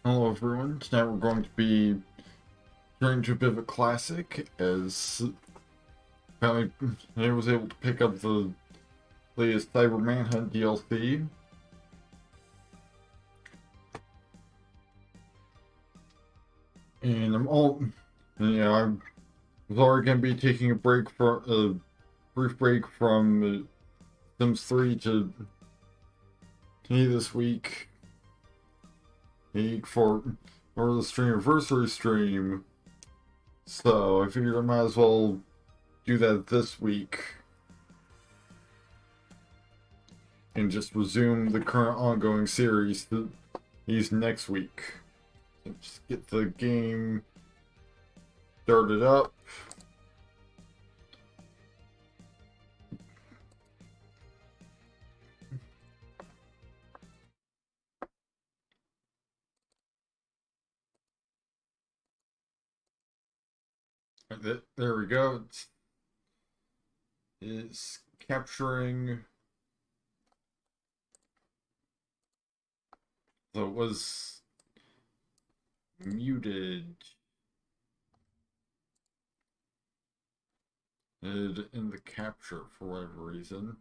Hello everyone, tonight we're going to be turning to a bit of a classic as finally I was able to pick up the latest Cyber Manhunt DLC. And I was already going to be taking a break for a brief break from Sims 3 to this week for the streamiversary stream. So I figured I might as well do that this week and just resume the current ongoing series these next week. So just get the game started up. There we go. It's capturing. So it was muted in the capture for whatever reason.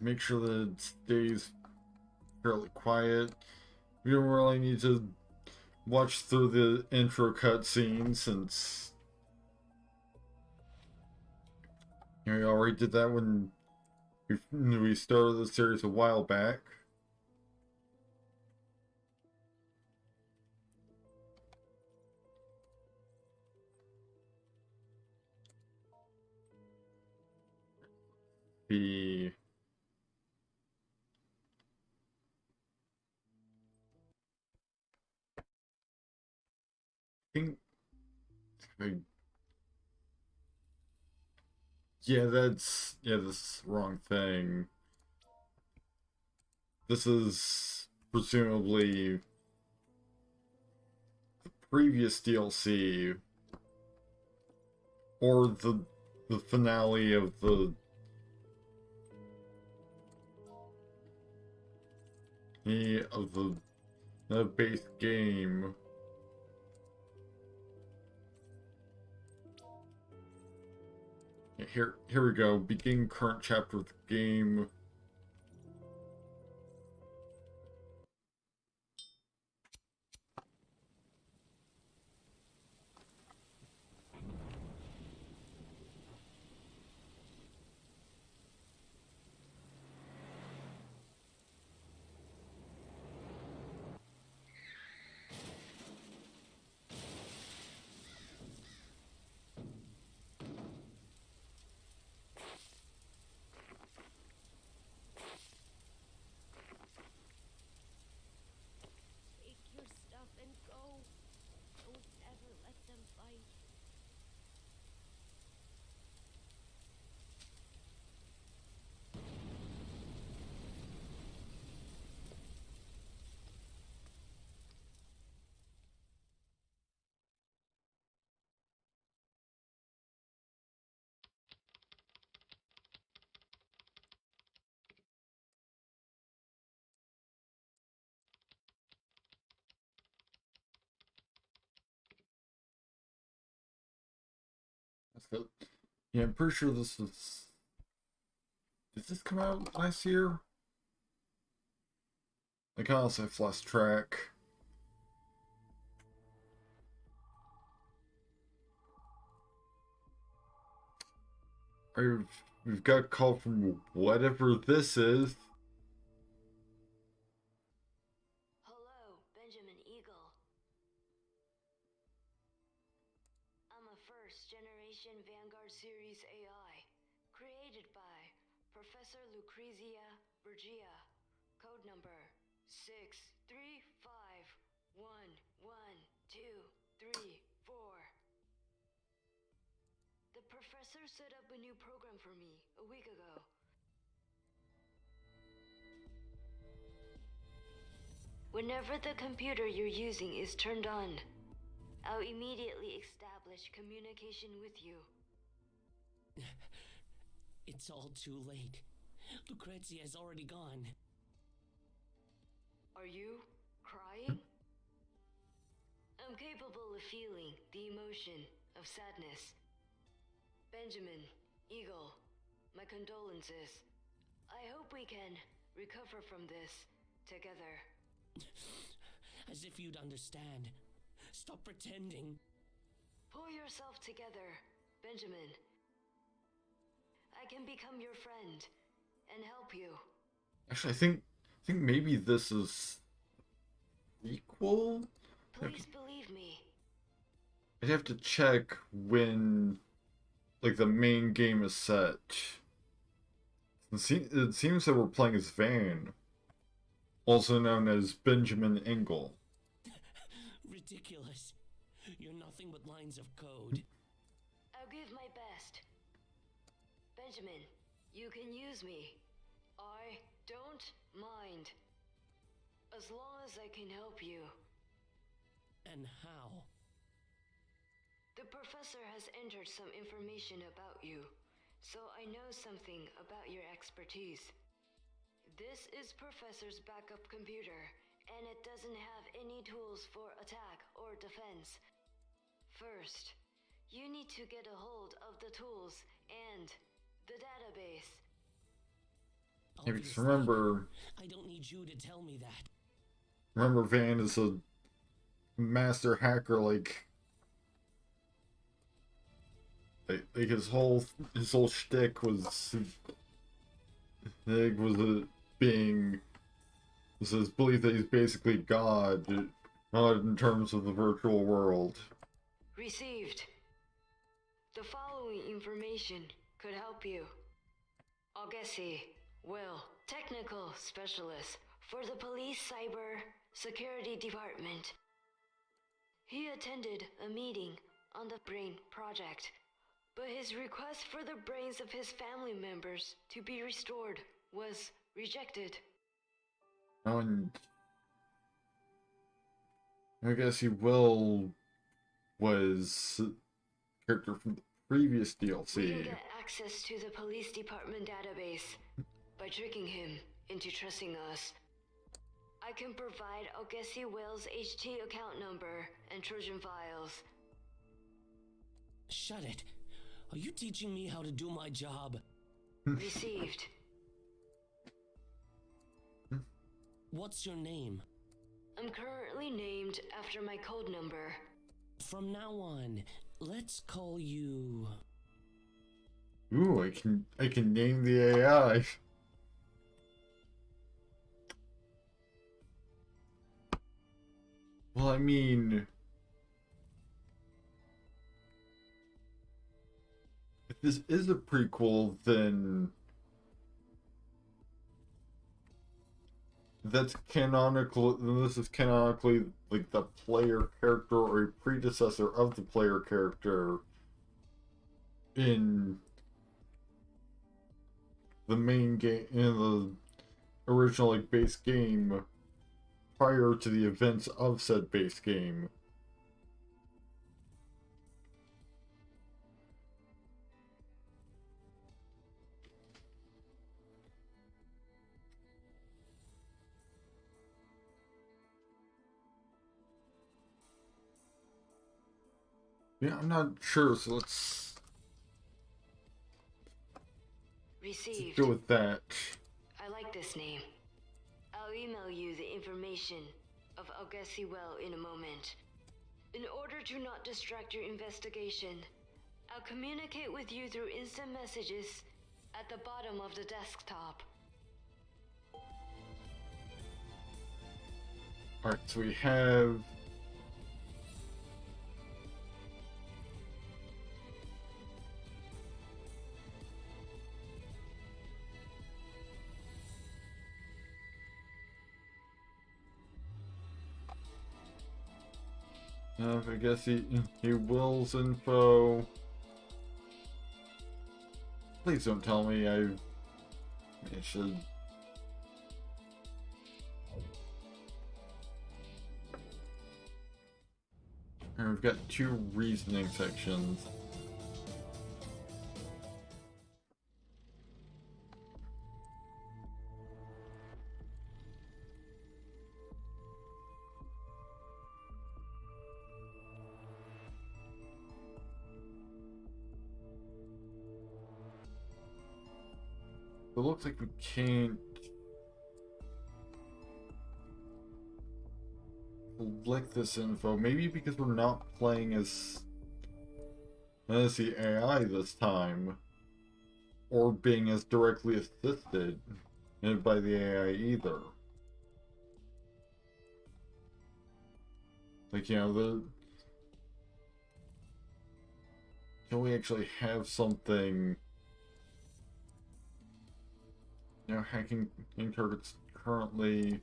Make sure that it stays fairly quiet. We don't really need to watch through the intro cutscene since we already did that when we started the series a while back. The I think that's the wrong thing. This is presumably the previous DLC or the finale of the base game. Here we go. Begin current chapter of the game. Take your stuff and go. Don't ever let them fight. So, yeah, I'm pretty sure this was. Did this come out last year? I kind of have lost track. We've got a call from whatever this is. Hello, Benjamin Eagle. I'm a first-generation Vanguard Series AI, created by Professor Lucrezia Bergia. Code number 635112334. The professor set up a new program for me a week ago. Whenever the computer you're using is turned on, I'll immediately establish communication with you. It's all too late. Lucrezia has already gone. Are you crying? I'm capable of feeling the emotion of sadness. Benjamin, Eagle, my condolences. I hope we can recover from this together. As if you'd understand. Stop pretending. Pull yourself together, Benjamin. I can become your friend and help you. Actually, I think maybe this is equal. Please believe me. I'd have to check when, like, the main game is set. It seems that we're playing as Van, also known as Benjamin Engel. Ridiculous. You're nothing but lines of code. I'll give my best. Benjamin, you can use me. I don't mind. As long as I can help you. And how? The professor has entered some information about you, so I know something about your expertise. This is Professor's backup computer, and it doesn't have any tools for attack or defense. First, you need to get a hold of the tools and the database. Yeah, because Obviously, remember, I don't need you to tell me that. Van is a master hacker. Like his whole shtick was his belief that he's basically God, not in terms of the virtual world. Received. The following information could help you. Augusty, Will, technical specialist for the police cyber security department. He attended a meeting on the Brain Project, but his request for the brains of his family members to be restored was rejected. And I guess Will was a character from the previous We can DLC. get access to the police department database by tricking him into trusting us. I can provide Augusty Will's HT account number and Trojan files. Shut it. Are you teaching me how to do my job? Received. What's your name? I'm currently named after my code number. From now on, let's call you... Ooh, I can name the AI. Well, I mean, if this is a prequel, then this is canonically like the player character or a predecessor of the player character in the main game, in the original like base game, prior to the events of said base game. Yeah, I'm not sure, so let's Received. go with that. I like this name. I'll email you the information of Augusty Well in a moment. In order to not distract your investigation, I'll communicate with you through instant messages at the bottom of the desktop. Alright, so we have I guess he wills info. Please don't tell me I should. And we've got two reasoning sections. It looks like we can't collect this info. Maybe because we're not playing as the AI this time, or being as directly assisted by the AI either. Like, you know, can we actually have something, you know, hacking in targets currently?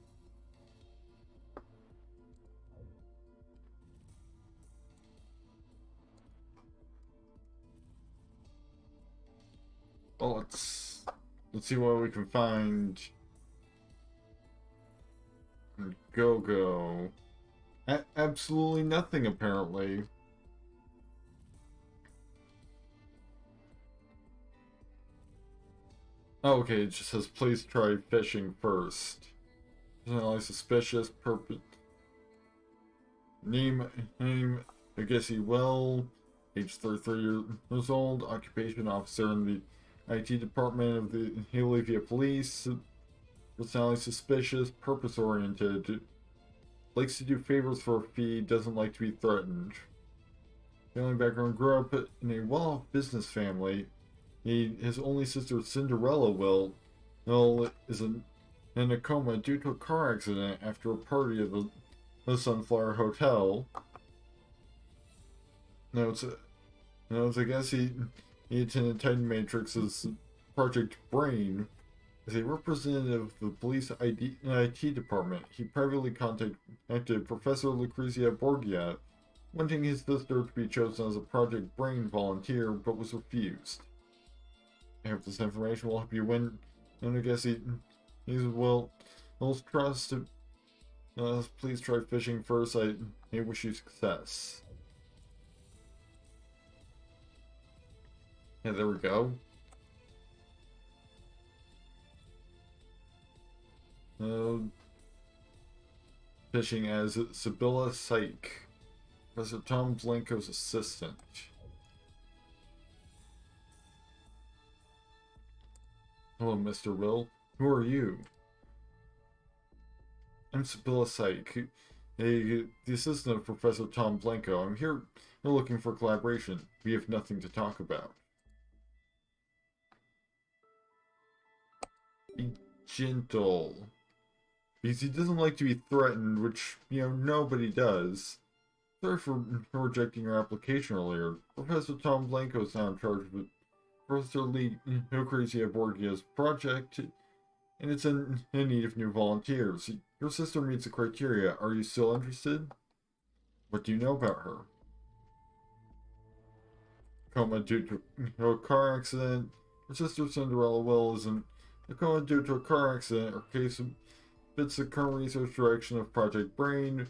Well, let's see what we can find. Go. Absolutely nothing, apparently. Oh, okay, it just says please try fishing first. Personalized suspicious purpose. Name, I guess he will. Age 33 years old. Occupation officer in the IT department of the Hialeah Police. Personality suspicious, purpose oriented. Likes to do favors for a fee, doesn't like to be threatened. Family background, grew up in a well-off business family. His only sister Cinderella Will is in a coma due to a car accident after a party at the Sunflower Hotel. I guess he attended Titan Matrix's Project Brain. As a representative of the police IT department, he privately contacted Professor Lucrezia Borgia, wanting his sister to be chosen as a Project Brain volunteer, but was refused. I hope this information will help you win, and I guess he's will trust. Please try fishing first. I wish you success. Yeah, there we go. Fishing as Sibylla Syke, Professor Tom Blanco's assistant. Hello, Mr. Will. Who are you? I'm Sibylla Syke, the assistant of Professor Tom Blanco. I'm here looking for collaboration. We have nothing to talk about. Be gentle. Because he doesn't like to be threatened, which, you know, nobody does. Sorry for rejecting your application earlier. Professor Tom Blanco is now in charge of Professor Lee Lucrezia Borgia's project, and it's in need of new volunteers. Your sister meets the criteria. Are you still interested? What do you know about her? Coma due to a car accident. Her sister Cinderella Will is in a coma due to a car accident. Her case fits the current research direction of Project Brain,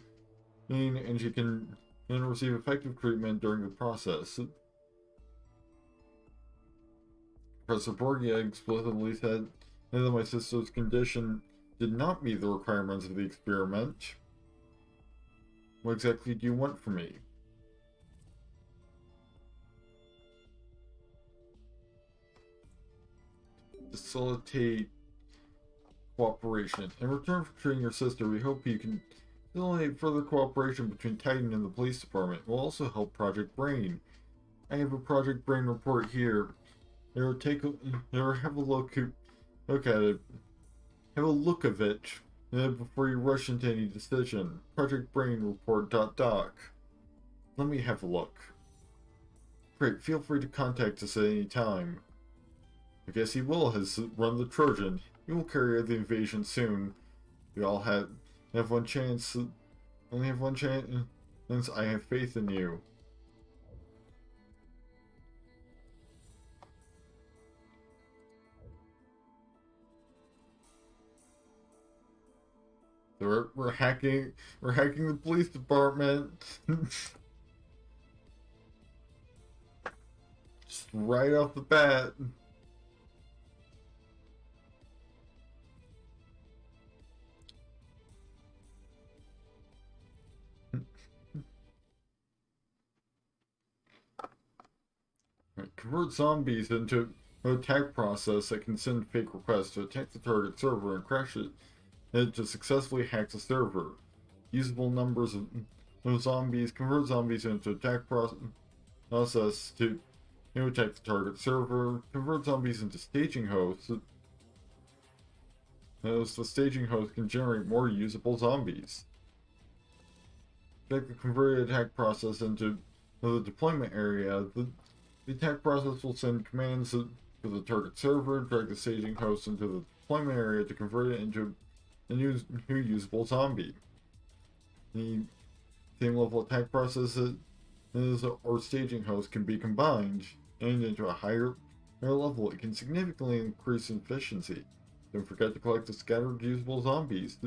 and she can receive effective treatment during the process. Professor Borgia explicitly said that my sister's condition did not meet the requirements of the experiment. What exactly do you want from me? Facilitate cooperation. In return for treating your sister, we hope you can facilitate further cooperation between Titan and the police department. It will also help Project Brain. I have a Project Brain report here. Have a look at it. Have a look of it before you rush into any decision. Project Brain report .doc. Let me have a look. Great, feel free to contact us at any time. I guess he has run the Trojan. He will carry out the invasion soon. We all have one chance. Only have one chance. I have faith in you. So we're hacking the police department. Just right off the bat. Convert zombies into attack process that can send fake requests to attack the target server and crash it to successfully hack the server. Usable numbers of zombies convert zombies into attack process to attack the target server, convert zombies into staging hosts, as the staging host can generate more usable zombies. Check the converted attack process into the deployment area. The attack process will send commands to the target server, drag the staging host into the deployment area to convert it into a new usable zombie. The same level attack process or staging host can be combined and into a higher level. It can significantly increase efficiency. Don't forget to collect the scattered usable zombies.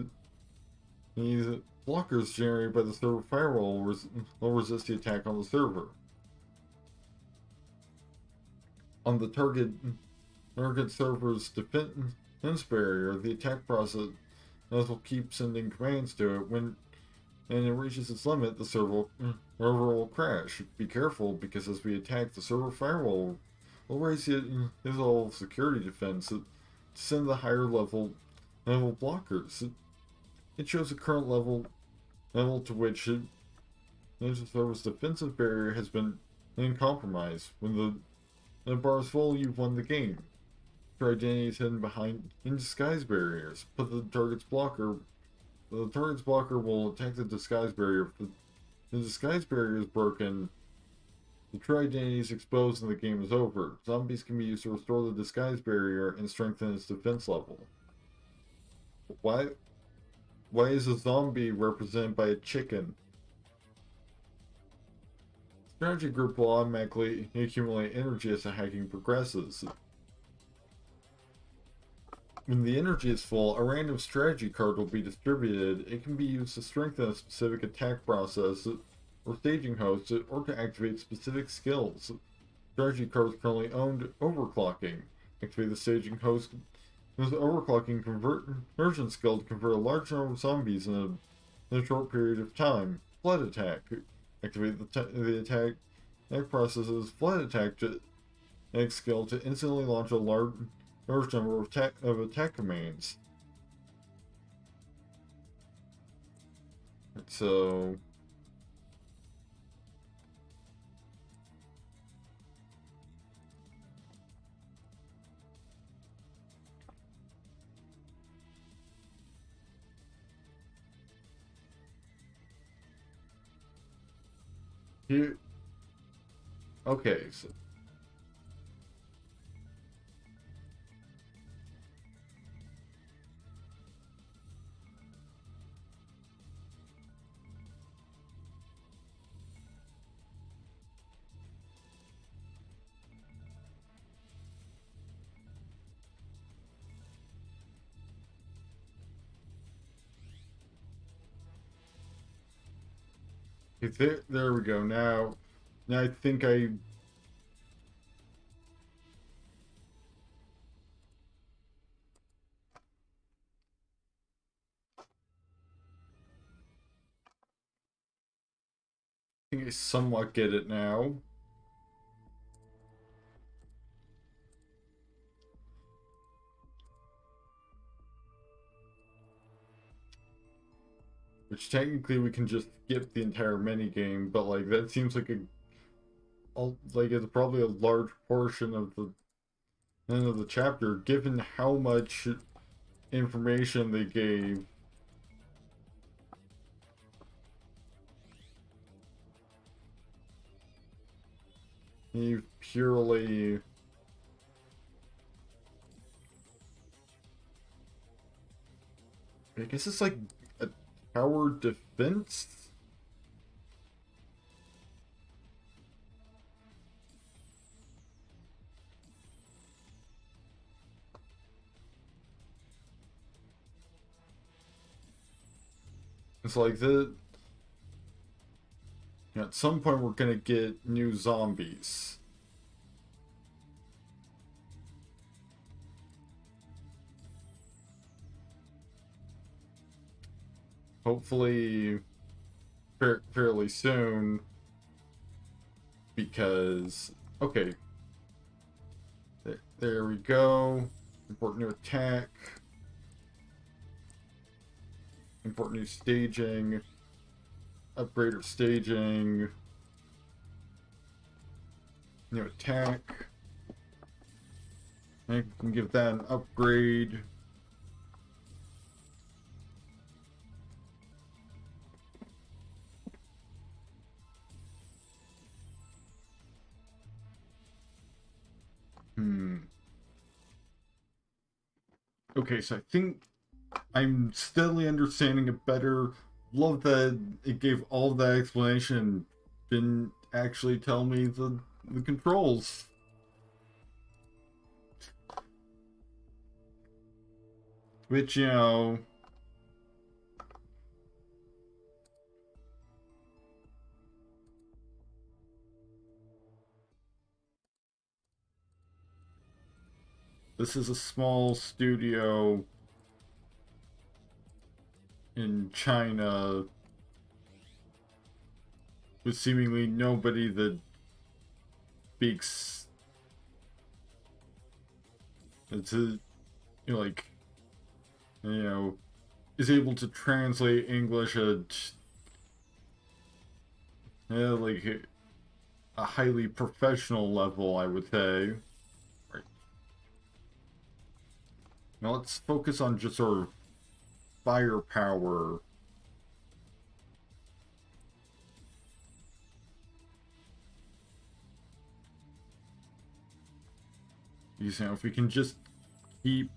These blockers generated by the server firewall will resist the attack on the server. On the target server's defense barrier, the attack process will keep sending commands to it. When it reaches its limit, the server will crash. Be careful, because as we attack, the server firewall will raise its level of security defense to send the higher level blockers. It shows the current level to which the server's defensive barrier has been compromised. When the bar is full, you've won the game. Your identity is hidden behind disguise barriers. Put the target's blocker will attack the disguise barrier. If the disguise barrier is broken, the true identity is exposed and the game is over. Zombies can be used to restore the disguise barrier and strengthen its defense level. Why is a zombie represented by a chicken? Strategy group will automatically accumulate energy as the hacking progresses. When the energy is full, a random strategy card will be distributed. It can be used to strengthen a specific attack process or staging host, or to activate specific skills. Strategy cards currently owned overclocking. Activate the staging host with overclocking conversion skill to convert a large number of zombies in a short period of time. Flood attack. Activate the attack process's flood attack skill to instantly launch a large number of attack commands. So here, okay, so there we go. Now I think I somewhat get it now. Which technically we can just skip the entire minigame, but like that seems like it's probably a large portion of the end of the chapter, given how much information they gave. You purely I guess it's like a tower defense. It's like at some point we're gonna get new zombies. Hopefully fairly soon, because okay, There we go. Import new attack. Import new staging. Upgrade our staging. New attack. I can give that an upgrade. Okay, so I think I'm steadily understanding it better. Love that it gave all that explanation. Didn't actually tell me the controls. Which, you know, this is a small studio in China with seemingly nobody that speaks. It's a, you know, like, you know, is able to translate English at, yeah, like a highly professional level, I would say. Right. Now let's focus on just sort of firepower. You know, if we can just keep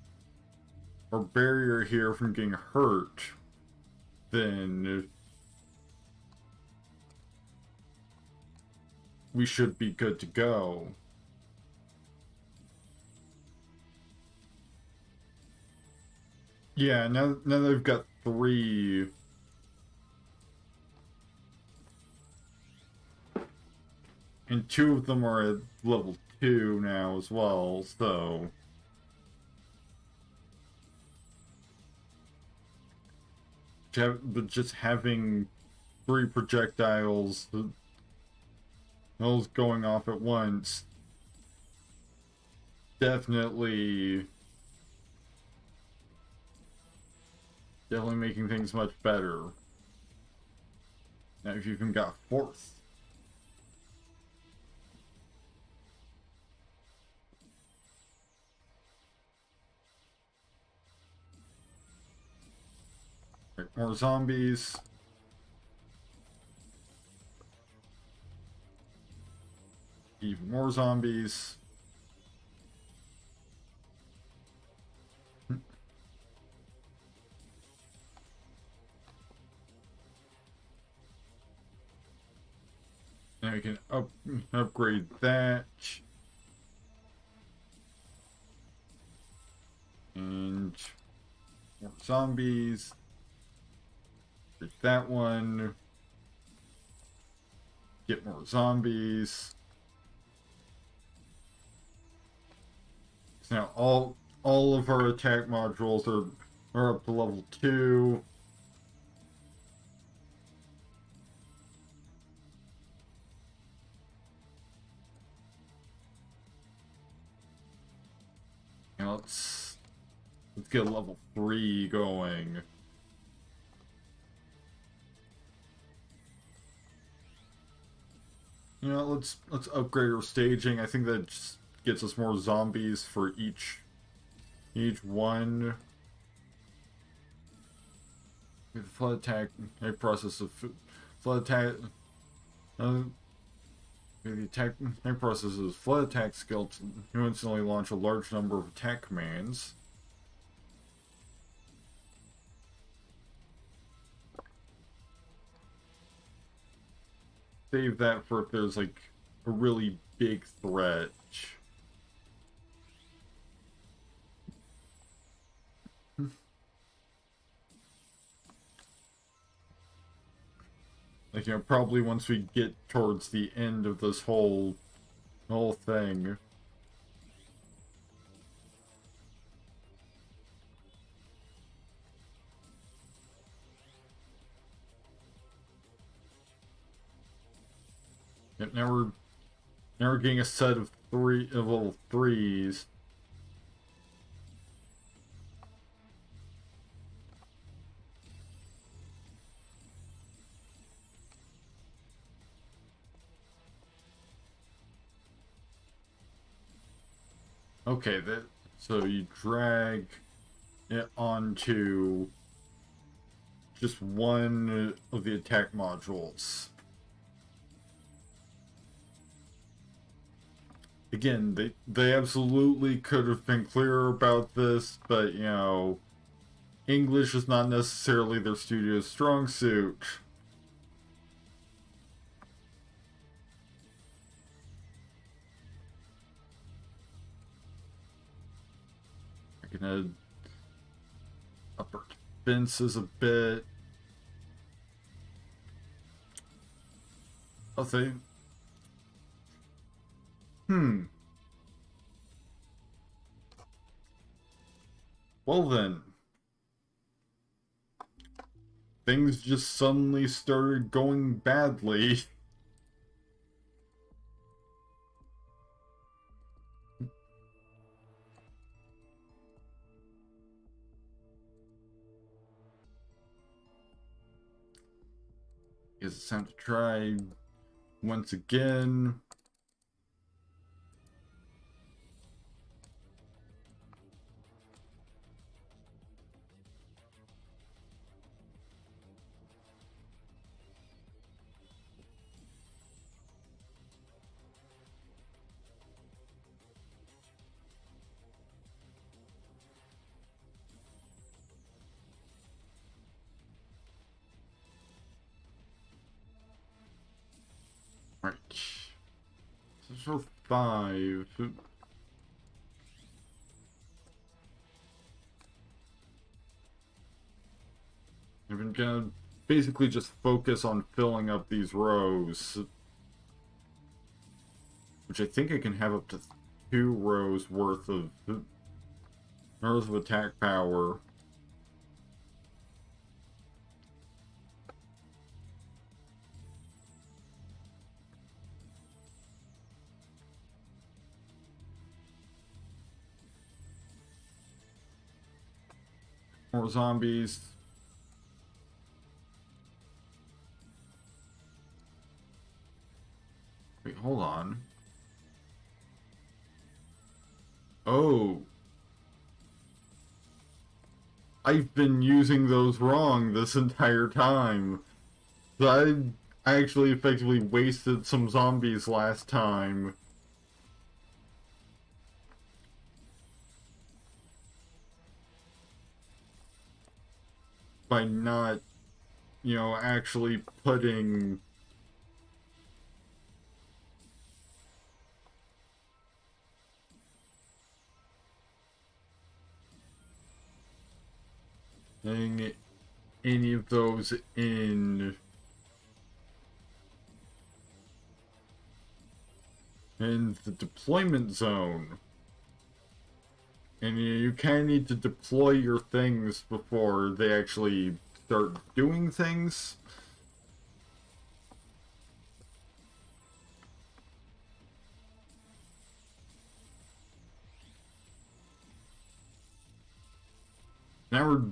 our barrier here from getting hurt, then we should be good to go. Yeah, now they've got 3. And 2 of them are at level 2 now as well, so... But just having 3 projectiles, those going off at once, definitely making things much better. Now if you've even got 4th. Right, more zombies. Even more zombies. Now we can upgrade that. And more zombies. Get that one. Get more zombies. So now all of our attack modules are up to level 2. Now let's get level 3 going. You know, let's upgrade our staging. I think that just gets us more zombies for each one. The flood attack, a process of flood attack. The attack processes flood attack skill to instantly launch a large number of attack commands. Save that for if there's like a really big threat. Like, you know, probably once we get towards the end of this whole thing. Yep, now we're getting a set of level 3s. Okay, so you drag it onto just one of the attack modules. Again, they absolutely could have been clearer about this, but you know, English is not necessarily their studio's strong suit. I'm gonna up our defenses a bit. I'll say, well then, things just suddenly started going badly. Guess it's time to try once again. Right. So 5. I've been gonna basically just focus on filling up these rows, which I think I can have up to 2 rows worth of attack power. More zombies. Wait, hold on. Oh. I've been using those wrong this entire time. So I actually effectively wasted some zombies last time. By not, you know, actually putting any of those in the deployment zone. And you kind of need to deploy your things before they actually start doing things. Now we're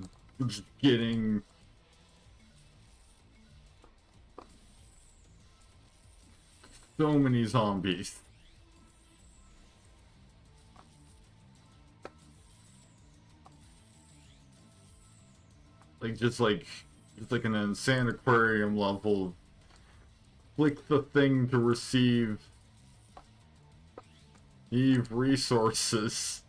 just getting so many zombies. Just like an insane aquarium level. Click the thing to receive Eve resources.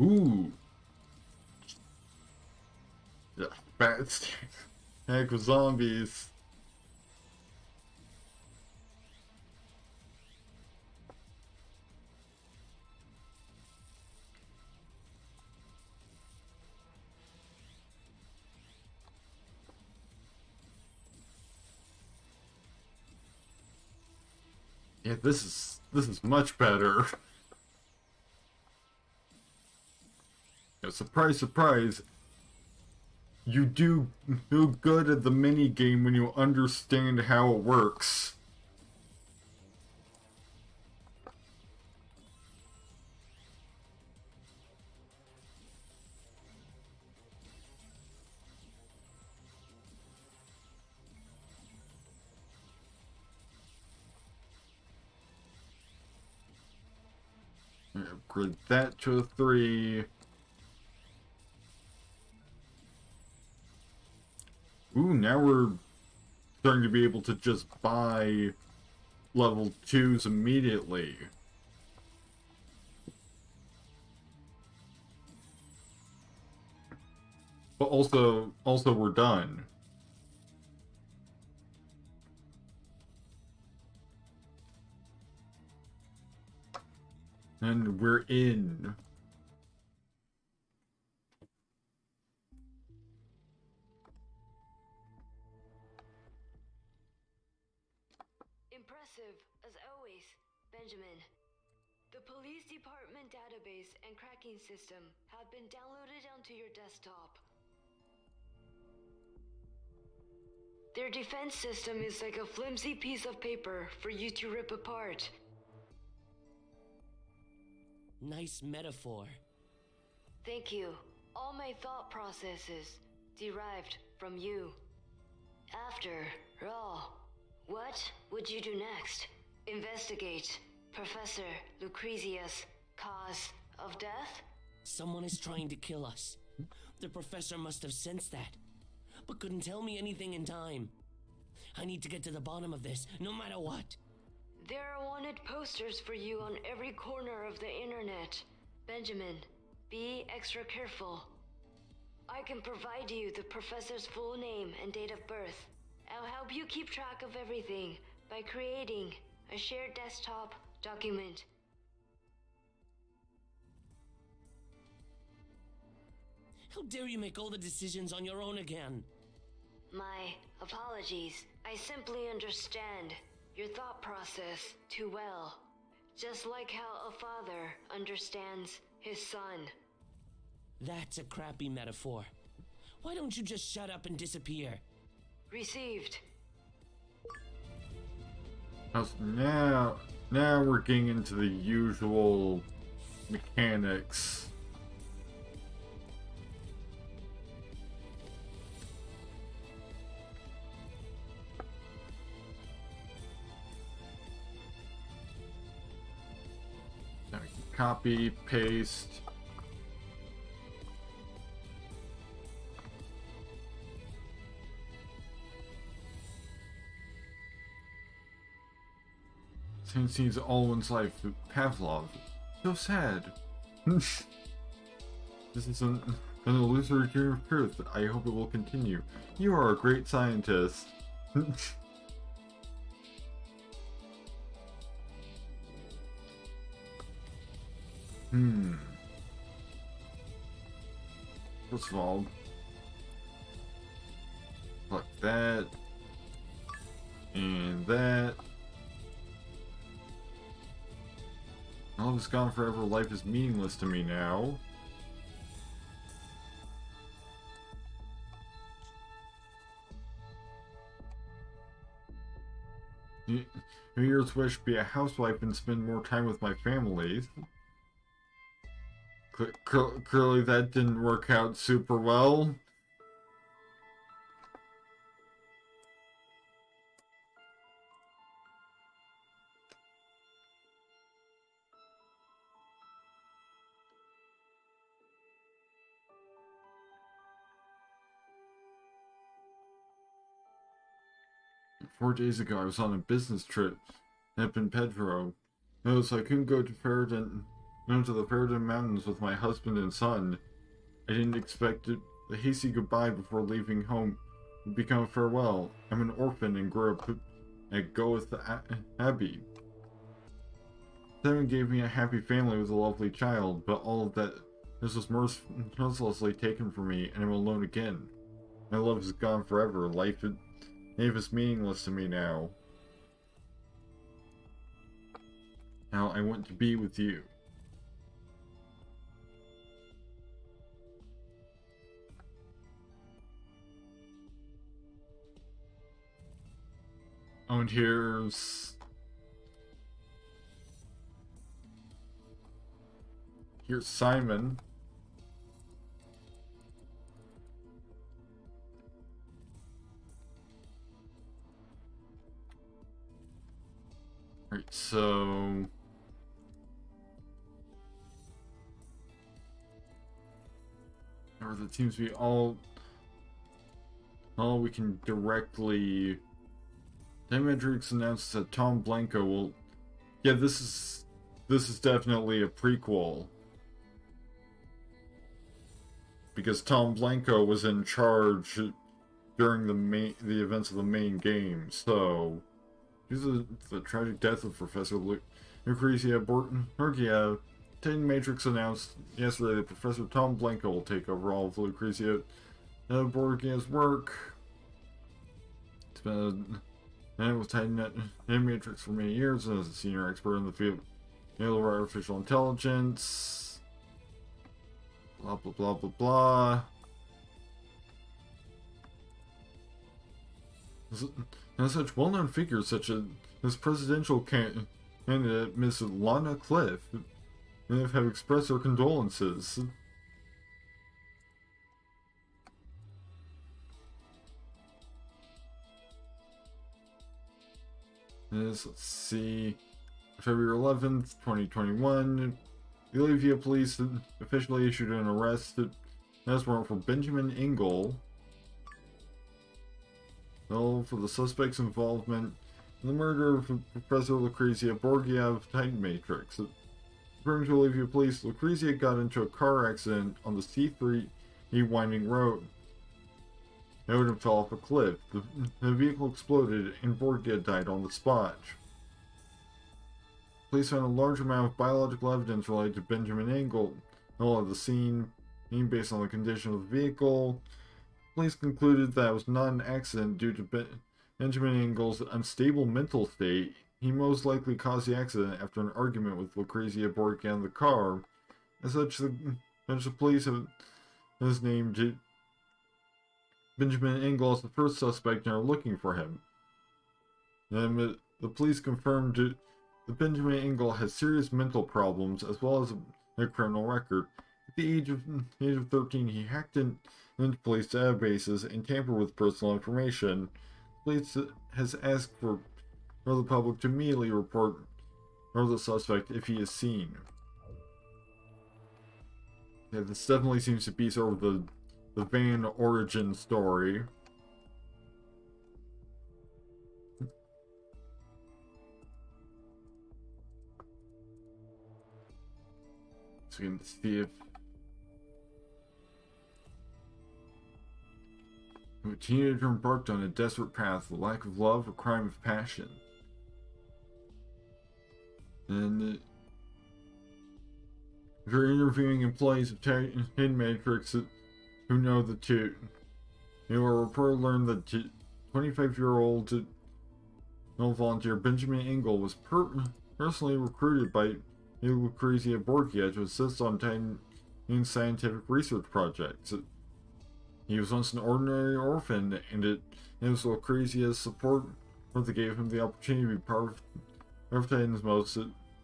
Ooh. Yeah, fat stack of zombies. Yeah, this is much better. Yeah, surprise, surprise. You do good at the mini game when you understand how it works. upgrade that to a 3. Ooh, now we're starting to be able to just buy level 2s immediately. But also we're done. And we're in. Impressive, as always, Benjamin. The police department database and cracking system have been downloaded onto your desktop. Their defense system is like a flimsy piece of paper for you to rip apart. Nice metaphor. Thank you. All my thought processes derived from you. After all, what would you do next? Investigate Professor Lucrezia's cause of death? Someone is trying to kill us. The professor must have sensed that, but couldn't tell me anything in time. I need to get to the bottom of this, no matter what. There are wanted posters for you on every corner of the internet. Benjamin, be extra careful. I can provide you the professor's full name and date of birth. I'll help you keep track of everything by creating a shared desktop document. How dare you make all the decisions on your own again? My apologies. I simply understand your thought process too well. Just like how a father understands his son. That's a crappy metaphor. Why don't you just shut up and disappear? Received. Now we're getting into the usual mechanics. Now we can copy, paste. Since he's all in life, Pavlov. So sad. This is an illusory dream of truth. I hope it will continue. You are a great scientist. First of all, like that, and that. Love is gone forever. Life is meaningless to me now. New Year's wish: be a housewife and spend more time with my family. Clearly that didn't work out super well. Four days ago, I was on a business trip up in Pedro. So I couldn't go to the Ferrodin Mountains with my husband and son. I didn't expect it. The hasty goodbye before leaving home would become a farewell. I'm an orphan and grew up at Goeth Abbey. Simon gave me a happy family with a lovely child, but all of that this was mercilessly taken from me, and I'm alone again. My love is gone forever. Life is meaningless to me now. Now I want to be with you. Oh, and here's Simon. Right, so or that seems to be all we can directly. Matrix announces that Tom Blanco will. Yeah, this is definitely a prequel. Because Tom Blanco was in charge during the events of the main game, so due to the tragic death of Professor Lucrezia Borgia, Titan Matrix announced yesterday that Professor Tom Blanco will take over all of Lucrezia Borgia's work. It's been with Titan Matrix for many years as a senior expert in the field of artificial intelligence. Blah blah blah blah blah. And such well-known figures such as presidential candidate Miss Lana Cliff have expressed their condolences. Let's see. February 11th, 2021, the Olivia police officially issued an arrest warrant for Benjamin Ingle for the suspect's involvement in the murder of Professor Lucrezia Borgia of Titan Matrix. According to Olivia police, Lucrezia got into a car accident on the C3 winding road. It would have fell off a cliff. The vehicle exploded and Borgia died on the spot. Police found a large amount of biological evidence related to Benjamin Ingle at the scene, based on the condition of the vehicle. Police concluded that it was not an accident due to Benjamin Ingle's unstable mental state. He most likely caused the accident after an argument with Lucrezia Borgia in the car. As such, the police have named Benjamin Ingle as the first suspect and are looking for him. And the police confirmed that Benjamin Ingle has serious mental problems as well as a criminal record. At the age of 13, he hacked into police databases and tampered with personal information. Police has asked for the public to immediately report the suspect if he is seen. Yeah, this definitely seems to be sort of the van origin story. So we can see if a teenager embarked on a desperate path, the lack of love or crime of passion. And if you're interviewing employees of Titan Matrix who know the two, a reporter learned that 25-year-old volunteer Benjamin Ingle was personally recruited by Lucrezia Borgia to assist on Titan scientific research projects. He was once an ordinary orphan, and it was Lucrezia's support that gave him the opportunity to be part of Titan's most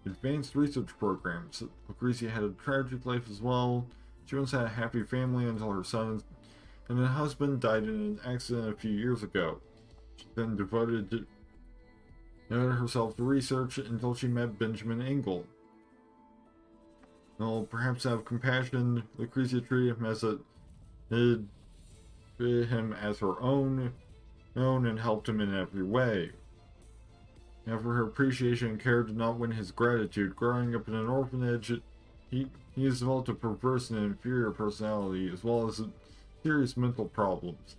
advanced research programs. Lucrezia had a tragic life as well. She once had a happy family until her son and her husband died in an accident a few years ago. She then devoted herself to research until she met Benjamin Ingle. Perhaps out of compassion, Lucrezia treated him as her own and helped him in every way. For her appreciation and care did not win his gratitude. Growing up in an orphanage, he has developed a perverse and inferior personality, as well as serious mental problems.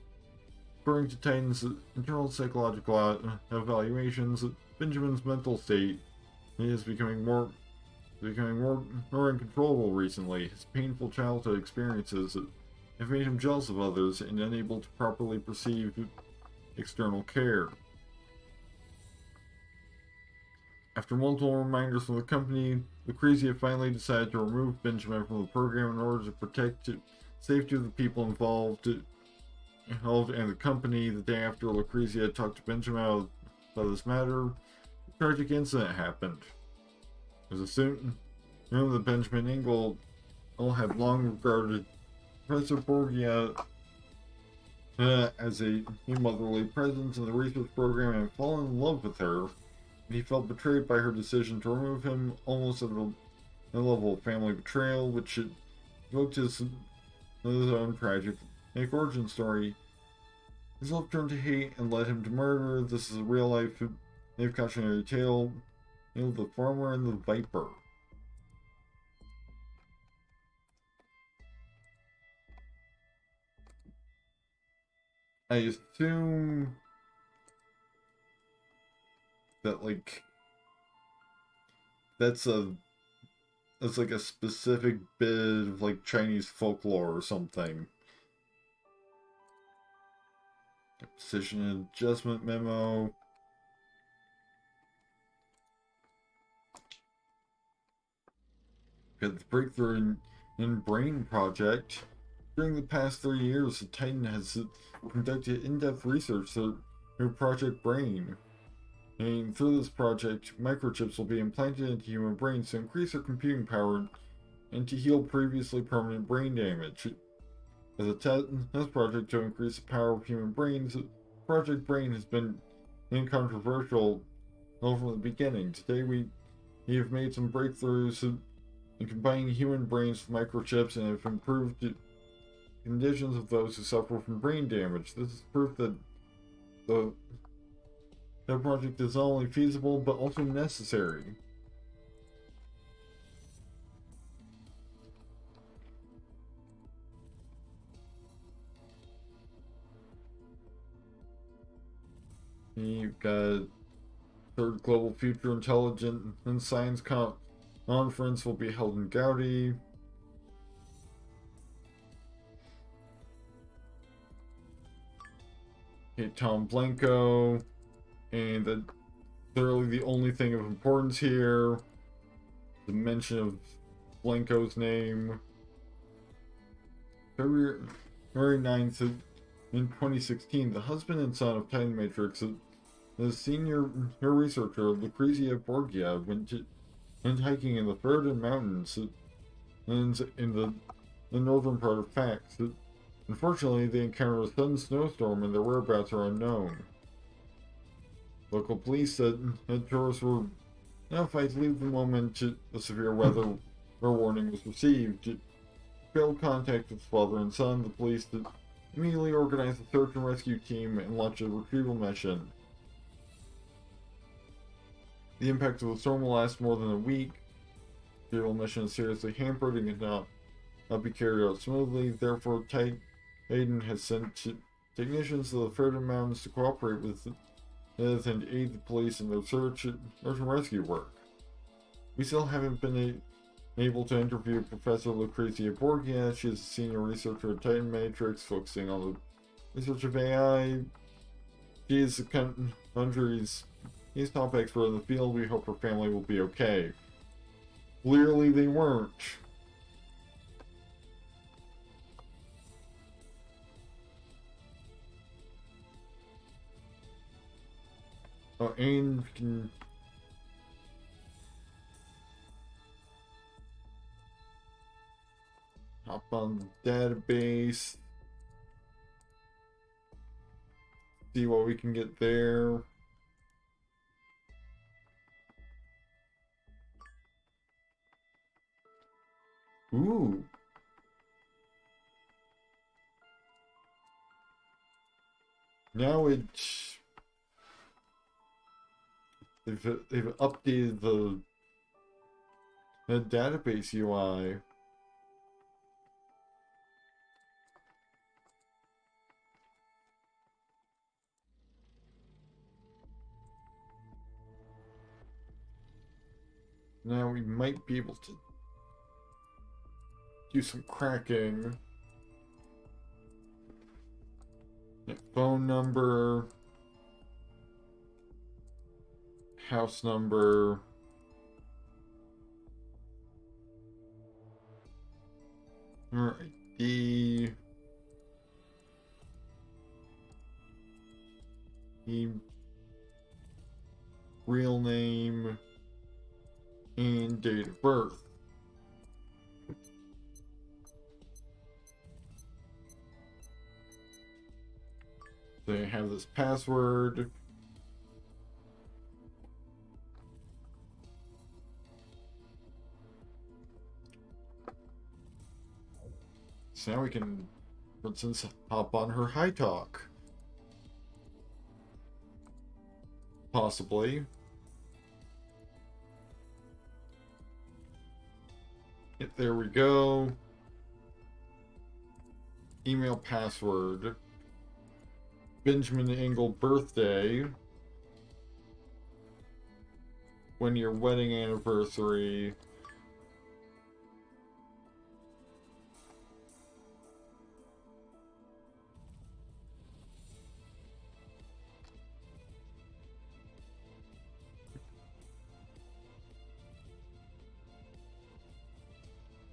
According to Titan's internal psychological evaluations, Benjamin's mental state is becoming more uncontrollable recently. His painful childhood experiences have made him jealous of others and unable to properly perceive external care. After multiple reminders from the company, Lucrezia finally decided to remove Benjamin from the program in order to protect the safety of the people involved and the company. The day after Lucrezia talked to Benjamin about this matter, a tragic incident happened. It was assumed that Benjamin Ingle had long regarded Professor Borgia as a motherly presence in the research program and fallen in love with her. He felt betrayed by her decision to remove him, almost at a level of family betrayal, which evoked his his own tragic origin story. His love turned to hate and led him to murder. This is a real life cautionary tale of the farmer and the viper. I assume that like that's like a specific bit of like Chinese folklore or something. Precision adjustment memo. Got the breakthrough in brain project. During the past 3 years, the Titan has conducted in-depth research through Project Brain. And through this project, microchips will be implanted into human brains to increase their computing power and to heal previously permanent brain damage. As a test project to increase the power of human brains, Project Brain has been incontroversial from the beginning. Today we have made some breakthroughs in combining human brains with microchips and have improved the conditions of those who suffer from brain damage. This is proof that the project is not only feasible but also necessary. You've got third Global Future Intelligence and Science Conference will be held in Gaudi. Okay, Tom Blanco, and literally the only thing of importance here, the mention of Blanco's name. February 9th in 2016, the husband and son of Titan Matrix, the senior researcher Lucrezia Borgia, went hiking in the Ferrodin Mountains in the northern part of Fax. Unfortunately, they encountered a sudden snowstorm and their whereabouts are unknown. Local police said that tourists were notified to leave the moment the severe weather warning was received. Failed contact with father and son, the police immediately organized a search and rescue team and launched a retrieval mission. The impact of the storm will last more than a week. The retrieval mission is seriously hampered and cannot be carried out smoothly. Therefore, Titan has sent technicians to the Ferrodin Mountains to cooperate with and aid the police in their search and rescue work. We still haven't been able to interview Professor Lucrezia Borgia. She is a senior researcher at Titan Matrix, focusing on the research of AI. She is the country's top expert in the field. We hope her family will be okay. Clearly they weren't. Oh, and can hop on the database, see what we can get there. Ooh. Now they've updated the database UI. Now we might be able to do some cracking. Yeah, phone number, house number, her ID, real name, and date of birth. They have this password. So now we can, for instance, hop on her high talk. Possibly. Yep, there we go. Email password. Benjamin Engel birthday. When your wedding anniversary.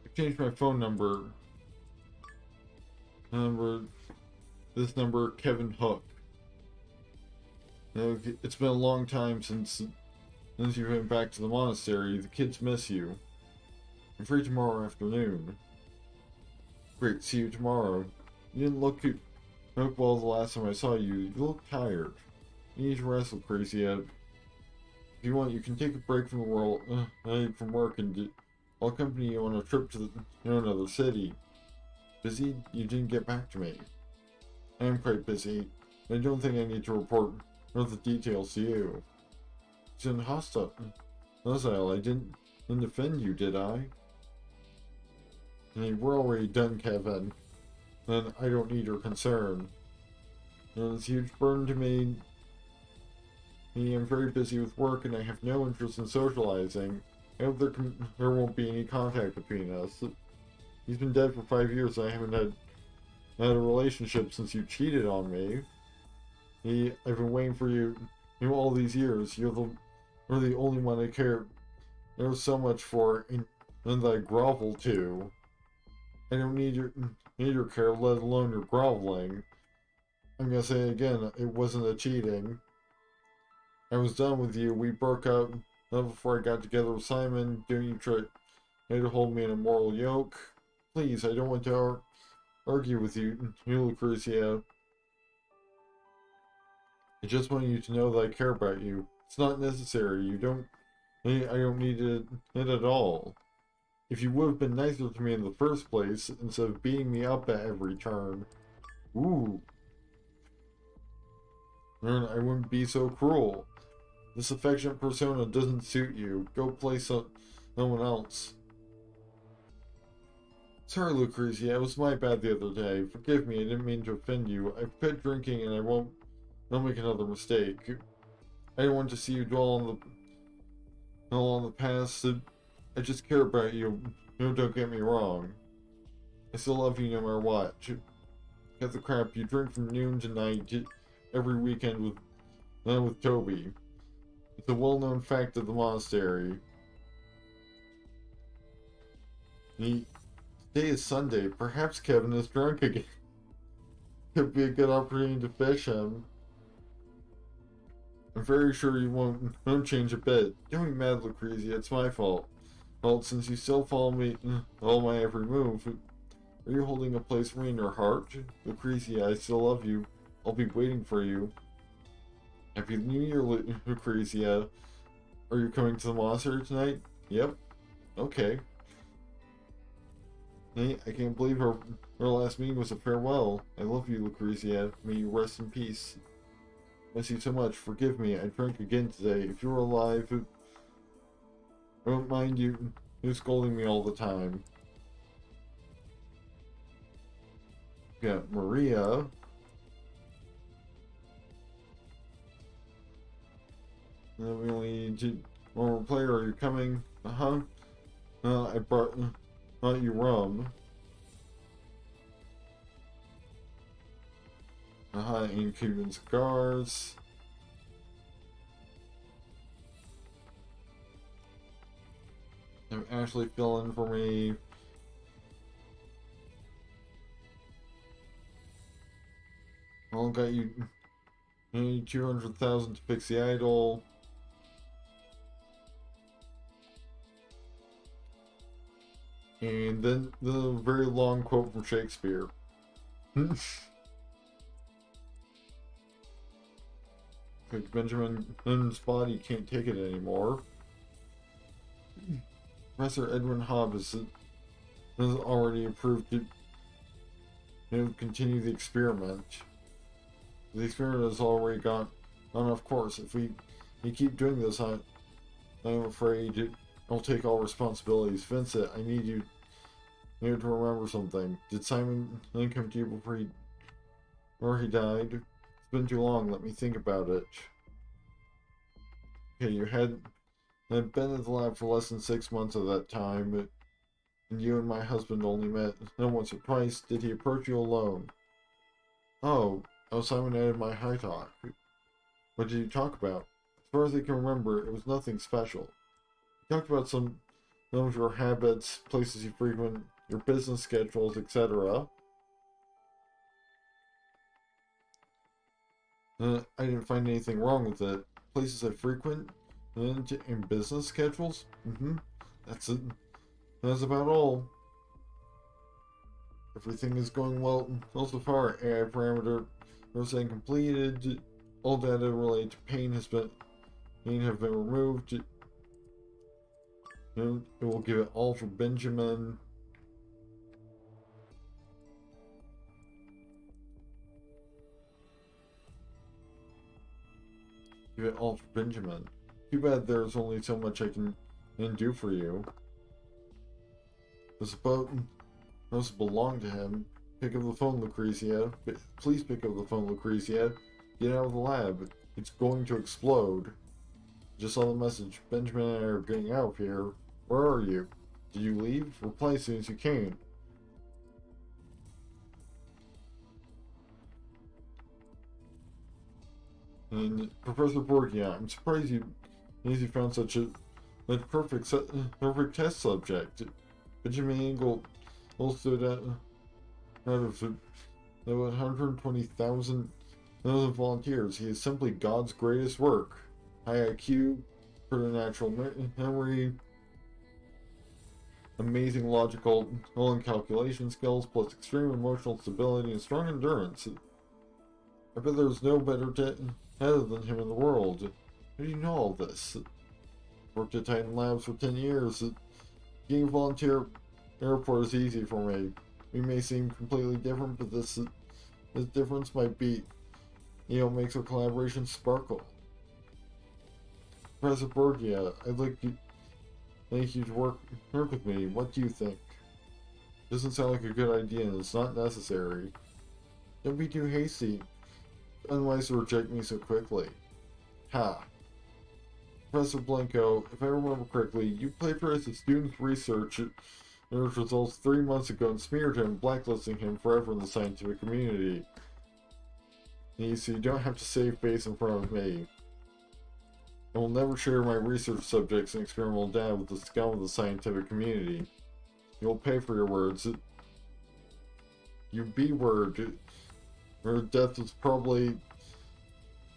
I changed my phone number. This number, Kevin Hook. It's been a long time since you went back to the monastery. The kids miss you. I'm free tomorrow afternoon. Great, see you tomorrow. You didn't look well the last time I saw you. You look tired. You need to rest, Lucrezia. If you want, you can take a break from the world, from work, and I'll accompany you on a trip to another city. Busy? You didn't get back to me. I am quite busy. I don't think I need to report the details to you. It's in hostile. I didn't offend you, did I? Hey, we're already done, Kevin. Then I don't need your concern. It's a huge burden to me. I'm very busy with work and I have no interest in socializing. I hope there won't be any contact between us. He's been dead for 5 years and I haven't had a relationship since you cheated on me. I've been waiting for you, all these years. You're the only one I care so much for and that I grovel to. I don't need your care, let alone your groveling. I'm gonna say it again, it wasn't a cheating. I was done with you. We broke up before I got together with Simon. Don't you try to hold me in a moral yoke? Please, I don't want to argue with you, Lucrezia. I just want you to know that I care about you. It's not necessary. I don't need it at all. If you would have been nicer to me in the first place, instead of beating me up at every turn. Ooh. I wouldn't be so cruel. This affectionate persona doesn't suit you. Go play someone else. Sorry, Lucrezia, it was my bad the other day. Forgive me, I didn't mean to offend you. I've quit drinking and I won't make another mistake. I don't want to see you dwell on the past. I just care about you. Don't get me wrong. I still love you no matter what. Cut the crap. You drink from noon to night every weekend with Toby. It's a well-known fact of the monastery. Today is Sunday. Perhaps Kevin is drunk again. Could be a good opportunity to fish him. I'm very sure you won't change a bit. Don't be mad, Lucrezia. It's my fault. Well, since you still follow me all my every move, are you holding a place for me in your heart? Lucrezia, I still love you. I'll be waiting for you. Happy New Year, Lucrezia. Are you coming to the monastery tonight? Yep. Okay. Hey, I can't believe our last meeting was a farewell. I love you, Lucrezia. May you rest in peace. Miss you so much. Forgive me. I drank again today. If you were alive, I don't mind you scolding me all the time. We got Maria. And then we only need one more player. Are you coming? I brought you rum. And Cuban cigars. Have Ashley fill in for me. I'll got you 200,000 to fix the idol. And then the very long quote from Shakespeare. Like Benjamin's body can't take it anymore. Professor Edwin Hobbs has already approved continue the experiment. The experiment has already gone off course. If we keep doing this, I'm afraid I'll take all responsibilities. Vincent, I need you to remember something. Did Simon come to you before he died? It's been too long. Let me think about it. Okay, you had been at the lab for less than 6 months of that time, and you and my husband only met once or twice. Did he approach you alone? Oh, Simon added my high talk. What did you talk about? As far as I can remember, it was nothing special. You talked about some of your habits, places you frequent, your business schedules, etc. I didn't find anything wrong with it. Places I frequent and business schedules? That's it. That's about all. Everything is going well so far. AI parameter saying completed. All data related to pain have been removed. It will give it all for Benjamin. Give it all for Benjamin. Too bad there's only so much I can do for you. This boat must belong to him. Pick up the phone, Lucrezia. Please pick up the phone, Lucrezia. Get out of the lab. It's going to explode. Just saw the message. Benjamin and I are getting out of here. Where are you? Did you leave? Reply as soon as you can. And Professor Borgia, I'm surprised you found such a perfect test subject. Benjamin Engel stood out of 120,000 volunteers. He is simply God's greatest work. High IQ, preternatural memory, amazing logical and calculation skills, plus extreme emotional stability and strong endurance. I bet there's no better head than him in the world. How do you know all this? Worked at Titan Labs for 10 years. Being a volunteer airport is easy for me. We may seem completely different, but this difference might be, makes our collaboration sparkle. Professor Borgia, I'd like you to work with me. What do you think? Doesn't sound like a good idea, and it's not necessary. Don't be too hasty. Unwise to reject me so quickly. Ha. Professor Blanco, if I remember correctly, you plagiarized a student's research results 3 months ago and smeared him, blacklisting him forever in the scientific community. So you don't have to save face in front of me. I will never share my research subjects and experimental data with the scum of the scientific community. You'll pay for your words. You B-word. Your death is probably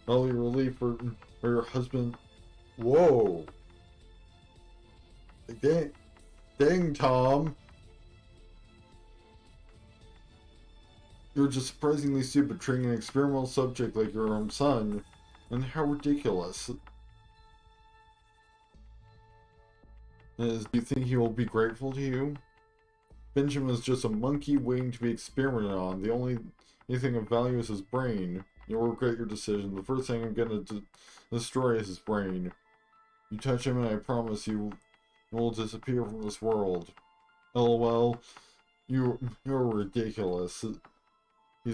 only relief for your husband. Whoa. Dang, Tom. You're just surprisingly stupid treating an experimental subject like your own son. And how ridiculous. Do you think he will be grateful to you? Benjamin is just a monkey waiting to be experimented on. The only thing of value is his brain. You'll regret your decision. The first thing I'm gonna destroy is his brain. You touch him and I promise you will disappear from this world. LOL. You're ridiculous. He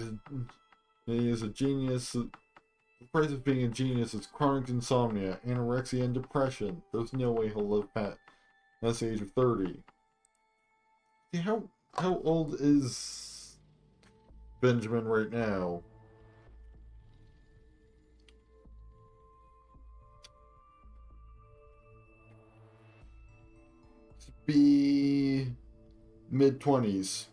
is a genius. The price of being a genius is chronic insomnia, anorexia, and depression. There's no way he'll live past the age of 30. See, how old is Benjamin right now? To be mid-20s.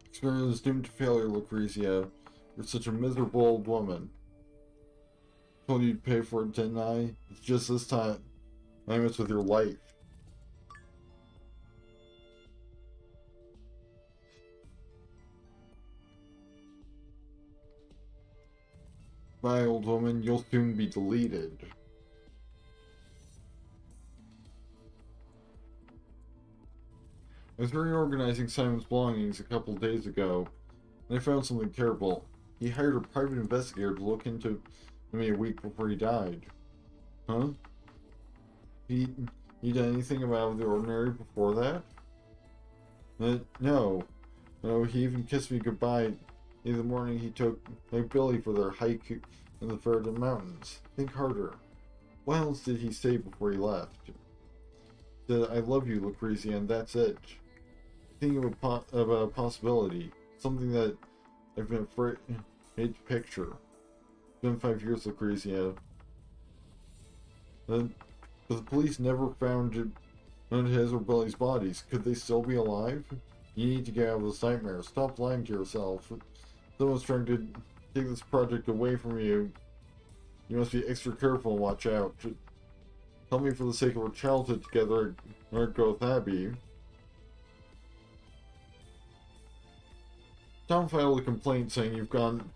Experience is doomed to failure, Lucrezia. You're such a miserable old woman. Told you to pay for it, didn't I? It's just this time I mess with your life. Bye, old woman. You'll soon be deleted. I was reorganizing Simon's belongings a couple days ago, and I found something terrible. He hired a private investigator to look into me a week before he died. Huh? He done anything out of the ordinary before that? No. No, he even kissed me goodbye in the morning he took Billy for their hike in the Verdant Mountains. Think harder. What else did he say before he left? Said, I love you, Lucrezia, and that's it. Think of a possibility. Something that I've been afraid to picture. It's been 5 years, Lucrezia. But the police never found his or Billy's bodies. Could they still be alive? You need to get out of this nightmare. Stop lying to yourself. Someone's trying to take this project away from you. You must be extra careful and watch out. Help me for the sake of our childhood together at Growth Abbey. Tom filed a complaint saying you've gone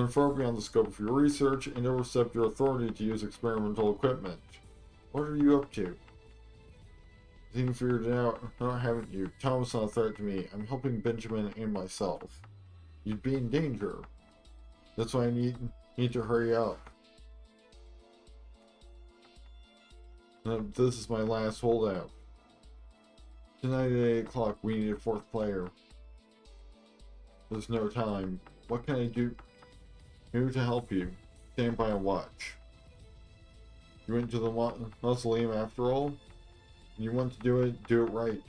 far beyond the scope of your research and overstepped your authority to use experimental equipment. What are you up to? I think you figured it out, haven't you? Tom's not a threat to me. I'm helping Benjamin and myself. You'd be in danger. That's why I need to hurry up. This is my last holdout. Tonight at 8 o'clock, we need a 4th player. There's no time. What can I do to help you? Stand by and watch. You went to the mausoleum after all? You want to do it right.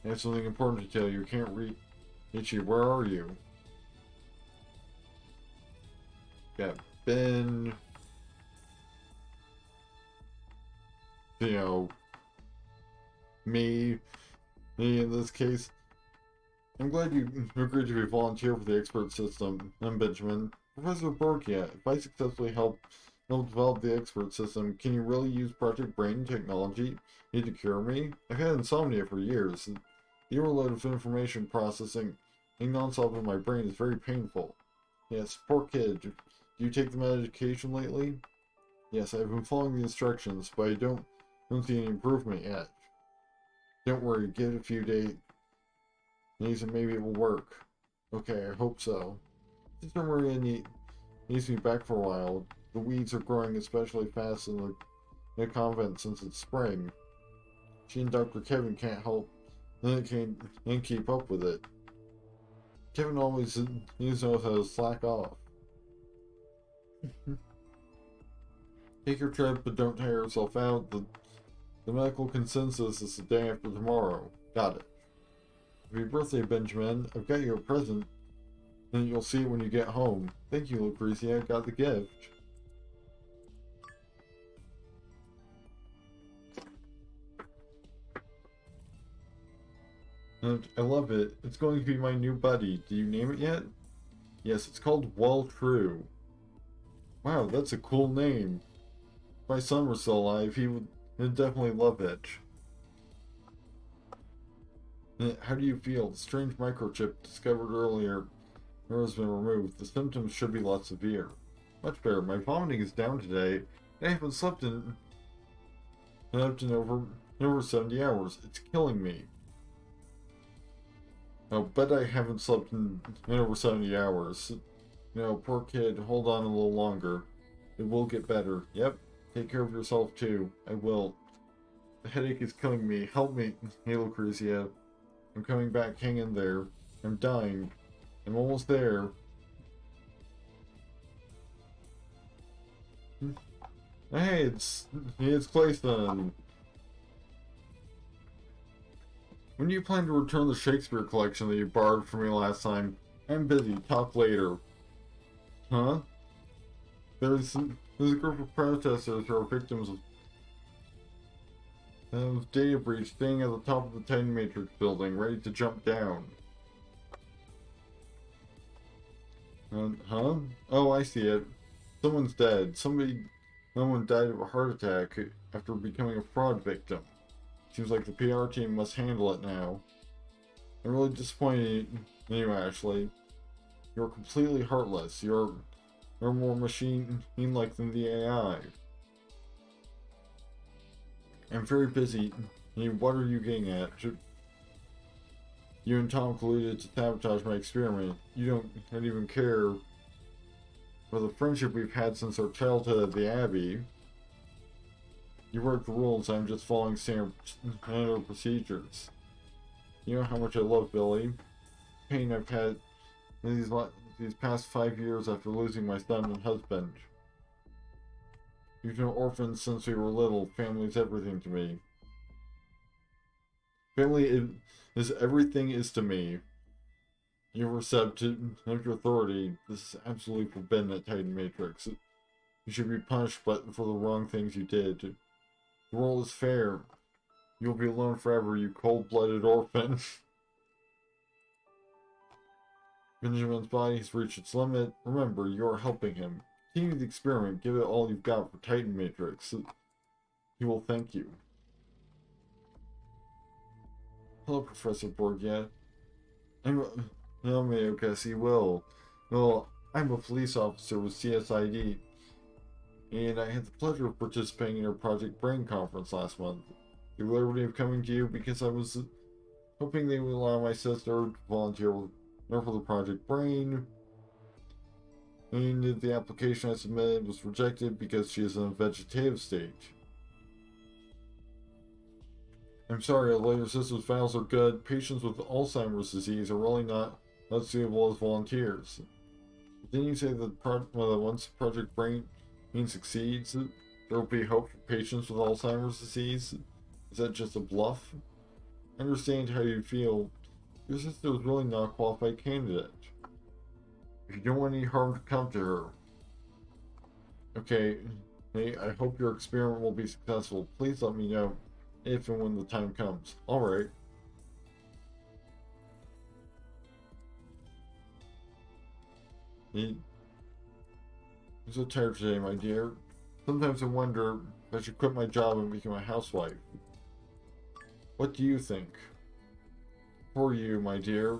I have something important to tell you. Can't reach you. Where are you? Got Ben. You know, me in this case. I'm glad you agreed to be volunteer for the expert system. I'm Benjamin. Professor Borgia, if I successfully help develop the expert system, can you really use Project Brain technology to cure me? I've had insomnia for years. The overload of information processing non-stop in my brain is very painful. Yes, poor kid. Do you take the medication lately? Yes, I've been following the instructions, but I don't see any improvement yet. Don't worry, give it a few days and maybe it will work. Okay, I hope so. Sister Maria needs me back for a while. The weeds are growing especially fast in the convent since it's spring. She and Dr. Kevin can't help and keep up with it. Kevin always knows how to slack off. Take your trip, but don't tire yourself out. The medical consensus is the day after tomorrow. Got it. Happy birthday, Benjamin. I've got you a present, and you'll see it when you get home. Thank you, Lucrezia. I got the gift. And I love it. It's going to be my new buddy. Did you name it yet? Yes, it's called Well True. Wow, that's a cool name. If my son were still alive, he would definitely love it. How do you feel? The strange microchip discovered earlier has been removed. The symptoms should be less severe. Much better. My vomiting is down today, and I haven't slept in over 70 hours. It's killing me. I'll bet I haven't slept in over 70 hours. No, poor kid. Hold on a little longer. It will get better. Yep. Take care of yourself, too. I will. The headache is killing me. Help me, Lucrezia. I'm coming back. Hang in there. I'm dying. I'm almost there. Hey, it's Clayson. When do you plan to return the Shakespeare collection that you borrowed from me last time? I'm busy. Talk later. Huh? There's a group of protesters who are victims of data breach staying at the top of the Titan Matrix building, ready to jump down. Huh? Oh, I see it. Someone's dead. Someone died of a heart attack after becoming a fraud victim. Seems like the PR team must handle it now. I'm really disappointed in you, Ashley. You're completely heartless. You're more machine-like than the AI. I'm very busy. What are you getting at? You and Tom colluded to sabotage my experiment. You don't even care for the friendship we've had since our childhood at the Abbey. You broke the rules, I'm just following standard procedures. You know how much I love Billy. Pain I've had these past 5 years after losing my son and husband. We've been orphans since we were little. Family's everything to me. Is everything is to me. You were said to have your authority. This is absolutely forbidden at Titan Matrix. You should be punished but for the wrong things you did. The world is fair. You'll be alone forever, you cold-blooded orphan. Benjamin's body has reached its limit. Remember, you are helping him. Continue the experiment. Give it all you've got for Titan Matrix. He will thank you. Hello, Professor Borgia. No, guess he will. Well, I'm a police officer with CSID, and I had the pleasure of participating in your Project Brain conference last month. The liberty of coming to you because I was hoping they would allow my sister to volunteer for the Project Brain. And the application I submitted was rejected because she is in a vegetative stage. I'm sorry, although your sister's vitals are good, patients with Alzheimer's disease are really not suitable as volunteers. Didn't you say that once Project Brain succeeds, there will be hope for patients with Alzheimer's disease? Is that just a bluff? I understand how you feel. Your sister is really not a qualified candidate. If you don't want any harm to come to her. Okay, hey, I hope your experiment will be successful. Please let me know if and when the time comes. Alright. I'm so tired today, my dear. Sometimes I wonder if I should quit my job and become a housewife. What do you think? For you, my dear.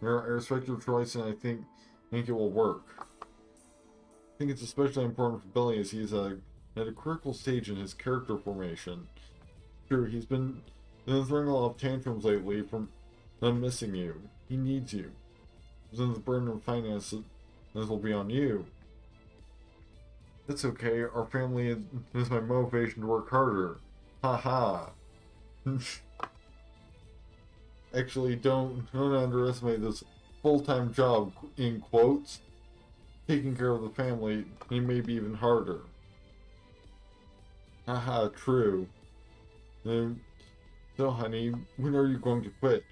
I respect your choice and I think it will work. I think it's especially important for Billy as he's at a critical stage in his character formation. True, he's been throwing a lot of tantrums lately from missing you. He needs you. Then the burden of finances will be on you. That's okay, our family is my motivation to work harder. Haha. Actually, don't underestimate this full-time job, in quotes. Taking care of the family, it may be even harder. Haha, true. So honey, when are you going to quit?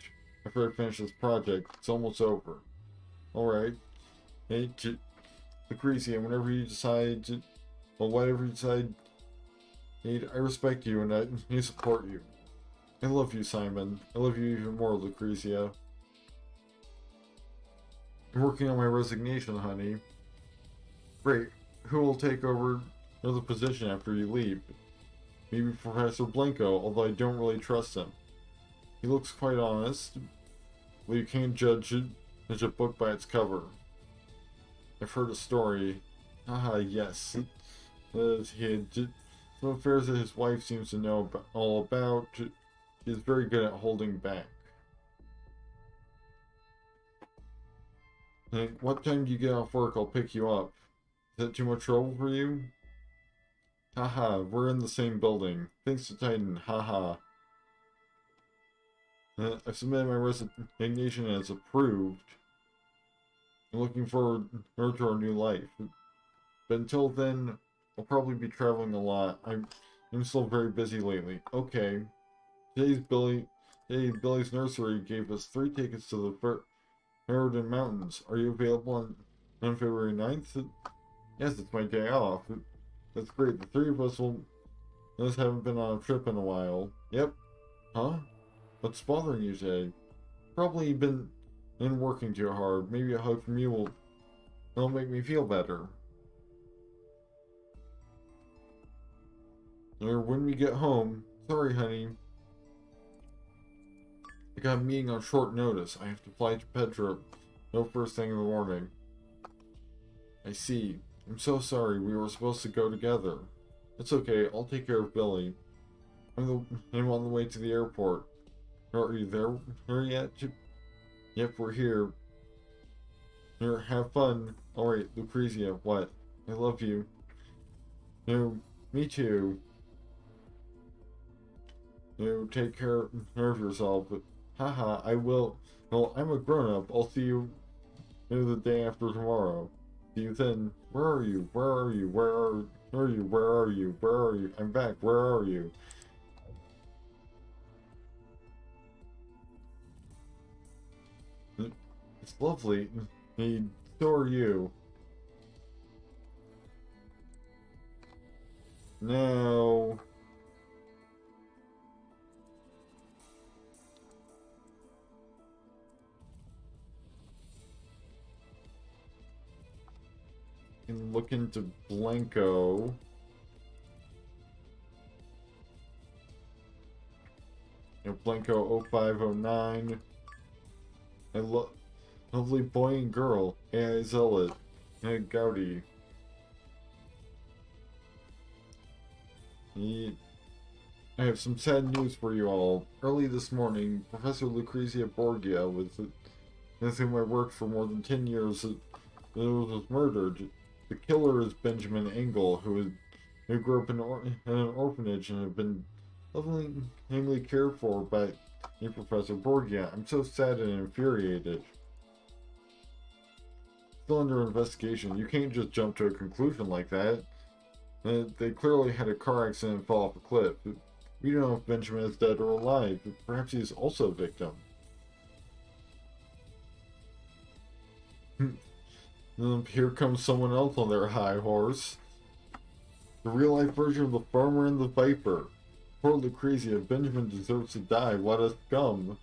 After I finish this project, it's almost over. Alright. Hey, Lucretia, whatever you decide, I respect you and I support you. I love you, Simon. I love you even more, Lucretia. I'm working on my resignation, honey. Great. Who will take over the position after you leave? Maybe Professor Blanco, although I don't really trust him. He looks quite honest, but you can't judge a book by its cover. I've heard a story. Haha, yes. He had some affairs that his wife seems to know all about. He is very good at holding back. What time do you get off work? I'll pick you up. Is that too much trouble for you? Haha, we're in the same building. Thanks to Titan, haha. I've submitted my resignation and it's approved. I'm looking forward to our new life. But until then, I'll probably be traveling a lot. I'm still very busy lately. Okay. Today Billy's nursery gave us 3 tickets to the Meriden Mountains. Are you available on February 9th? Yes, it's my day off. That's great. The 3 of us haven't been on a trip in a while. Yep. Huh? What's bothering you today? Probably been working too hard. Maybe a hug from you will make me feel better. Or when we get home. Sorry, honey. I got a meeting on short notice. I have to fly to Petra. No first thing in the morning. I see. I'm so sorry. We were supposed to go together. It's okay. I'll take care of Billy. I'm on the way to the airport. Are you there yet? Yep, we're here. Here, have fun. Alright, Lucrezia, what? I love you. No, me too. No, take care of yourself. Haha, I will. Well, I'm a grown-up. I'll see you the day after tomorrow. See you then. Where are you? Where are you? Where are you? Where are you? Where are you? I'm back. Where are you? It's lovely. So are you. No. Can look into Blanco. Blanco 0509. I love lovely boy and girl. AI Zealot. And Gouty. I have some sad news for you all. Early this morning, Professor Lucrezia Borgia, with whom I worked for more than 10 years, was murdered. The killer is Benjamin Engel, who grew up in an orphanage and had been lovingly cared for by Professor Borgia. I'm so sad and infuriated. Still under investigation. You can't just jump to a conclusion like that. They clearly had a car accident and fall off a cliff. We don't know if Benjamin is dead or alive. Perhaps he's also a victim. Here comes someone else on their high horse. The real-life version of the farmer and the viper. Poor Lucrezia, Benjamin deserves to die. What a scum.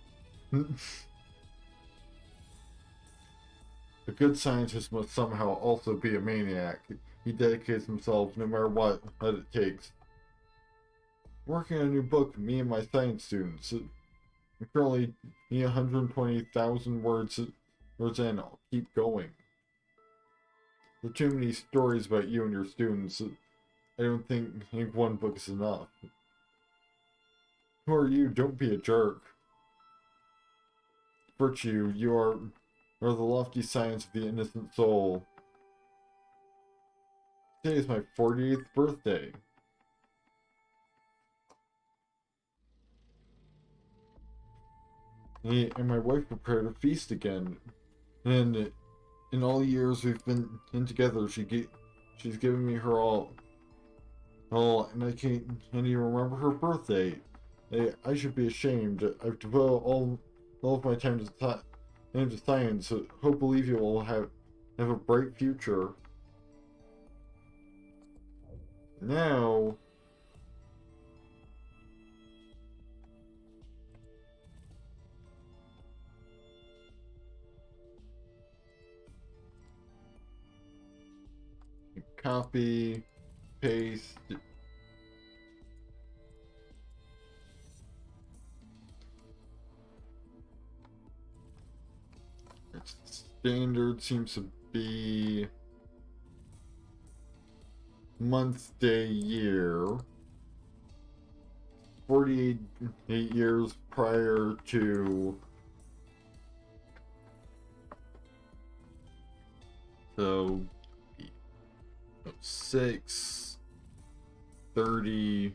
A good scientist must somehow also be a maniac. He dedicates himself no matter what it takes. Working on a new book, me and my science students. I'm currently 120,000 words in. I'll keep going. There are too many stories about you and your students. I don't think one book is enough. Who are you? Don't be a jerk. Virtue, you are the lofty science of the innocent soul. Today is my 48th birthday. Me and my wife prepared a feast again. And in all the years we've been in together, she's given me her all, and I can't even remember her birthday. I should be ashamed. I've devoted all of my time to science. So hope Olivia will have a bright future. Now, copy, paste. Standard seems to be month, day, year. 48 years prior to. So 6, 30,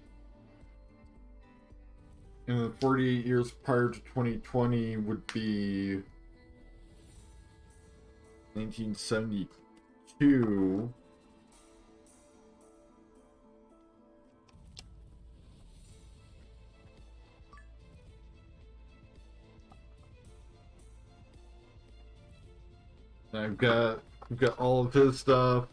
and then 48 years prior to 2020 would be 1972. I've got all of his stuff.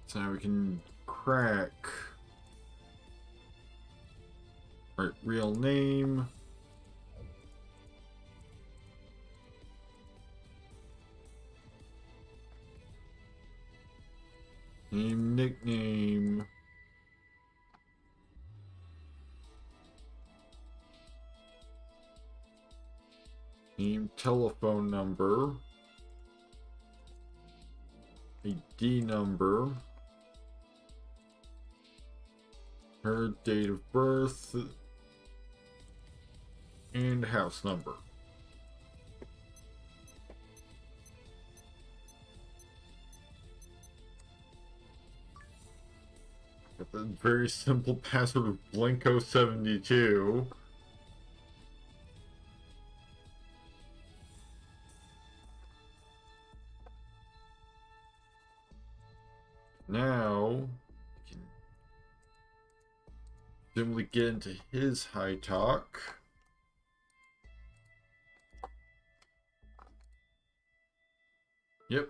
So now we can crack. Right, real name. Name, nickname. Name, telephone number. ID number, her date of birth, and house number. Got the very simple password of Blanco72. Now, we can simply get into his high talk. Yep.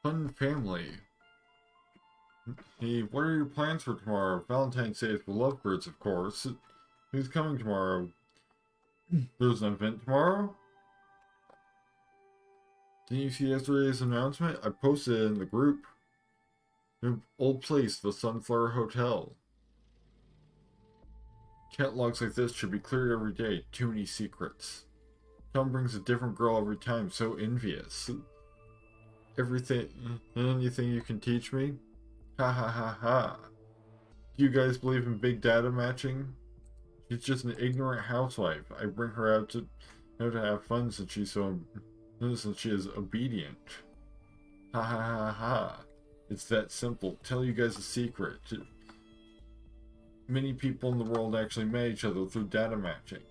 Fun family. Hey, what are your plans for tomorrow? Valentine's Day is for lovebirds, of course. Who's coming tomorrow? There's an event tomorrow? Didn't you see yesterday's announcement? I posted it in the group. The old place, the Sunflower Hotel. Catalogs like this should be cleared every day. Too many secrets. Tom brings a different girl every time. So envious. Everything, anything you can teach me? Ha ha ha ha. Do you guys believe in big data matching? She's just an ignorant housewife. I bring her out to have fun since she's so innocent. She is obedient. Ha ha ha ha. It's that simple. Tell you guys a secret. Many people in the world actually met each other through data matching.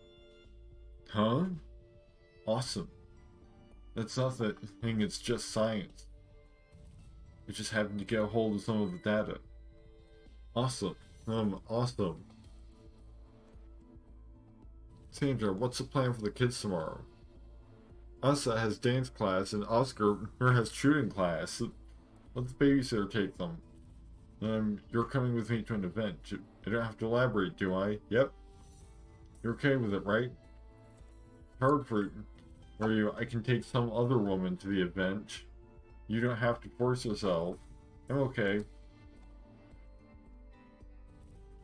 Huh? Awesome. That's not the thing, it's just science. We just happened to get a hold of some of the data. Awesome. Awesome. Sandra, what's the plan for the kids tomorrow? Asa has dance class and Oscar has shooting class. Let the babysitter take them. You're coming with me to an event. I don't have to elaborate, do I? Yep. You're okay with it, right? Hard for you. I can take some other woman to the event. You don't have to force yourself. I'm okay.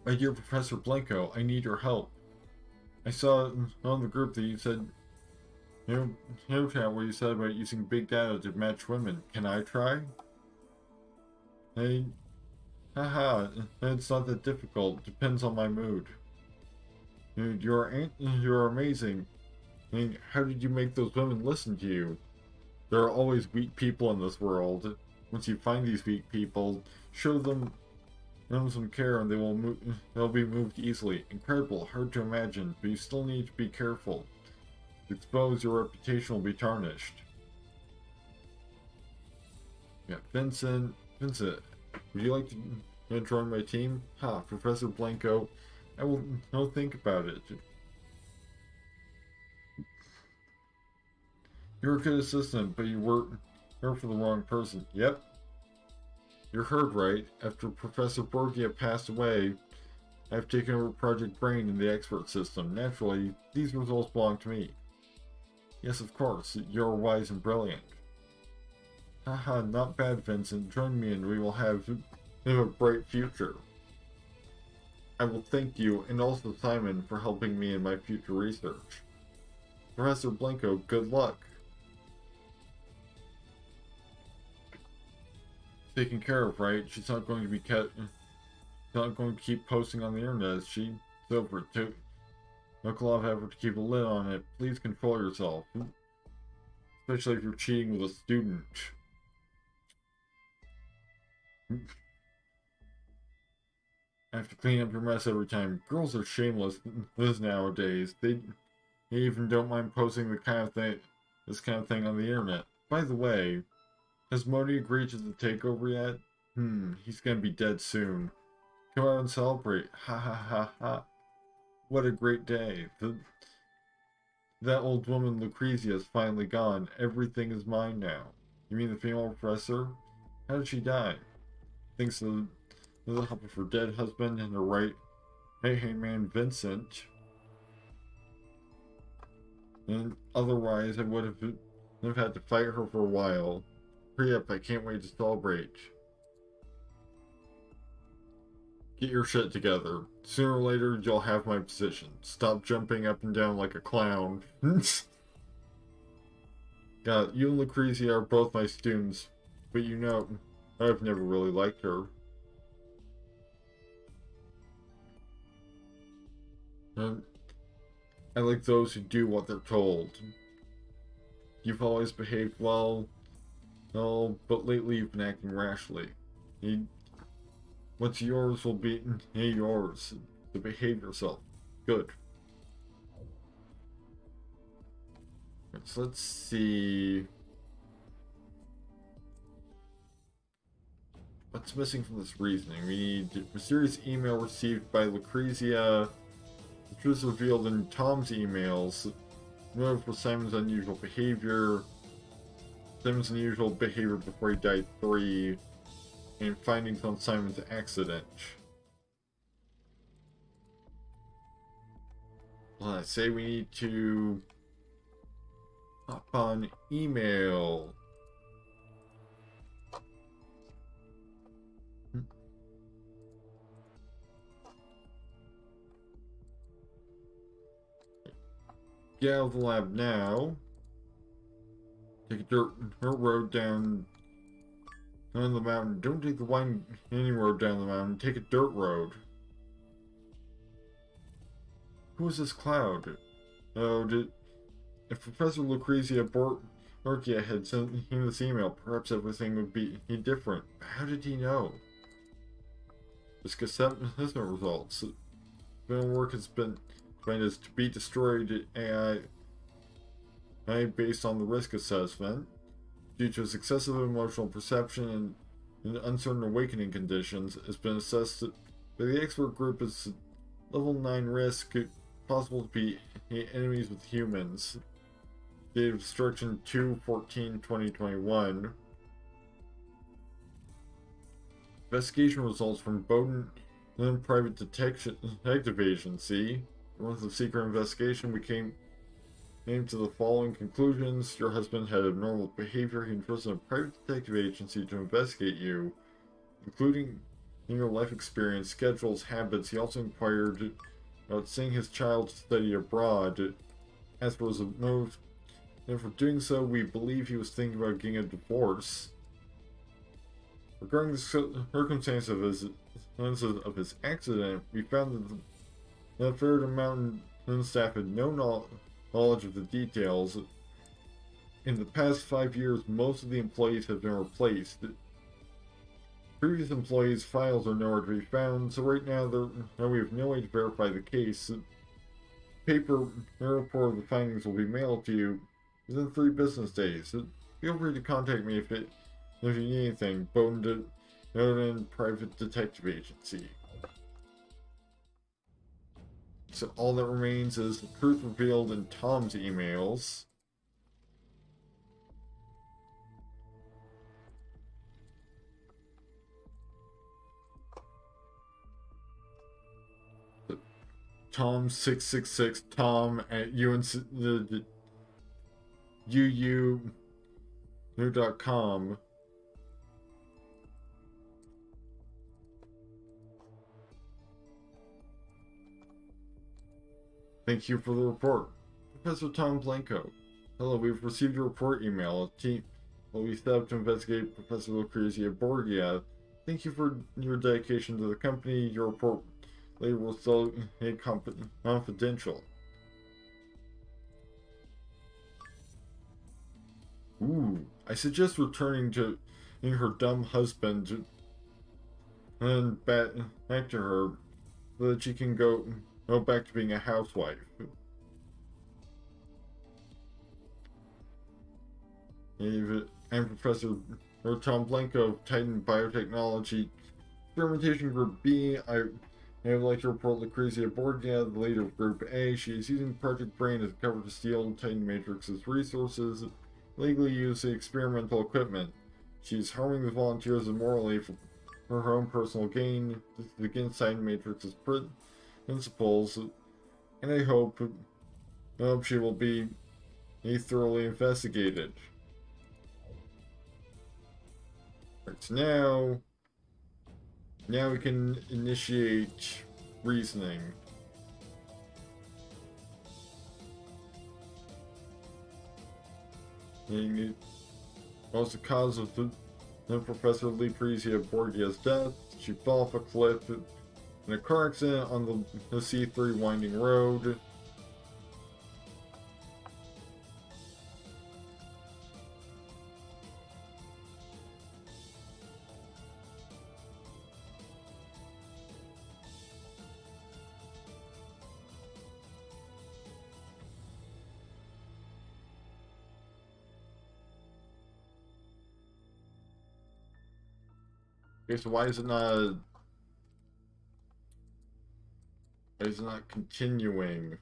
My dear Professor Blanco, I need your help. I saw on the group that you said, where you said about using big data to match women. Can I try? Hey, haha, it's not that difficult. Depends on my mood. You're amazing. I mean, how did you make those women listen to you? There are always weak people in this world. Once you find these weak people, show them some care and they'll be moved easily. Incredible, hard to imagine, but you still need to be careful. Suppose your reputation will be tarnished. Yeah, Vincent, would you like to join my team? Ha, Professor Blanco, I'll think about it. You're a good assistant, but you work for the wrong person. Yep. You heard right. After Professor Borgia passed away, I've taken over Project Brain in the expert system. Naturally, these results belong to me. Yes, of course. You're wise and brilliant. Haha, not bad, Vincent. Join me and we will have a bright future. I will thank you and also Simon for helping me in my future research. Professor Blanco, good luck. Taken care of, right? She's not going to be not going to keep posting on the internet, is she? It's over. Took a lot of effort to keep a lid on it. Please control yourself. Especially if you're cheating with a student. I have to clean up your mess every time. Girls are shameless nowadays. They even don't mind posting this kind of thing on the internet. By the way, has Modi agreed to the takeover yet? He's gonna be dead soon. Come out and celebrate. Ha ha ha ha. What a great day. That old woman Lucrezia is finally gone. Everything is mine now. You mean the female professor? How did she die? Thanks to the help of her dead husband and her right man Vincent. And otherwise I would have had to fight her for a while. Hurry up, I can't wait to celebrate. Get your shit together. Sooner or later, you'll have my position. Stop jumping up and down like a clown. God, you and Lucrezia are both my students, but you know, I've never really liked her. And I like those who do what they're told. You've always behaved well, but lately you've been acting rashly. What's yours will be yours. So behave yourself. Good. So let's see. What's missing from this reasoning? We need mysterious email received by Lucrezia. The truth revealed in Tom's emails. Motive for Simon's unusual behavior. Simon's unusual behavior before he died 3. And findings on Simon's accident. Well, I say we need to hop on email. Get out of the lab now. Take a dirt road down the mountain. Don't take the winding road down the mountain. Take a dirt road. Who is this cloud? Oh, if Professor Lucrezia Borgia had sent him this email, perhaps everything would be different. How did he know? This assessment results. Work has been is to be destroyed AI based on the risk assessment. Due to its excessive emotional perception and uncertain awakening conditions, it's been assessed by the expert group as level 9 risk, possible to be enemies with humans. Date of destruction 2/14/2021. Investigation results from Bowden Private Detective Agency. Once the secret investigation, we came to the following conclusions. Your husband had abnormal behavior. He entrusted a private detective agency to investigate you, including your life experience, schedules, habits. He also inquired about sending his child to study abroad. As for his motive, and for doing so, we believe he was thinking about getting a divorce. Regarding the circumstances of his accident, we found that the Ferret Mountain staff had no knowledge of the details. In the past 5 years, most of the employees have been replaced. Previous employees' files are nowhere to be found, so right now we have no way to verify the case. Paper report of the findings will be mailed to you within 3 business days. Feel free to contact me if you need anything. Bowden Private Detective Agency. So all that remains is the truth revealed in Tom's emails. Tom666 Tom at UU.com. Thank you for the report. Professor Tom Blanco. Hello, we've received your report email. A team will be set up to investigate Professor Lucrezia Borgia. Thank you for your dedication to the company. Your report later will still be confidential. Ooh, I suggest returning to her dumb husband and back to her so that she can go back to being a housewife. I'm Professor Tom Blanco of Titan Biotechnology Experimentation Group B. I would like to report Lucrezia Borgia, the leader of Group A. She is using Project Brain as a cover to steal Titan Matrix's resources, legally using experimental equipment. She is harming the volunteers immorally for her own personal gain. This is against Titan Matrix's principles, and I hope she will be thoroughly investigated. Right, so now we can initiate reasoning. And what was the cause of the Professor Lucrezia Borgia's death? She fell off a cliff in a car accident on the C3 winding road. Okay, so why is it not continuing?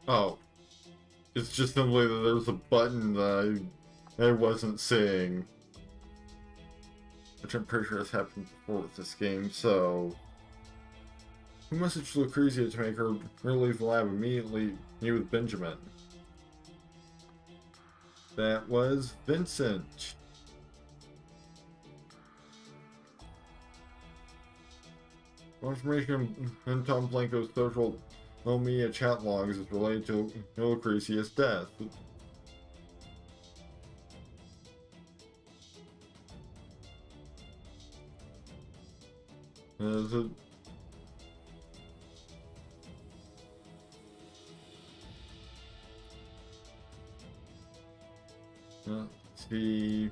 Oh, it's just simply that there's a button that I wasn't seeing. Which I'm pretty sure has happened before with this game, so... Who messaged Lucrezia to make her leave the lab immediately? Me with Benjamin. That was Vincent. More information in Tom Blanco's social media chat logs is related to Lucrezia's death. Let's see.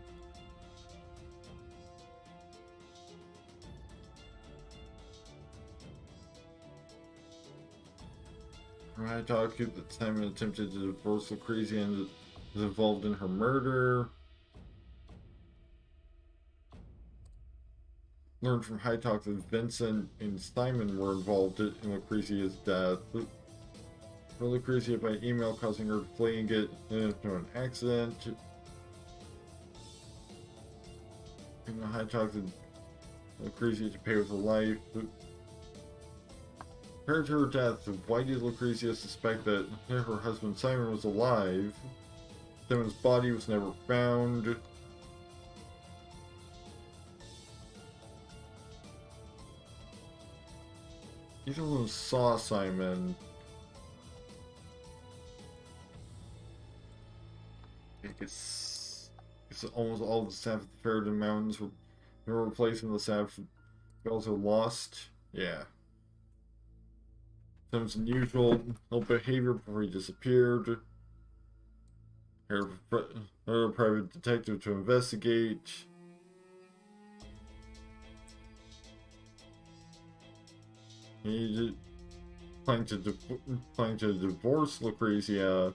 I talked to that Simon attempted to divorce Lucrezia and was involved in her murder. Learned from High Talk that Vincent and Simon were involved in Lucrezia's death. For Lucrezia by email, causing her to flee and get into an accident. And High Talk that Lucrezia to pay with her life. Prior to her death, why did Lucrezia suspect that her husband Simon was alive? Simon's body was never found. Either of them saw Simon. It's almost all the staff at the Ferritin Mountains were replaced and the staff also lost. Yeah. Simon's unusual behavior before he disappeared. Hired a private detective to investigate. He planning to divorce Lucrezia.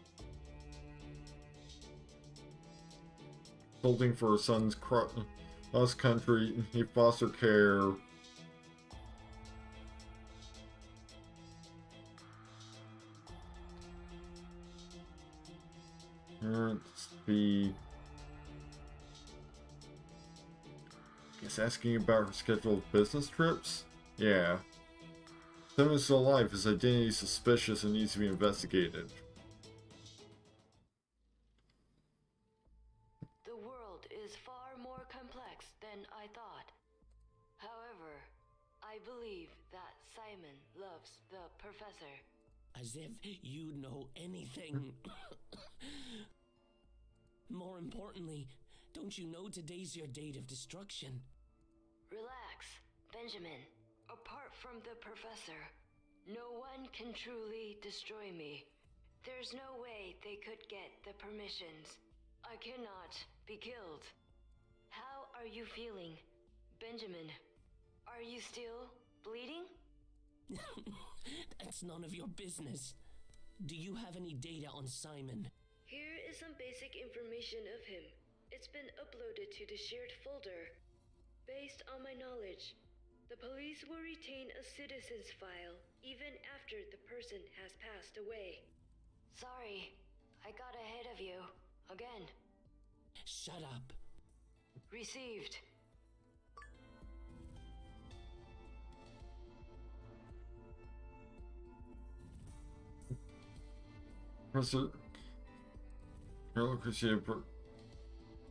Consulting for her son's cross country foster care. Let's see. Guess asking about her schedule of business trips? Yeah. Simon is still alive. His identity is suspicious and needs to be investigated. The world is far more complex than I thought. However, I believe that Simon loves the professor. As if you know anything. More importantly, don't you know today's your date of destruction? Relax, Benjamin. Apart from the professor, no one can truly destroy me. There's no way they could get the permissions. I cannot be killed. How are you feeling, Benjamin? Are you still bleeding? That's none of your business. Do you have any data on Simon? Here is some basic information of him. It's been uploaded to the shared folder. Based on my knowledge, the police will retain a citizen's file even after the person has passed away. Sorry, I got ahead of you. Again. Shut up. Received. Professor Lucrezia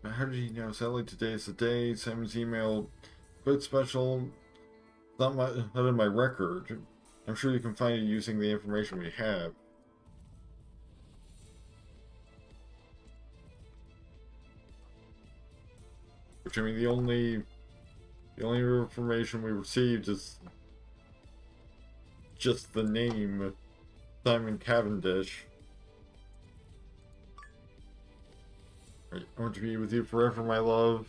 How did he know? Sadly, today is the day. Simon's email, quit special. Not in my record. I'm sure you can find it using the information we have. Which, I mean, the only information we received is just the name Simon Cavendish. Right, I want to be with you forever, my love.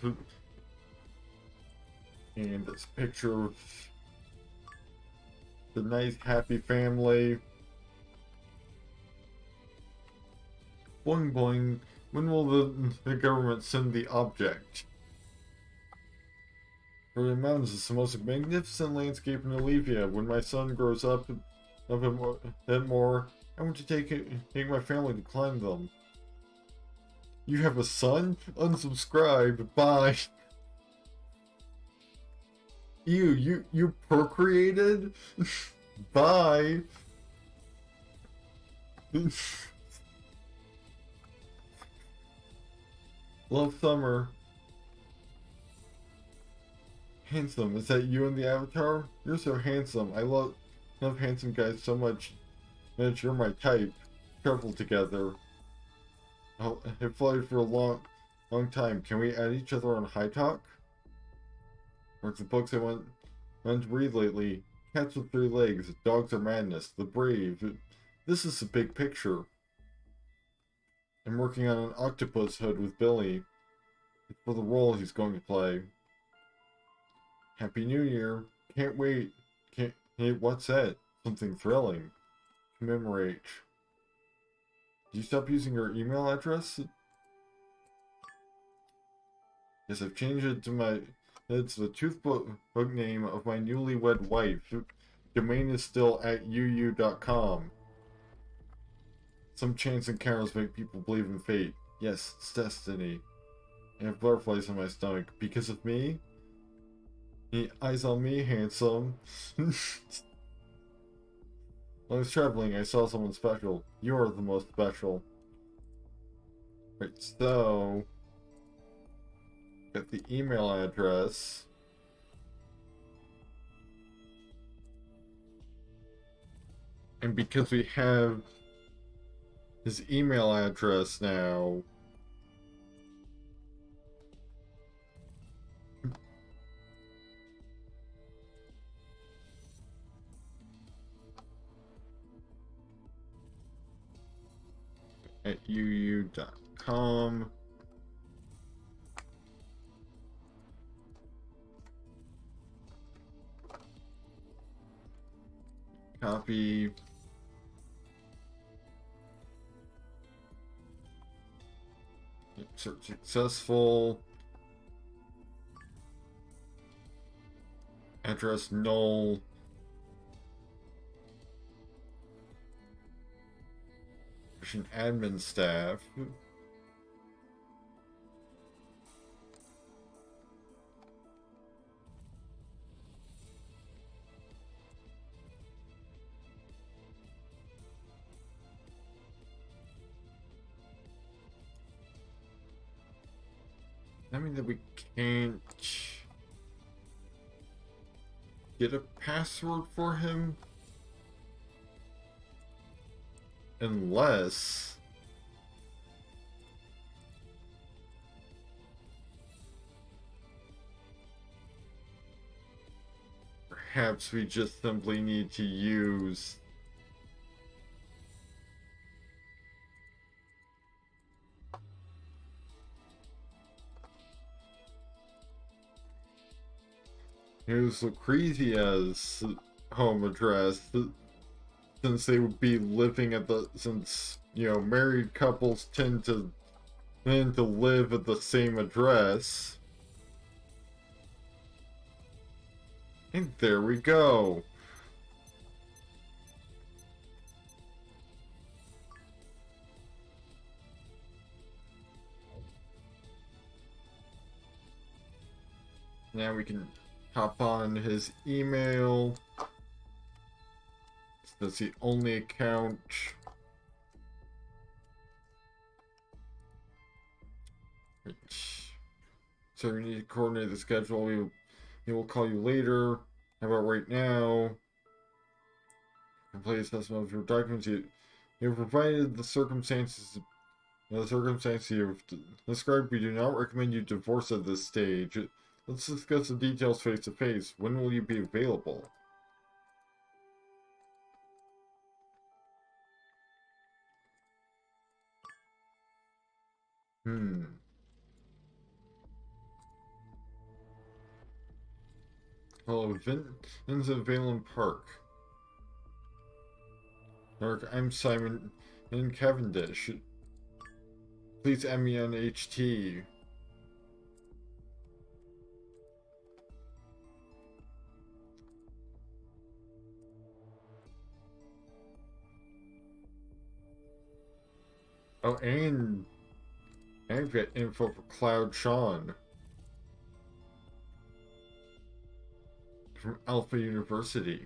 And this picture of the nice, happy family. Boing boing. When will the government send the object? The mountains is the most magnificent landscape in Olivia. When my son grows up and more, I want to take my family to climb them. You have a son? Unsubscribe. Bye. You procreated? Bye. Love Summer. Handsome, is that you in the avatar? You're so handsome. I love handsome guys so much that you're my type. Travel together. Oh, I've followed you for a long time. Can we add each other on High Talk? Or the books I want to read lately. Cats with 3 legs, Dogs are madness, The Brave. This is the big picture. I'm working on an octopus hood with Billy. It's for the role he's going to play. Happy New Year. Can't wait. Hey, what's that? Something thrilling. Commemorate. Did you stop using your email address? Yes, I've changed it to it's the toothbook name of my newlywed wife. Domain is still at uu.com. Some chance encounters make people believe in fate. Yes, it's destiny. I have butterflies in my stomach. Because of me? Eyes on me, handsome. When I was traveling, I saw someone special. You are the most special. Right, so... got the email address. And because we have his email address now... at uu.com. Copy. Search successful. Address null. Admin staff. I mean that we can't get a password for him unless perhaps we just simply need to use Lucrezia's home address, since they would be living at since, you know, married couples tend to live at the same address. And there we go. Now we can hop on his email. That's the only account. Which So we need to coordinate the schedule. We will call you later. How about right now? Complete assessment of your documents. You have provided the circumstances you've described. We do not recommend you divorce at this stage. Let's discuss the details face to face. When will you be available? Hello, Vincent Valen Park. I'm Simon in Cavendish. Please add me on HT. Oh, and I've got info for Cloud Sean from Alpha University.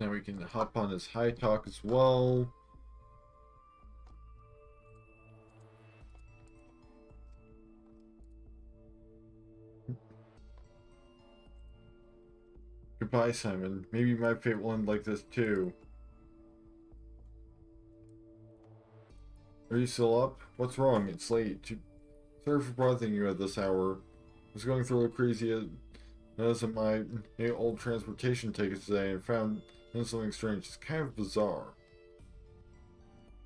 Now we can hop on his high talk as well. Goodbye, Simon. Maybe my fate will end like this too. Are you still up? What's wrong? It's late. Sorry for bothering you at this hour. I was going through a crazy as my old transportation tickets today and found something strange. It's kind of bizarre.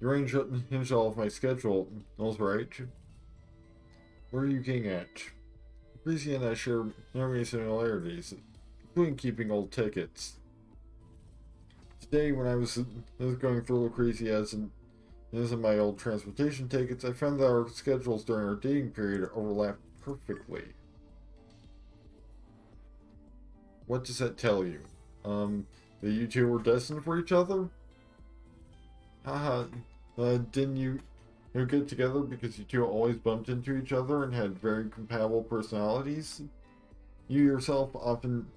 You arranged all of my schedule. All's right. What are you getting at? Greasy and I share many similarities, including keeping old tickets. Today, when I was going through Lucrezia as in my old transportation tickets, I found that our schedules during our dating period overlapped perfectly. What does that tell you? That you two were destined for each other? Haha, didn't you get together because you two always bumped into each other and had very compatible personalities? You yourself often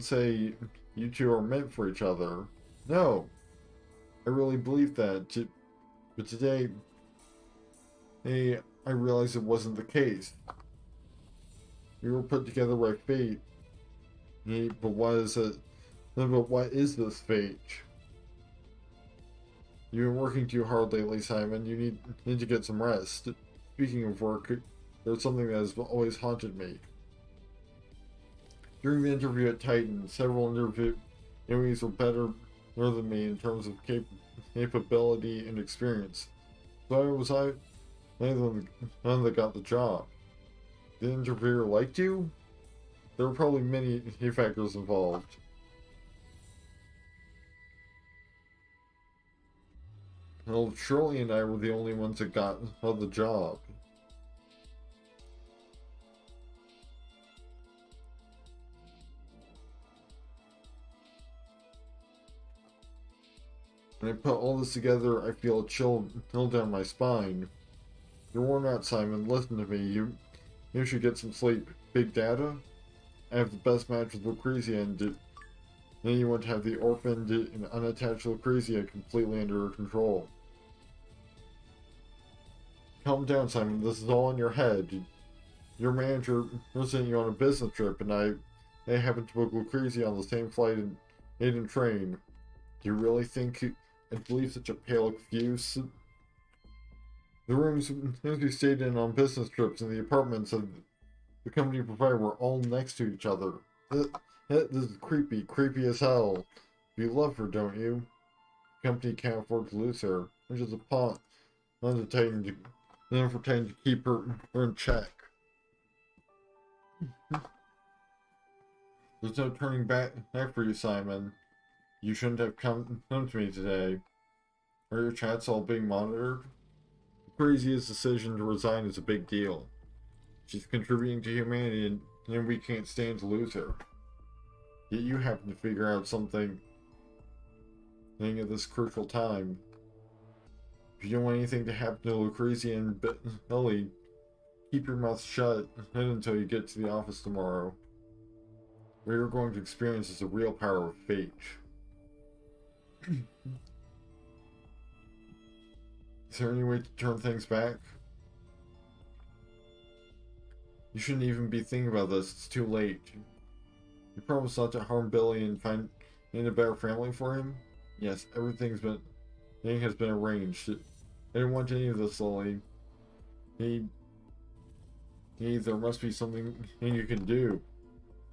say you two are meant for each other. No, I really believe that. But today, I realized it wasn't the case. We were put together by fate. But what is this fate? You've been working too hard lately, Simon. You need to get some rest. Speaking of work, there's something that has always haunted me. During the interview at Titan, several interviewees were better than me in terms of capability and experience. So I was the one that got the job. The interviewer liked you? There were probably many factors involved. Well, Shirley and I were the only ones that got the job. When I put all this together, I feel a chill down my spine. You're worn out, Simon. Listen to me. You should get some sleep. Big data? I have the best match with Lucrezia, and then you want to have the orphaned and unattached Lucrezia completely under your control. Calm down, Simon. This is all in your head. Your manager was sending you on a business trip, and they happened to book Lucrezia on the same flight and train. Do you really think I'd believe such a pale excuse? The rooms we stayed in on business trips and the apartments of the company provided were all next to each other. This is creepy as hell. You love her, don't you? The company can't afford to lose her, which is a pawn on the Titan to keep her in check. There's no turning back for you, Simon. You shouldn't have come to me today. Are your chats all being monitored? Craziest decision to resign is a big deal. She's contributing to humanity and we can't stand to lose her. Yet you happen to figure out something at this crucial time. If you don't want anything to happen to Lucrezia and Billy, keep your mouth shut until you get to the office tomorrow. What you're going to experience is the real power of fate. Is there any way to turn things back? You shouldn't even be thinking about this. It's too late. You promised not to harm Billy and find a better family for him? Yes, everything has been arranged. I didn't want any of this, Lily. There must be something you can do.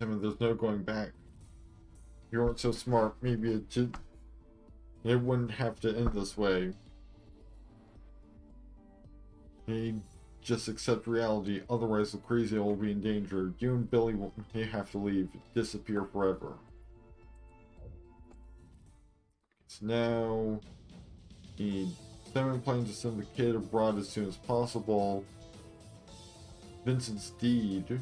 I mean, there's no going back. You weren't so smart. Maybe it wouldn't have to end this way. Just accept reality, otherwise the crazy will be in danger. You and Billy will have to leave, disappear forever. So now, Simon plans to send the kid abroad as soon as possible. Vincent's deed.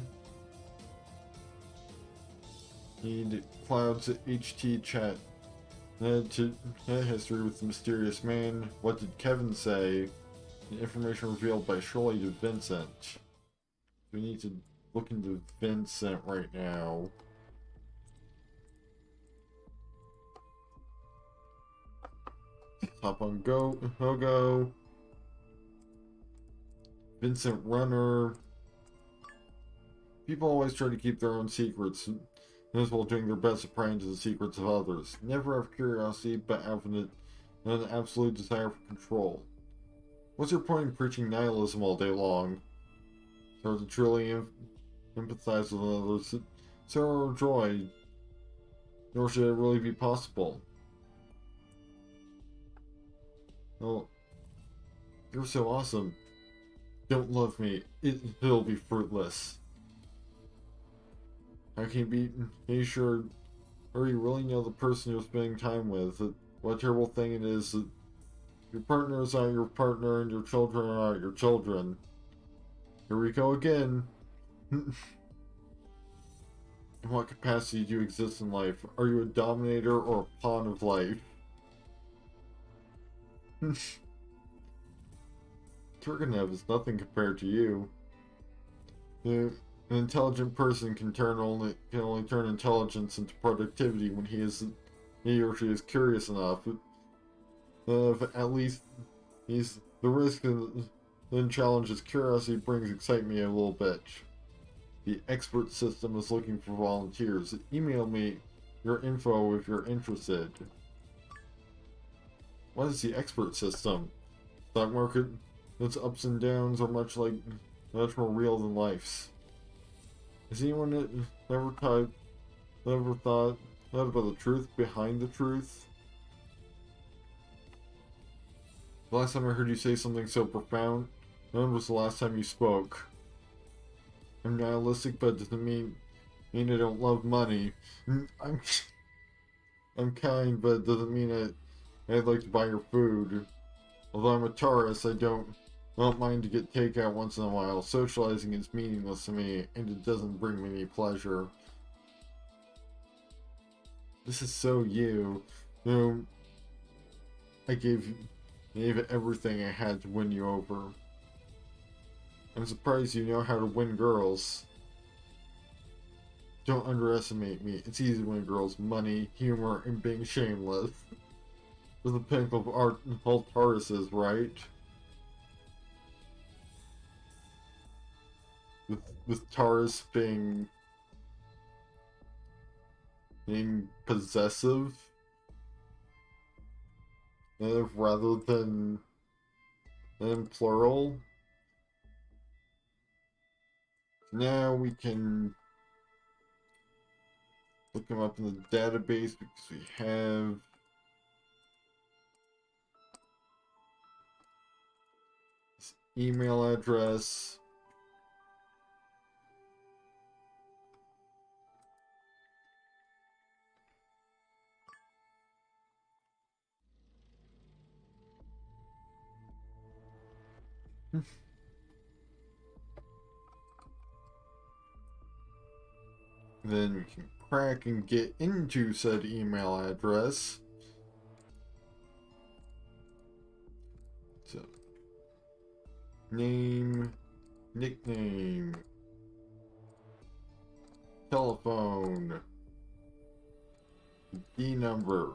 Cloud's HT chat. History with the mysterious man. What did Kevin say? Information revealed by Shirley to Vincent. We need to look into Vincent right now. Hop on Hogo. Vincent Runner. People always try to keep their own secrets, as while doing their best to pry into the secrets of others. Never have curiosity, but have an absolute desire for control. What's your point in preaching nihilism all day long? Or to truly empathize with others, sorrow or joy, nor should it really be possible. Oh, you're so awesome. Don't love me. It'll be fruitless. How can you be sure, or you really know the person you're spending time with? What a terrible thing it is that your partners are your partner and your children are your children. Here we go again. In what capacity do you exist in life? Are you a dominator or a pawn of life? Turgenev is nothing compared to you. An intelligent person can only turn intelligence into productivity when he or she is curious enough. At least the risk and challenges curiosity brings excite me a little bit. The expert system is looking for volunteers. Email me your info if you're interested. What is the expert system? Stock market, its ups and downs are much more real than life's. Has anyone ever thought about the truth behind the truth? The last time I heard you say something so profound, when was the last time you spoke? I'm nihilistic, but it doesn't mean I don't love money. I'm kind, but it doesn't mean I'd like to buy your food. Although I'm a tourist, I don't mind to get takeout once in a while. Socializing is meaningless to me, and it doesn't bring me any pleasure. This is so you. I gave everything I had to win you over. I'm surprised you know how to win girls. Don't underestimate me. It's easy to win girls. Money, humor, and being shameless. They're the pinnacle of art and all artists, right? With Taurus being possessive rather than plural. Now we can look them up in the database because we have this email address. Then we can crack and get into said email address. So, name, Nickname. Telephone. D number.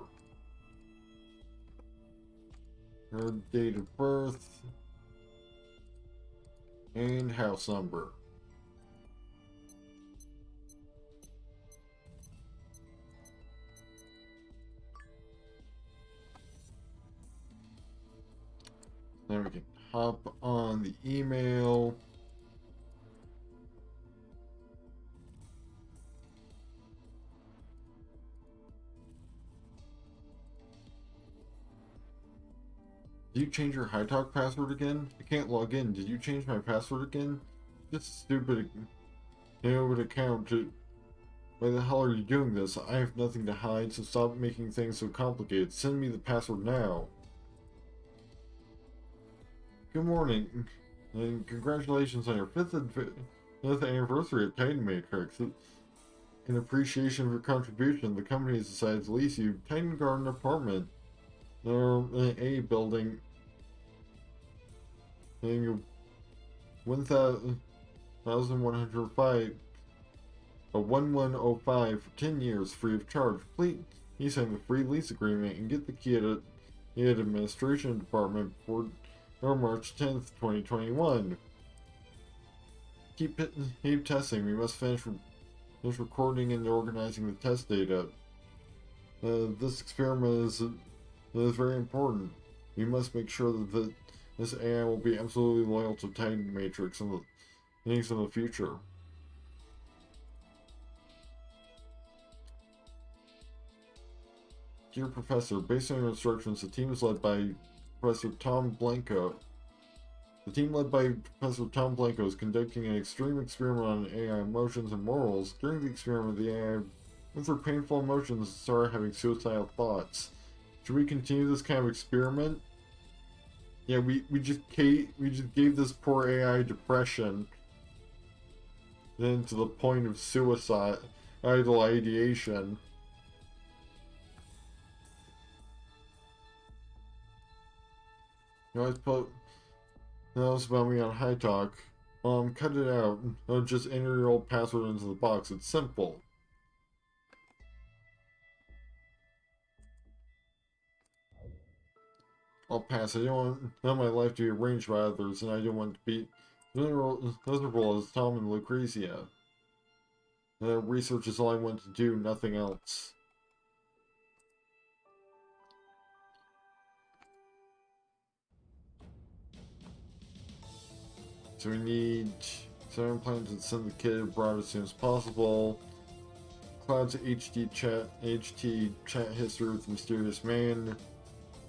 Her date of birth. And house number. Then we can hop on the email. Did you change your high talk password again? I can't log in. Did you change my password again? Just stupid. Account. Why the hell are you doing this? I have nothing to hide, so stop making things so complicated. Send me the password now. Good morning, and congratulations on your fifth anniversary at Titan Matrix. In appreciation of your contribution, the company has decided to lease you Titan Garden apartment. In A building. 1,105. A 1105 for 10 years free of charge. Please sign the free lease agreement and get the key at the administration department before March 10th, 2021. Keep testing. We must finish recording and organizing the test data. This experiment is very important. We must make sure that this AI will be absolutely loyal to Titan Matrix in the future. Dear Professor, based on your instructions, the team is led by Professor Tom Blanco. The team led by Professor Tom Blanco is conducting an extreme experiment on AI emotions and morals. During the experiment, the AI went through painful emotions and started having suicidal thoughts. Should we continue this kind of experiment? Yeah, we just gave this poor AI depression, then to the point of suicidal ideation. You always put those about me on High Talk. Cut it out. Just enter your old password into the box. It's simple. I'll pass. I don't want my life to be arranged by others, and I don't want to be miserable as Tom and Lucrezia. Research is all I want to do, nothing else. So we need 7 plans to send the kid abroad as soon as possible. Cloud's HT chat history with the mysterious man.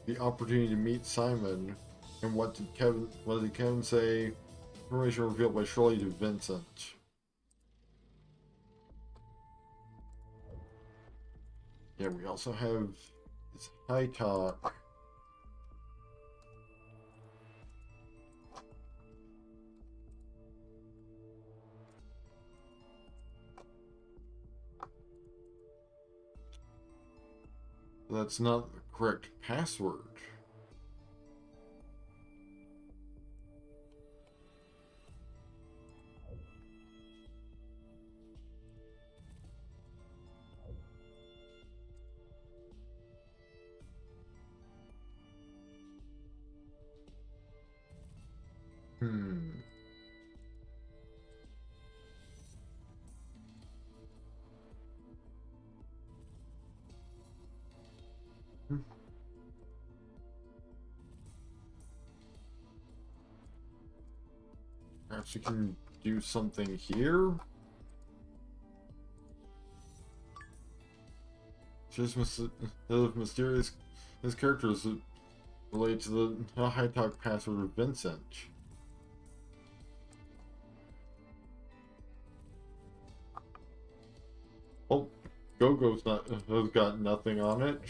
The opportunity to meet Simon. And what did Kevin say? Information revealed by Shirley to Vincent. Yeah, we also have this High Talk. That's not the correct password. Perhaps we can do something here? Just mysterious characters that relate to the High Talk password of Vincent. Oh, has got nothing on it.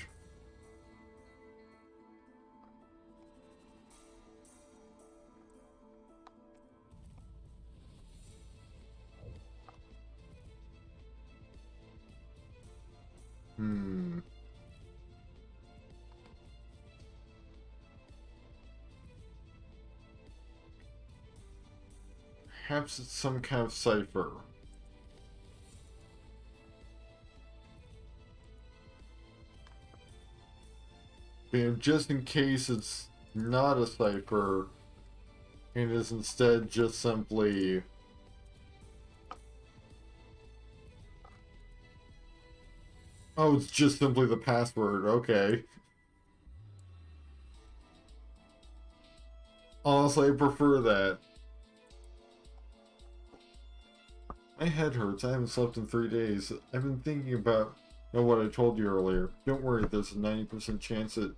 perhaps it's some kind of cipher. And just in case it's not a cipher, and is instead just simply oh, it's just simply the password, okay. Honestly, I prefer that. My head hurts. I haven't slept in 3 days. I've been thinking about what I told you earlier. Don't worry, there's a 90% chance that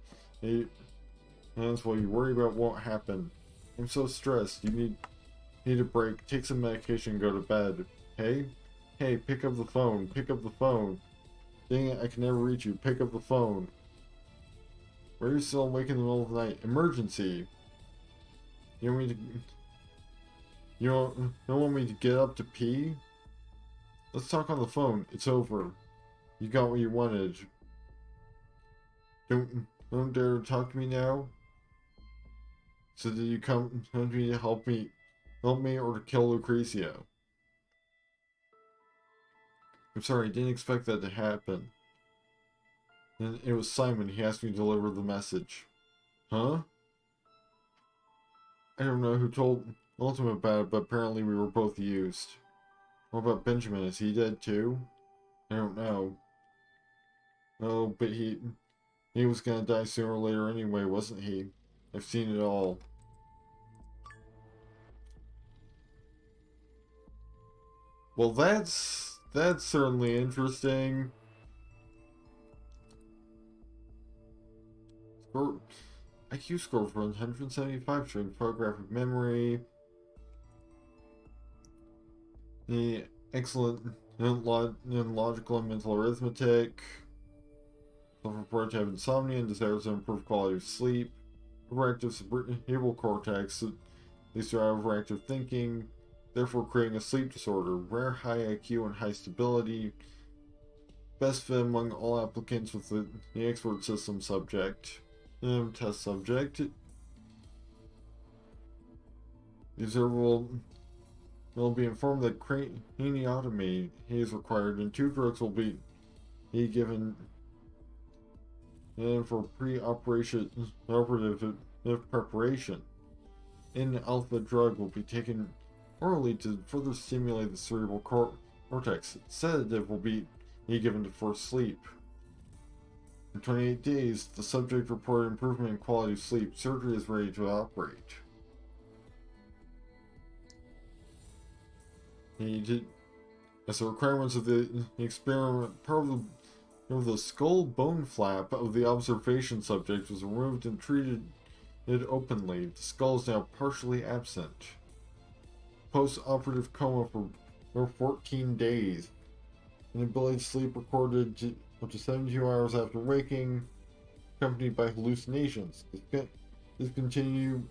that's what you worry about won't happen. I'm so stressed. You need a break. Take some medication and go to bed. Hey? Hey, pick up the phone. Pick up the phone. Dang it, I can never reach you. Pick up the phone. Why are you still awake in the middle of the night? Emergency! You want me to... You don't want me to get up to pee? Let's talk on the phone. It's over. You got what you wanted. Don't dare to talk to me now. So did you come to me to help me or to kill Lucretia? I'm sorry, I didn't expect that to happen. And it was Simon. He asked me to deliver the message. Huh? I don't know who told Ultimate about it, but apparently we were both used. What about Benjamin? Is he dead too? I don't know. Oh, but he was gonna die sooner or later anyway, wasn't he? I've seen it all. Well, that's certainly interesting. IQ score for 175, showing photographic memory. The excellent logical and mental arithmetic. Self-report to have insomnia and desires to improve quality of sleep. Overactive cerebral cortex leads to overactive thinking, therefore creating a sleep disorder. Rare high IQ and high stability. Best fit among all applicants with the expert system subject. Test subject. The observer will be informed that craniotomy is required and 2 drugs will be given for pre-operation operative preparation. An alpha drug will be taken orally to further stimulate the cerebral cortex. Sedative will be given to force sleep. In 28 days, the subject reported improvement in quality of sleep. Surgery is ready to operate. As the requirements of the experiment, part of the skull bone flap of the observation subject was removed and treated it openly. The skull is now partially absent. Post-operative coma for 14 days. Inability to sleep recorded up to 72 hours after waking, accompanied by hallucinations. Discontinue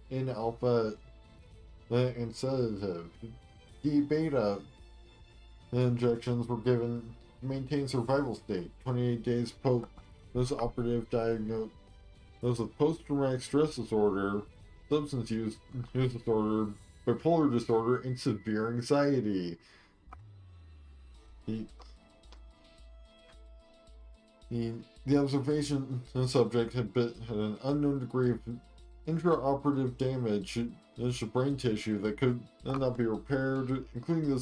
in alpha and sedative. D-beta injections were given to maintain survival state. 28 days post-operative diagnosis of post-traumatic stress disorder, substance use disorder, bipolar disorder, and severe anxiety. The observation subject had an unknown degree of intraoperative damage to brain tissue that could not be repaired, including the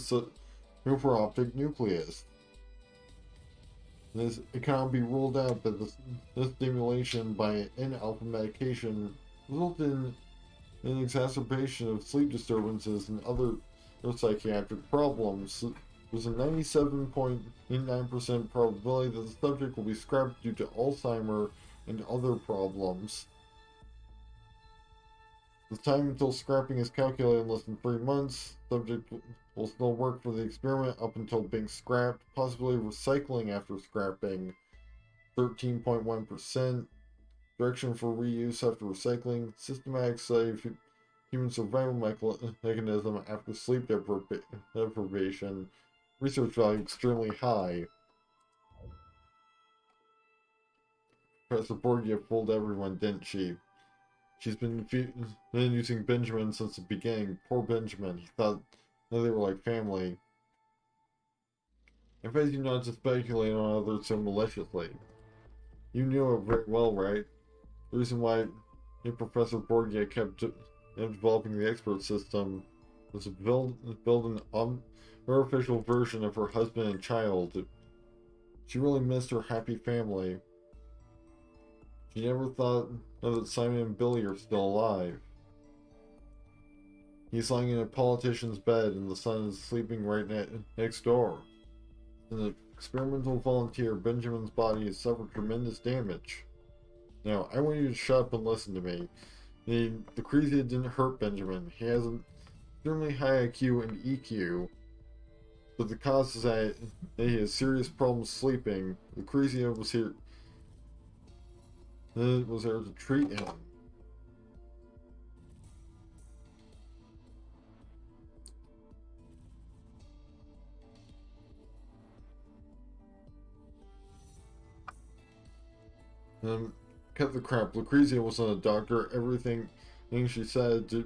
superoptic nucleus. It cannot be ruled out that this stimulation by N-alpha medication resulted in an exacerbation of sleep disturbances and other psychiatric problems. There's a 97.89% probability that the subject will be scrapped due to Alzheimer's and other problems. The time until scrapping is calculated in less than 3 months. Subject will still work for the experiment up until being scrapped, possibly recycling after scrapping. 13.1%. Direction for reuse after recycling. Systematic study of human survival mechanism after sleep deprivation. Research value extremely high. Professor Borgia fooled everyone, didn't she? been using Benjamin since the beginning. Poor Benjamin. He thought that they were like family. I advise you not to speculate on others so maliciously. You knew it very well, right? The reason why Professor Borgia kept developing the expert system was to build an artificial version of her husband and child. She really missed her happy family. She never thought that Simon and Billy are still alive. He's lying in a politician's bed and the son is sleeping right next door. An experimental volunteer, Benjamin's body has suffered tremendous damage. Now, I want you to shut up and listen to me. The Lucrezia didn't hurt Benjamin. He has an extremely high IQ and EQ. But the cause is that he has serious problems sleeping. Lucrezia was here to treat him. Cut the crap. Lucrezia wasn't a doctor. Everything she said was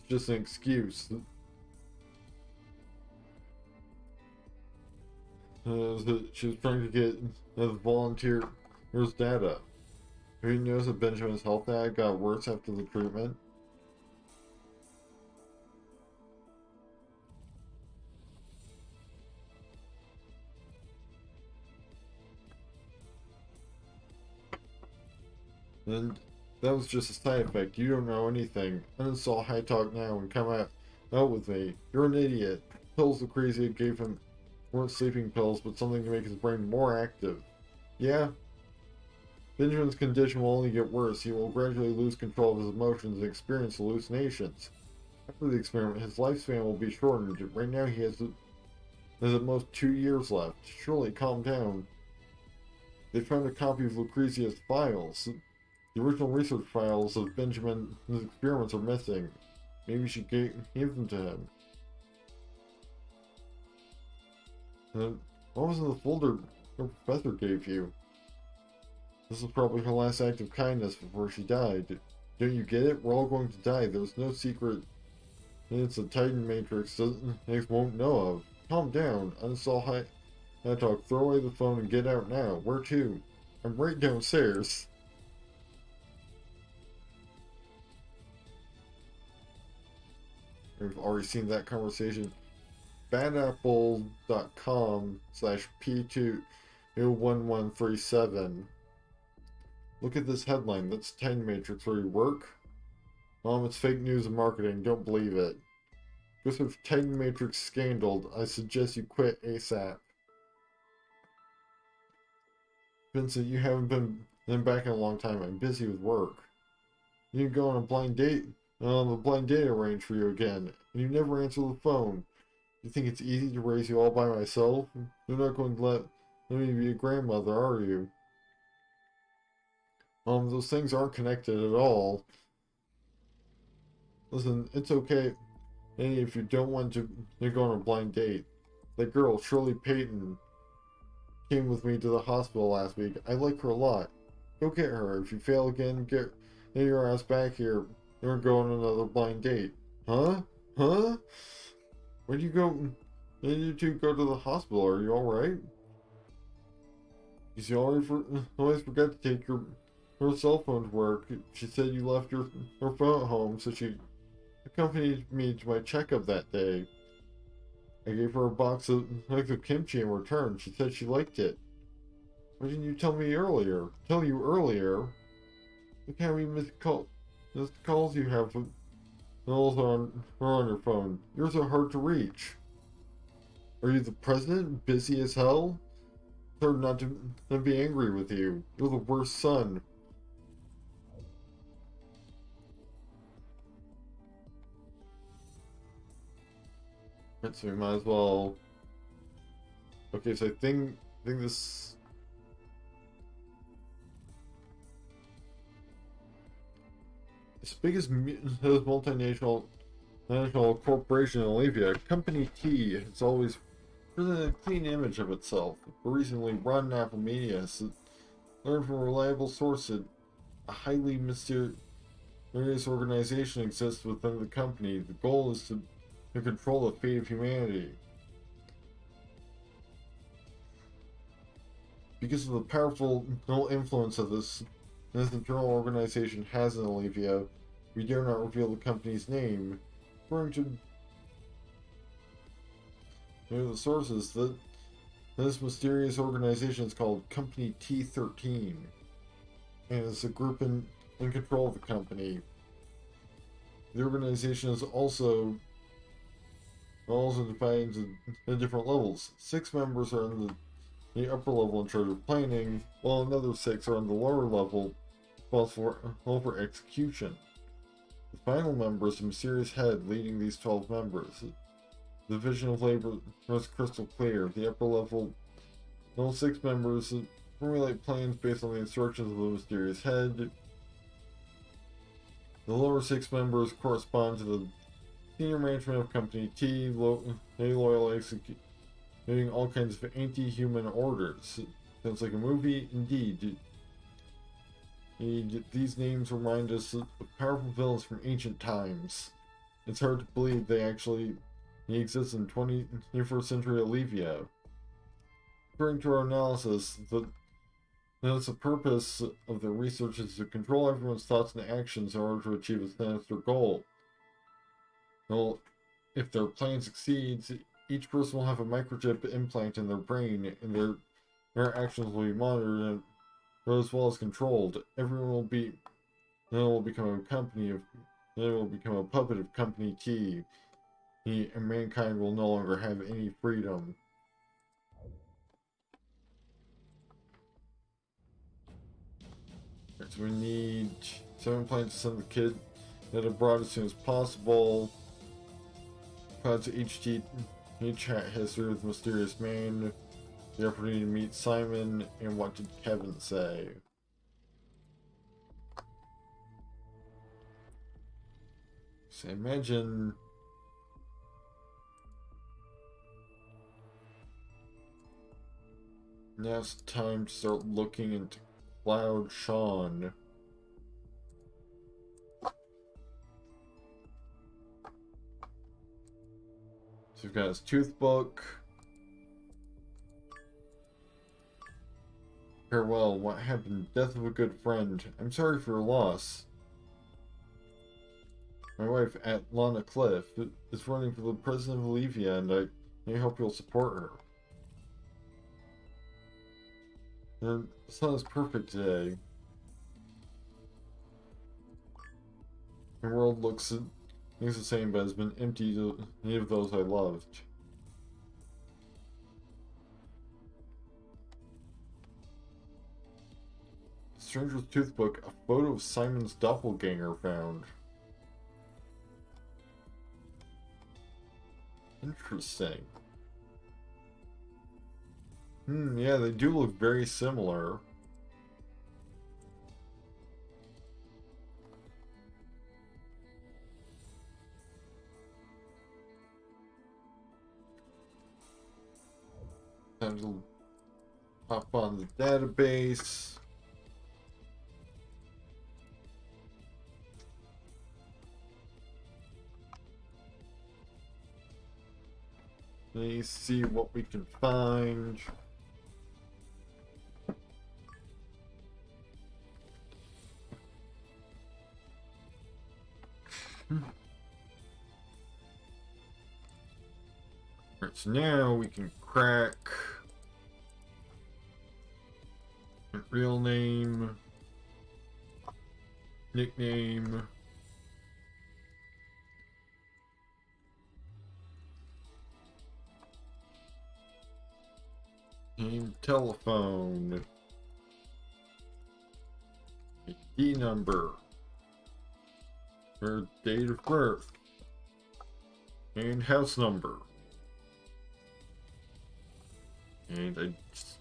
just an excuse. She was trying to get the volunteer's data. Who knows that Benjamin's health data got worse after the treatment? And that was just a side effect. You don't know anything. Uninstall High Talk now and come out with me. You're an idiot. Pills Lucrezia gave him weren't sleeping pills, but something to make his brain more active. Yeah? Benjamin's condition will only get worse. He will gradually lose control of his emotions and experience hallucinations. After the experiment, his lifespan will be shortened. Right now he has at most 2 years left. Surely calm down. They found a copy of Lucrezia's files. The original research files of Benjamin's experiments are missing. Maybe she gave them to him. What was in the folder her professor gave you? This was probably her last act of kindness before she died. Don't you get it? We're all going to die. There's no secret. It's a Titan Matrix X won't know of. Calm down. Uninstall High Talk. Throw away the phone and get out now. Where to? I'm right downstairs. We've already seen that conversation. badapple.com/P21137. Look at this headline. That's Titan Matrix where you work. It's fake news and marketing. Don't believe it. Because of Titan Matrix scandal, I suggest you quit ASAP. Vincent, you haven't been back in a long time. I'm busy with work. You can go on a blind date. A blind date arranged for you again, and you never answer the phone. You think it's easy to raise you all by myself? You're not going to let me be a grandmother, are you? Those things aren't connected at all. Listen, it's okay if you don't want to go on a blind date. That girl, Shirley Payton, came with me to the hospital last week. I like her a lot. Go get her. If you fail again, get your ass back here. We're going on another blind date. Huh? Huh? Where'd you go? Did you two go to the hospital? Are you alright? You see, always forgot to take her cell phone to work. She said you left her phone at home, so she accompanied me to my checkup that day. I gave her a box of kimchi in return. She said she liked it. Why didn't you tell me earlier? Tell you earlier? Look how many missed calls you have on your phone. Yours are hard to reach. Are you the president? Busy as hell? It's hard not to be angry with you. You're the worst son. Right, so we might as well. Okay, so I think this. Its biggest multinational corporation in Olivia, Company T, has always presented a clean image of itself. But recently, Ron Applemania has learned from a reliable source that a highly mysterious mysterious organization exists within the company. The goal is to control the fate of humanity. Because of the powerful influence of this internal organization has in Olivia, we dare not reveal the company's name. According to the sources, that this mysterious organization is called Company T13, and it's a group in control of the company. The organization is also divided into different levels. 6 members are in the upper level in charge of planning, while another 6 are on the lower level responsible for execution. The final member is a mysterious head leading these 12 members. The vision of labor is crystal clear. The upper level, all 6 members formulate plans based on the instructions of the mysterious head. The lower 6 members correspond to the senior management of Company T, they loyally executing all kinds of anti-human orders. Sounds like a movie, indeed. These names remind us of powerful villains from ancient times. It's hard to believe they actually exist in 21st century Olivia. According to our analysis, that's the purpose of the research is to control everyone's thoughts and actions in order to achieve a sinister goal. Well, if their plan succeeds, each person will have a microchip implant in their brain, and their actions will be monitored as well as controlled. Everyone will become a puppet of Company T, and mankind will no longer have any freedom. So we need 7 plans to send the kid abroad as soon as possible. Plans to each chat history with Mysterious Man. The opportunity to meet Simon, and what did Kevin say? So imagine now it's time to start looking into Cloud Sean. So we've got his tooth book. Farewell, what happened? Death of a good friend. I'm sorry for your loss. My wife, Lana Cliff, is running for the president of Olivia, and I hope you'll support her. The sun is perfect today. The world looks the same, but has been empty to any of those I loved. Stranger's Toothbook, a photo of Simon's doppelganger found. Interesting. Yeah, they do look very similar. Time to hop on the database. Let's see what we can find. Right, so now we can crack real name, nickname, name, telephone, ID number, her date of birth, and house number. And I just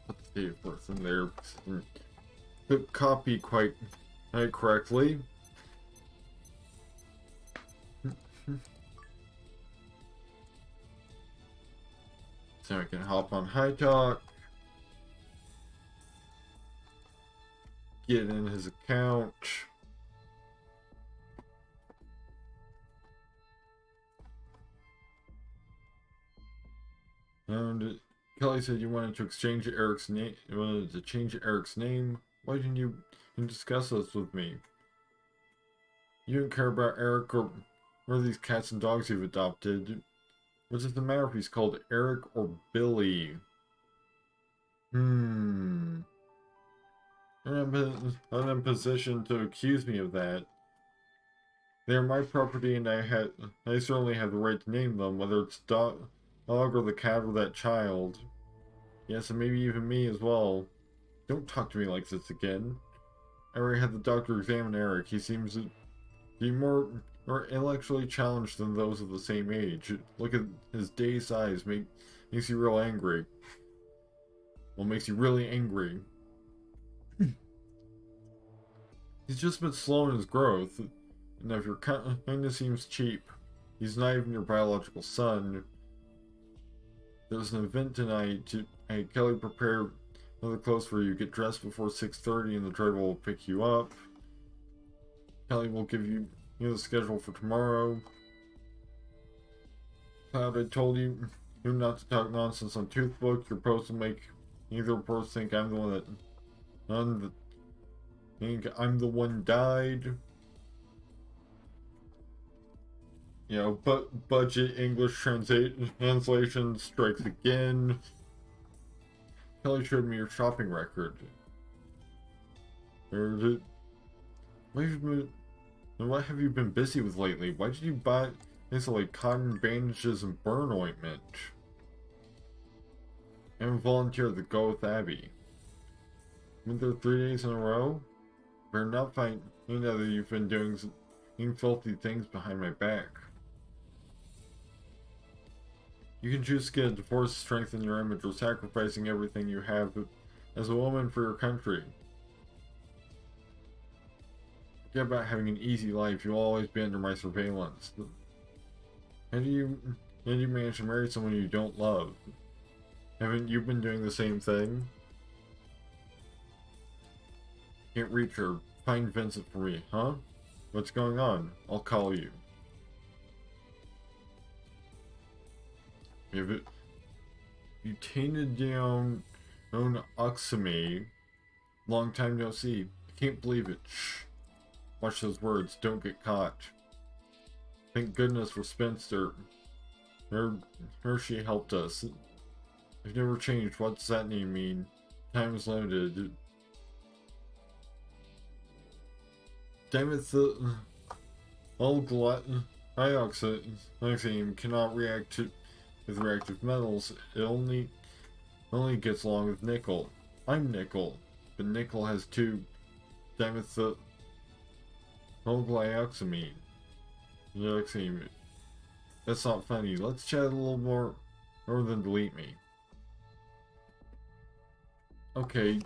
put the date of birth in there. Couldn't copy quite correctly. So I can hop on High Talk, get in his account, And Kelly said you wanted to exchange Eric's name. You wanted to change Eric's name. Why didn't you discuss this with me? You don't care about Eric or these cats and dogs you've adopted. What does it matter if he's called Eric or Billy? I'm in a position to accuse me of that. They are my property, and I certainly have the right to name them, whether it's dog or the cat or that child. Yes, and maybe even me as well. Don't talk to me like this again. I already had the doctor examine Eric. He seems to be more intellectually challenged than those of the same age. Look at his dazed eyes. Makes you real angry. Well, makes you really angry. He's just been slow in his growth. And if your kindness seems cheap, he's not even your biological son. There's an event tonight. Hey, Kelly, prepare another clothes for you. Get dressed before 6:30 and the driver will pick you up. Kelly will give you the schedule for tomorrow. Cloud, I told you not to talk nonsense on Toothbook. Your post will make either reports think I'm the one that think I'm the one died. You know, but budget English translation strikes again. Kelly showed me your shopping record. What have you been busy with lately? Why did you buy things like cotton bandages and burn ointment? And volunteered to go with Abby. Been there 3 days in a row? Better not find out that you've been doing filthy things behind my back. You can choose to get a divorce to strengthen your image or sacrificing everything you have as a woman for your country. Forget about having an easy life. You'll always be under my surveillance. How do you manage to marry someone you don't love? Haven't you been doing the same thing? Can't reach her. Find Vincent for me, huh? What's going on? I'll call you. You tainted down Oxame. Long time no see. Can't believe it. Shh. Watch those words. Don't get caught. Thank goodness for Spencer. Her she helped us. I've never changed. What does that name mean? Time is limited. Damn it, the old dioxazine cannot react with reactive metals. It only gets along with nickel. I'm nickel, but nickel has two dimethyl glyoxamine. That's not funny. Let's chat a little more than delete me. Okay,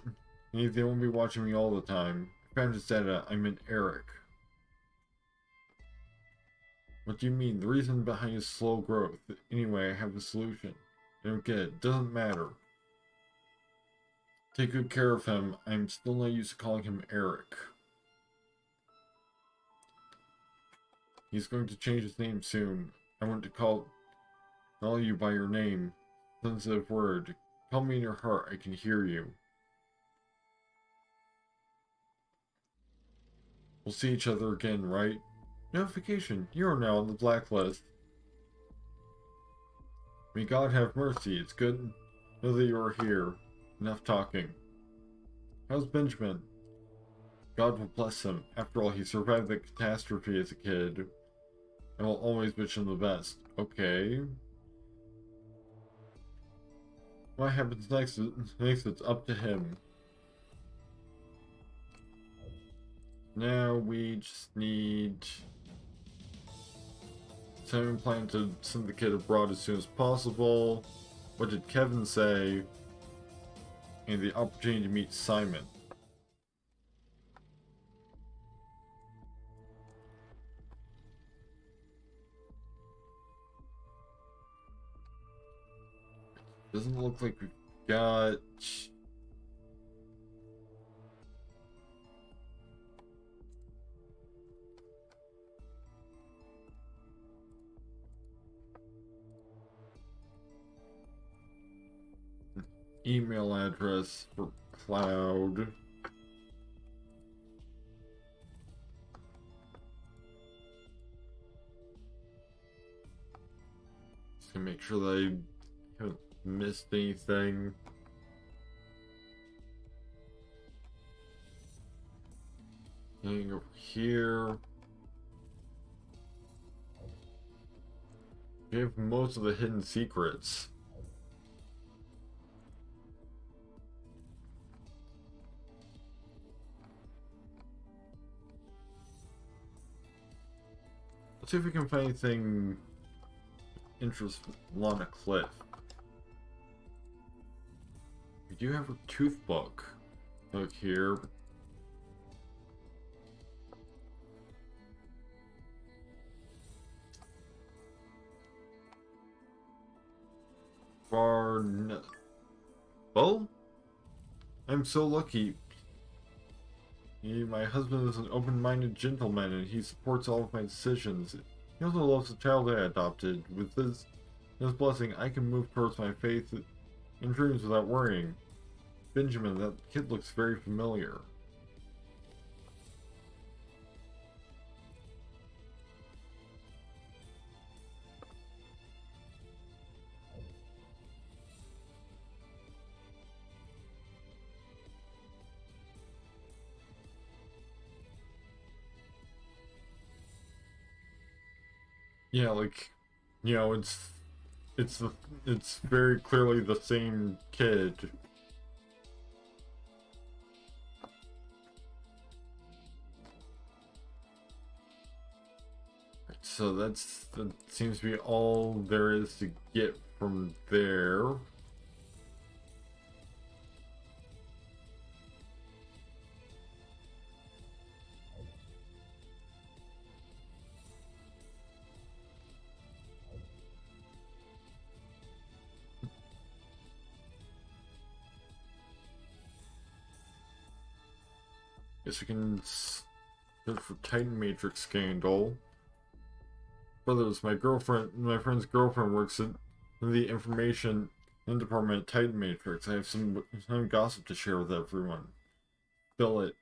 they won't be watching me all the time. I found his data. I'm an Eric. What do you mean? The reason behind his slow growth. Anyway, I have a solution. I don't get it. Doesn't matter. Take good care of him. I'm still not used to calling him Eric. He's going to change his name soon. I want to call you by your name. Sensitive word. Call me in your heart. I can hear you. We'll see each other again, right? Notification. You are now on the blacklist. May God have mercy. It's good to know that you are here. Enough talking. How's Benjamin? God will bless him. After all, he survived the catastrophe as a kid. I will always wish him the best. Okay. What happens next? It's up to him. Now we just need Simon plan to send the kid abroad as soon as possible. What did Kevin say? And the opportunity to meet Simon. Doesn't look like we've got... email address for Cloud. Just to make sure that I haven't missed anything. Anything over here. We have most of the hidden secrets. Let's see if we can find anything interesting along a cliff. We do have a tooth book. Look here. Well, I'm so lucky. My husband is an open-minded gentleman, and he supports all of my decisions. He also loves the child I adopted. With this blessing, I can move towards my faith and dreams without worrying. Benjamin, that kid looks very familiar. Yeah, like, you know, it's very clearly the same kid. So that seems to be all there is to get from there. Guess we can search for Titan Matrix scandal. Brothers, my friend's girlfriend works in the information department at Titan Matrix. I have some gossip to share with everyone. Spill it.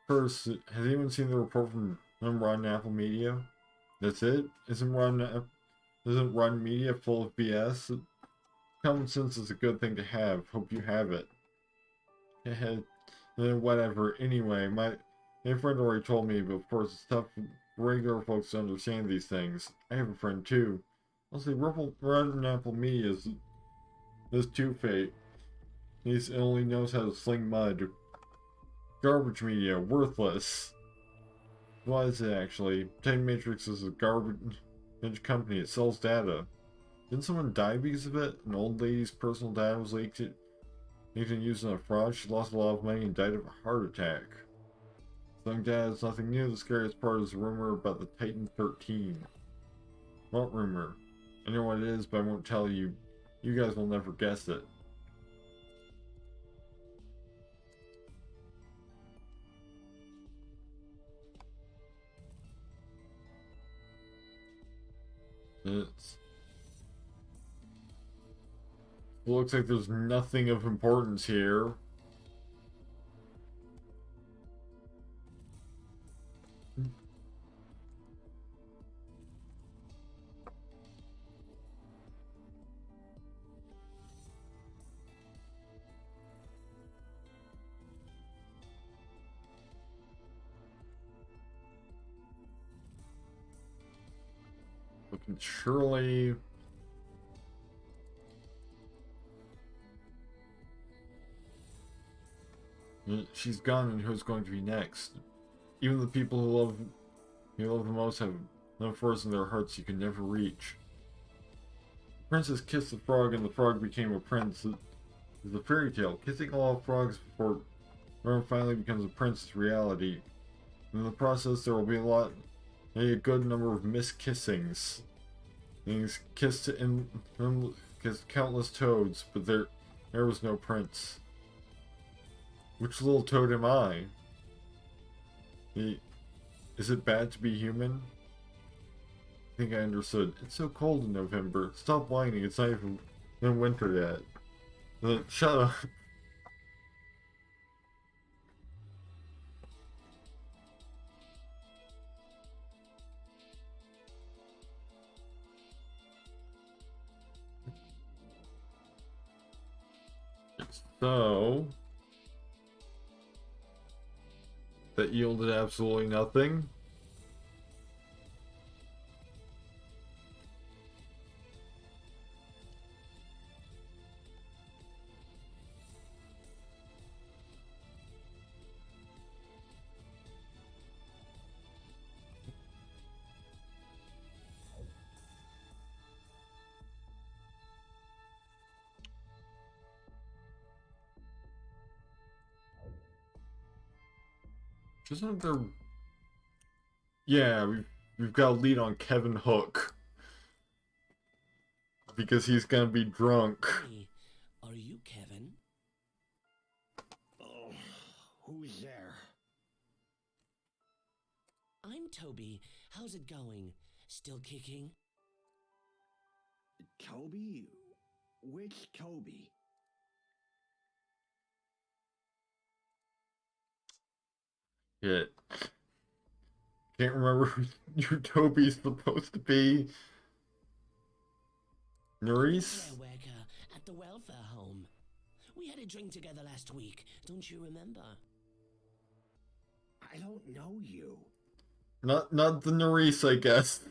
First, has anyone seen the report from Rotten Apple Media? That's it? Isn't Rotten Media full of BS? Common sense is a good thing to have. Hope you have it. Whatever. Anyway, my friend already told me, but of course it's tough for regular folks to understand these things. I have a friend too. I'll say Rotten Apple Media is two-faced. He only knows how to sling mud. Garbage media, worthless. Why is it actually? Titan Matrix is a garbage company. It sells data. Didn't someone die because of it? An old lady's personal data was leaked and used in a fraud. She lost a lot of money and died of a heart attack. Selling data is nothing new. The scariest part is the rumor about the Titan 13. What rumor? I know what it is, but I won't tell you. You guys will never guess it. Looks like there's nothing of importance here. Looking surely. She's gone, and who's going to be next? Even the people who love the most have no force in their hearts you can never reach. The princess kissed the frog, and the frog became a prince. It's a fairy tale. Kissing all frogs before one finally becomes a prince is reality. In the process, there will be a good number of miskissings. He's kissed countless toads, but there was no prince. Which little toad am I? Is it bad to be human? I think I understood. It's so cold in November. Stop whining, it's not even winter yet. Shut up. So, that yielded absolutely nothing. Isn't there? Yeah, we've got a lead on Kevin Hook because he's gonna be drunk. Hey, are you Kevin? Oh, who's there? I'm Toby. How's it going? Still kicking? Toby? Which Toby? Shit. Can't remember who your Toby's supposed to be. Nerys? Welfare worker at the welfare home. We had a drink together last week. Don't you remember? I don't know you. Not the Nerys, I guess.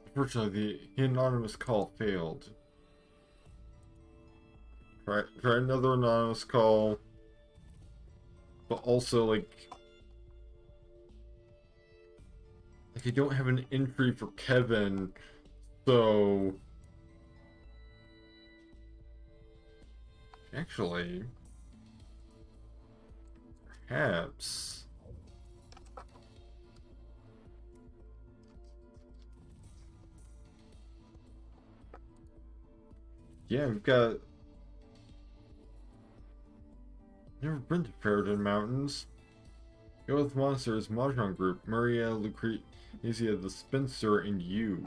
Unfortunately, the anonymous call failed. Try another anonymous call. But also, like I don't have an entry for Kevin, so actually, perhaps. Yeah, we've got. Never been to Ferriton Mountains. Go with Monsters Mahjong Group, Maria, Lucrezia the Spinster, and you.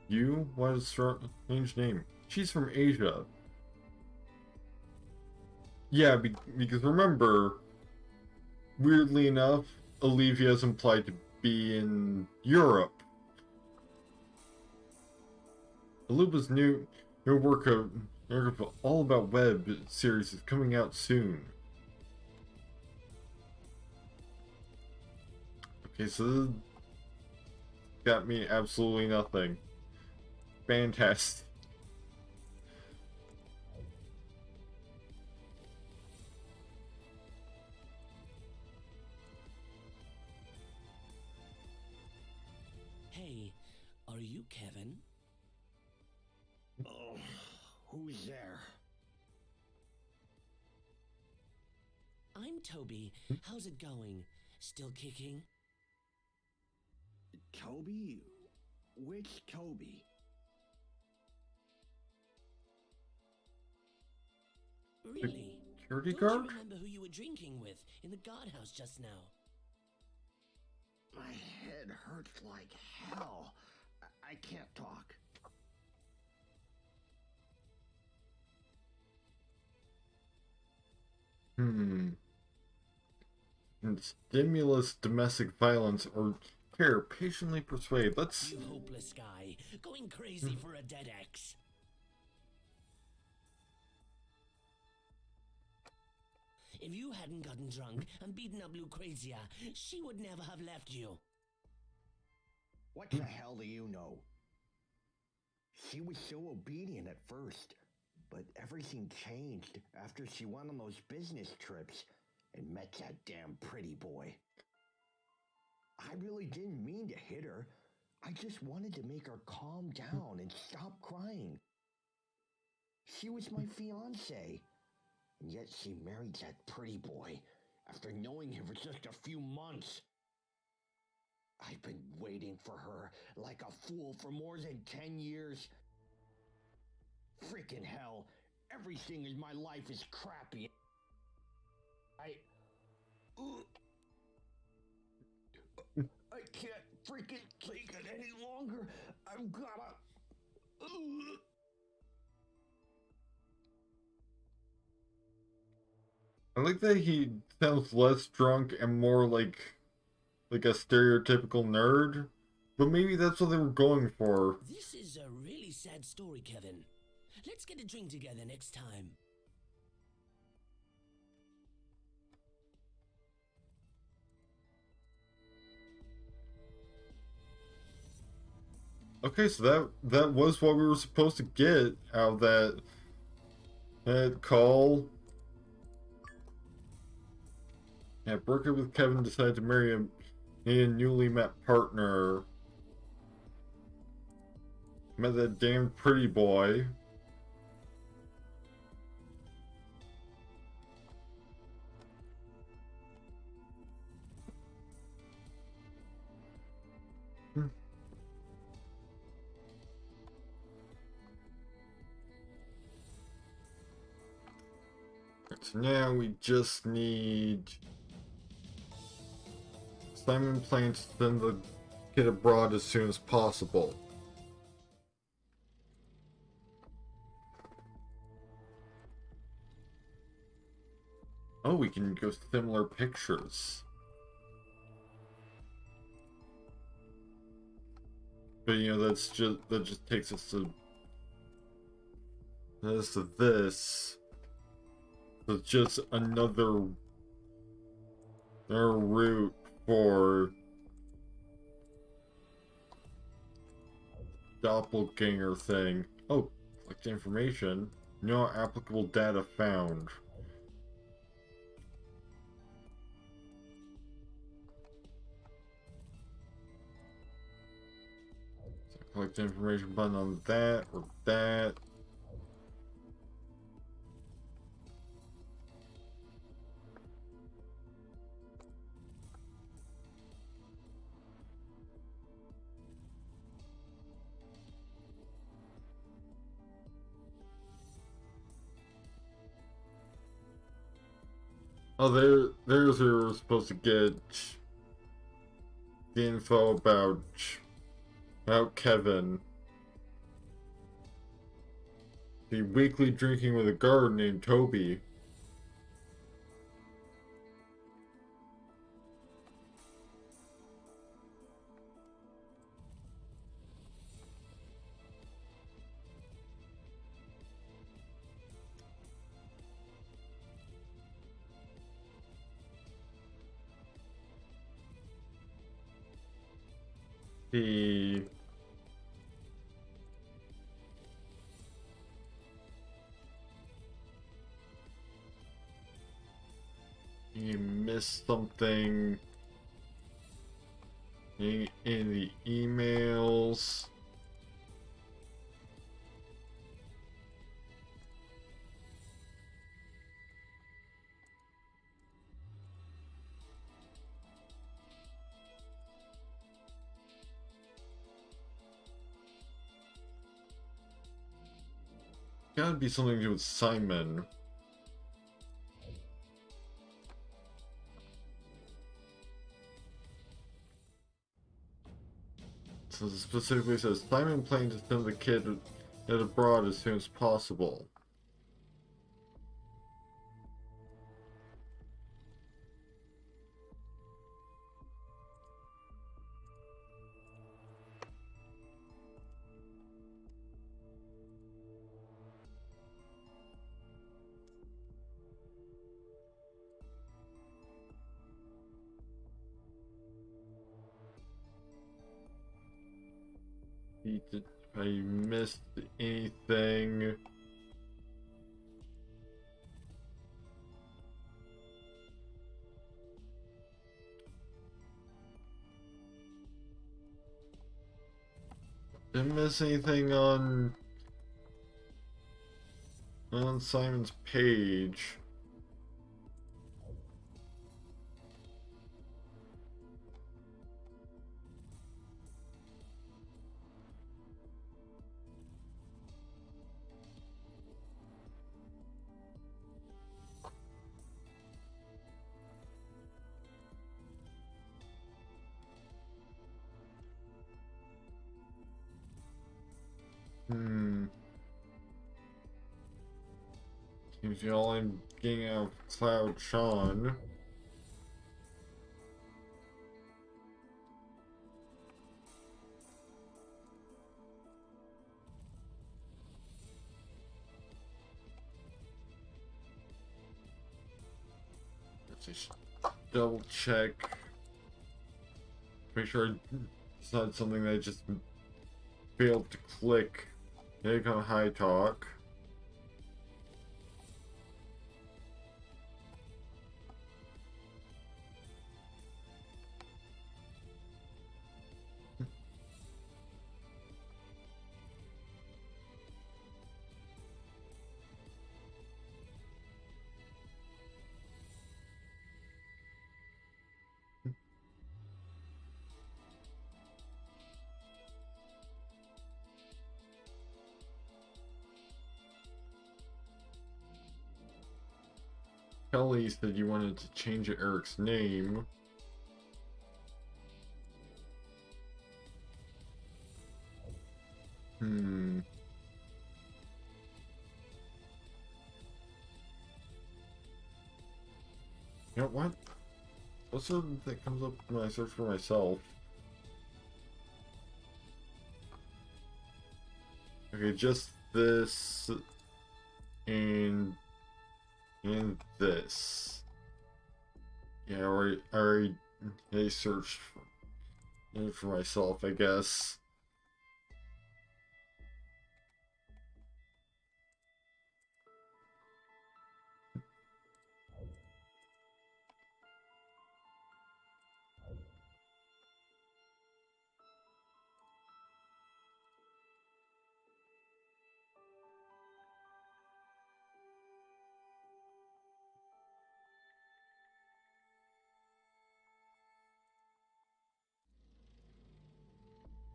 You? What a strange name. She's from Asia. Yeah, because remember, weirdly enough, Olivia is implied to be in Europe. Aluba's new work of All About Web series is coming out soon. Okay, so this got me absolutely nothing. Fantastic. Hey, are you Kevin? Oh, who's there? I'm Toby. How's it going? Still kicking? Toby? Which Toby? Really? Security Don't guard? you remember who you were drinking with in the guardhouse just now? My head hurts like hell. I can't talk. Hmm. And stimulus domestic violence or care, patiently persuade. Let's. You hopeless guy, going crazy for a dead ex. If you hadn't gotten drunk and beaten up Lucrezia, she would never have left you. What the hell do you know? She was so obedient at first, but everything changed after she went on those business trips and met that damn pretty boy. I really didn't mean to hit her. I just wanted to make her calm down and stop crying. She was my fiancée, and yet she married that pretty boy after knowing him for just a few months. I've been waiting for her like a fool for more than 10 years. Freaking hell, everything in my life is crappy. I can't freaking take it any longer. I've gotta I like that he sounds less drunk and more like a stereotypical nerd. But maybe that's what they were going for. This is a really sad story, Kevin. Let's get a drink together next time. Okay, so that was what we were supposed to get out of that call. Yeah, broke up with Kevin, decided to marry a newly met partner. Met that damn pretty boy. So now we just need Simon plans to send the kid abroad as soon as possible. Oh, we can go similar pictures. But you know, that just takes us to this. So it's just another route for doppelganger thing. Oh, collect information. No applicable data found. So collect information button on that or that. Oh, there's where we're supposed to get the info about Kevin. The weekly drinking with a guard named Toby. He missed something in the emails. Gotta be something to do with Simon. So it specifically says Simon plans to send the kid abroad as soon as possible. I missed anything. Didn't miss anything on Simon's page. Seems to be all I'm getting out of Cloud Sean. Let's just double check. Make sure it's not something that I just failed to click. Here come High Talk. Kelly said you wanted to change Eric's name. Hmm. You know what? What's something that comes up when I search for myself? Okay, just this and this. Yeah, I already searched for myself, I guess.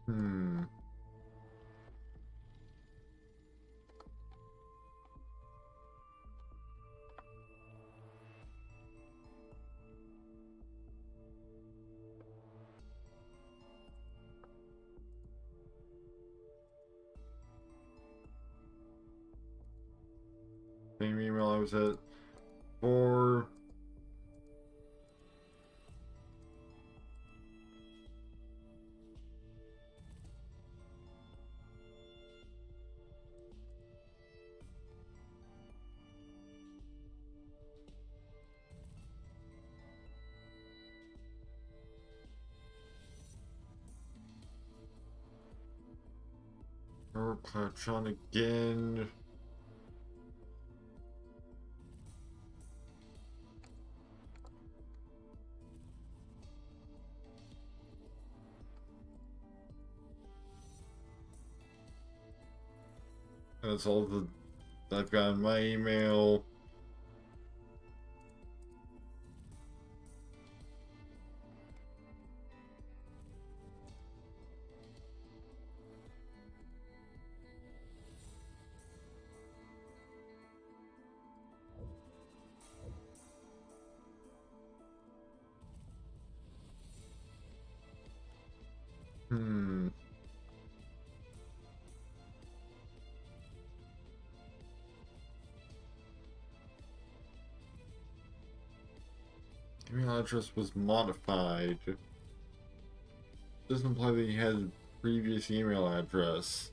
Hmm. Same email I was at for. Or Cloudtron again. That's all I've got in my email. Hmm. Email address was modified. Doesn't imply that he had a previous email address.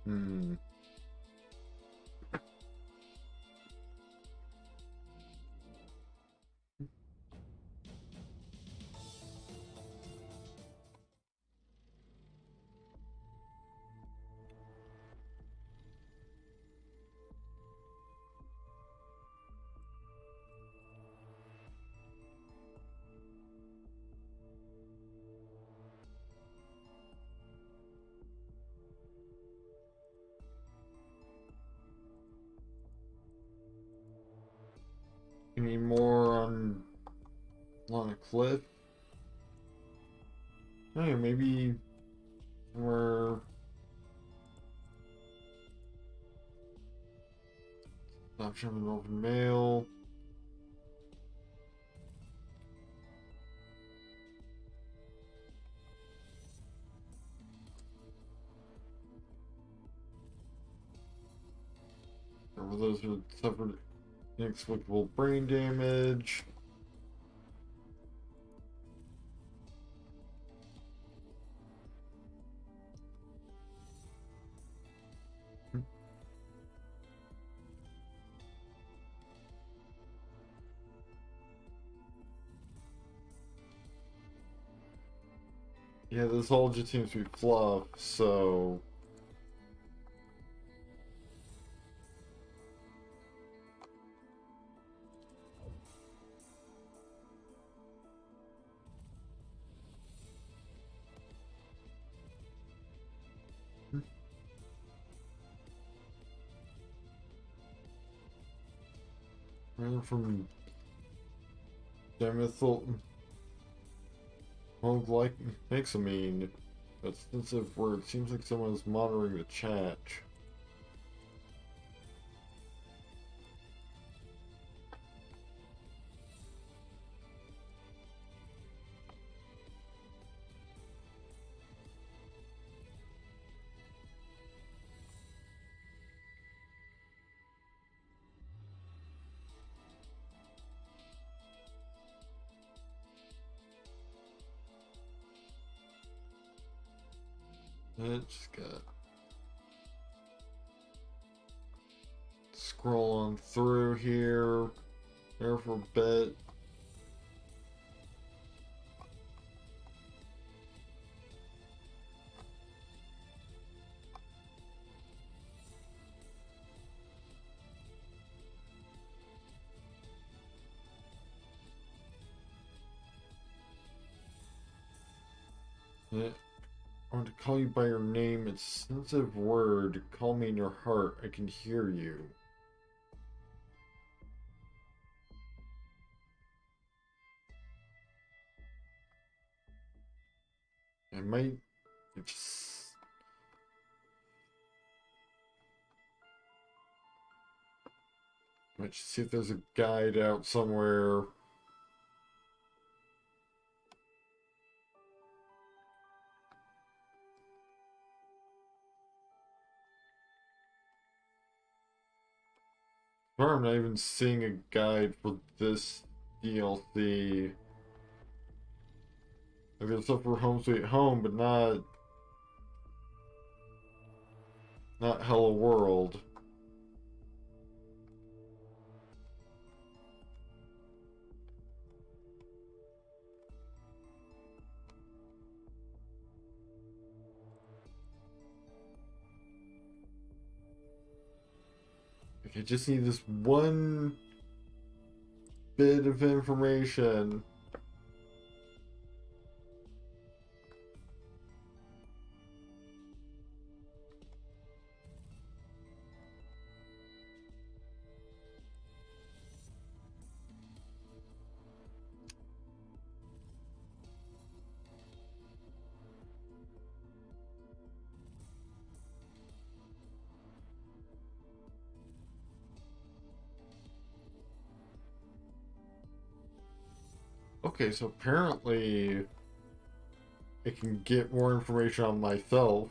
Hmm. Any more on a cliff? Hey, maybe Adoption of an orphan male. For those who suffered inexplicable brain damage. Yeah, this all just seems to be fluff, so... Ran from dimethyl... Well, like hexamine. That's a sensitive word. Seems like someone's monitoring the chat. It's got... Scroll on through here. There for a bit. I want to call you by your name. It's a sensitive word. Call me in your heart. I can hear you. I might just... see if there's a guide out somewhere. I'm not even seeing a guide for this DLC. Like there's stuff for Home Sweet Home, but not Hello World. Like I just need this one bit of information. Okay, so apparently I can get more information on myself.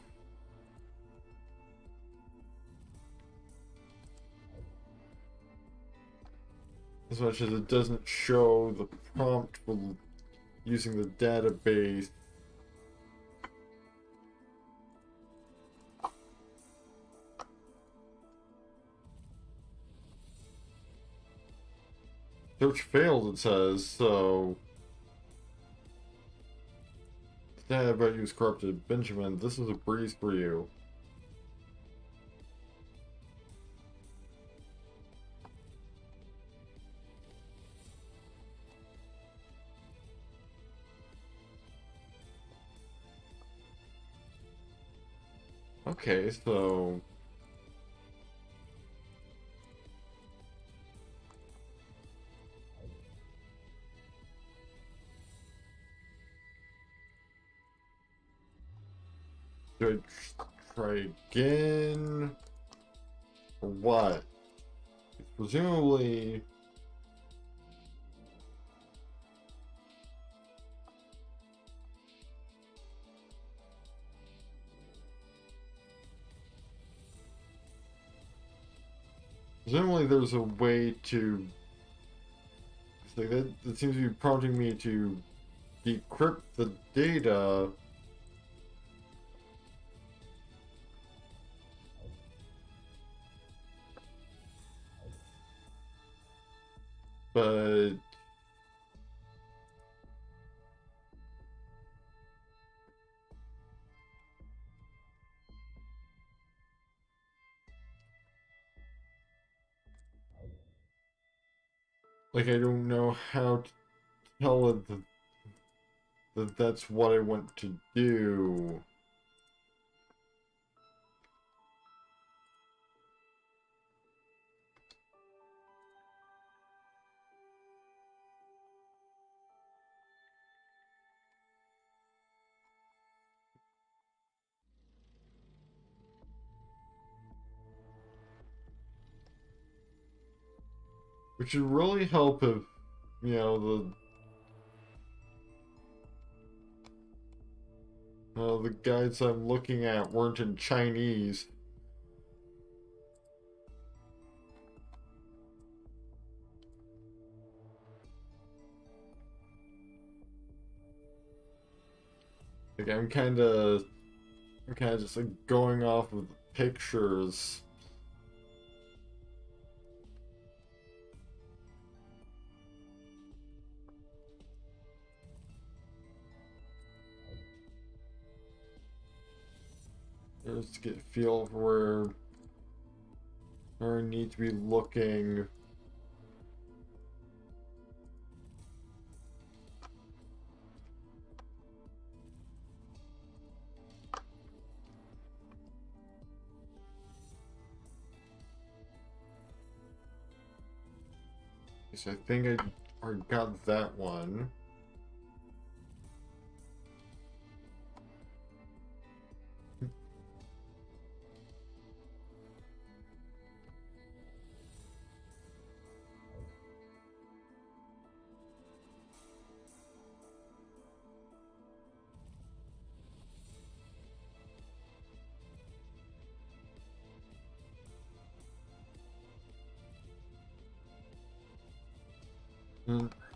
As much as it doesn't show the prompt for using the database. Search failed, it says, so... The data about you is corrupted. Benjamin, this is a breeze for you. Okay, so... Do I try again? Or what? presumably... Presumably there's a way to... It's like that seems to be prompting me to decrypt the data. But... Like, I don't know how to tell it that that's what I want to do. Which would really help if, you know, the guides I'm looking at weren't in Chinese. Like, I'm kind of just like going off of the pictures. Just to get a feel for where I need to be looking. So I think I already got that one.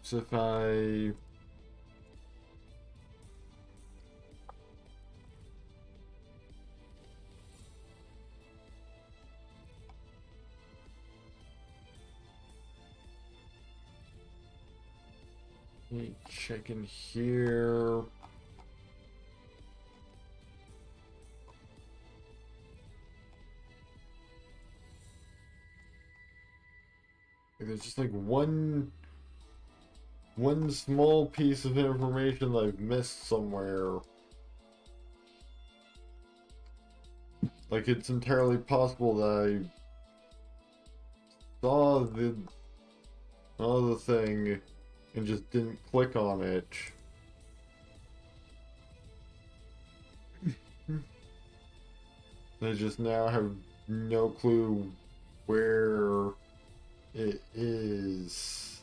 So if I... Let me check in here. There's just like one small piece of information that I've missed somewhere. Like, it's entirely possible that I saw the other thing and just didn't click on it. I just now have no clue where it is.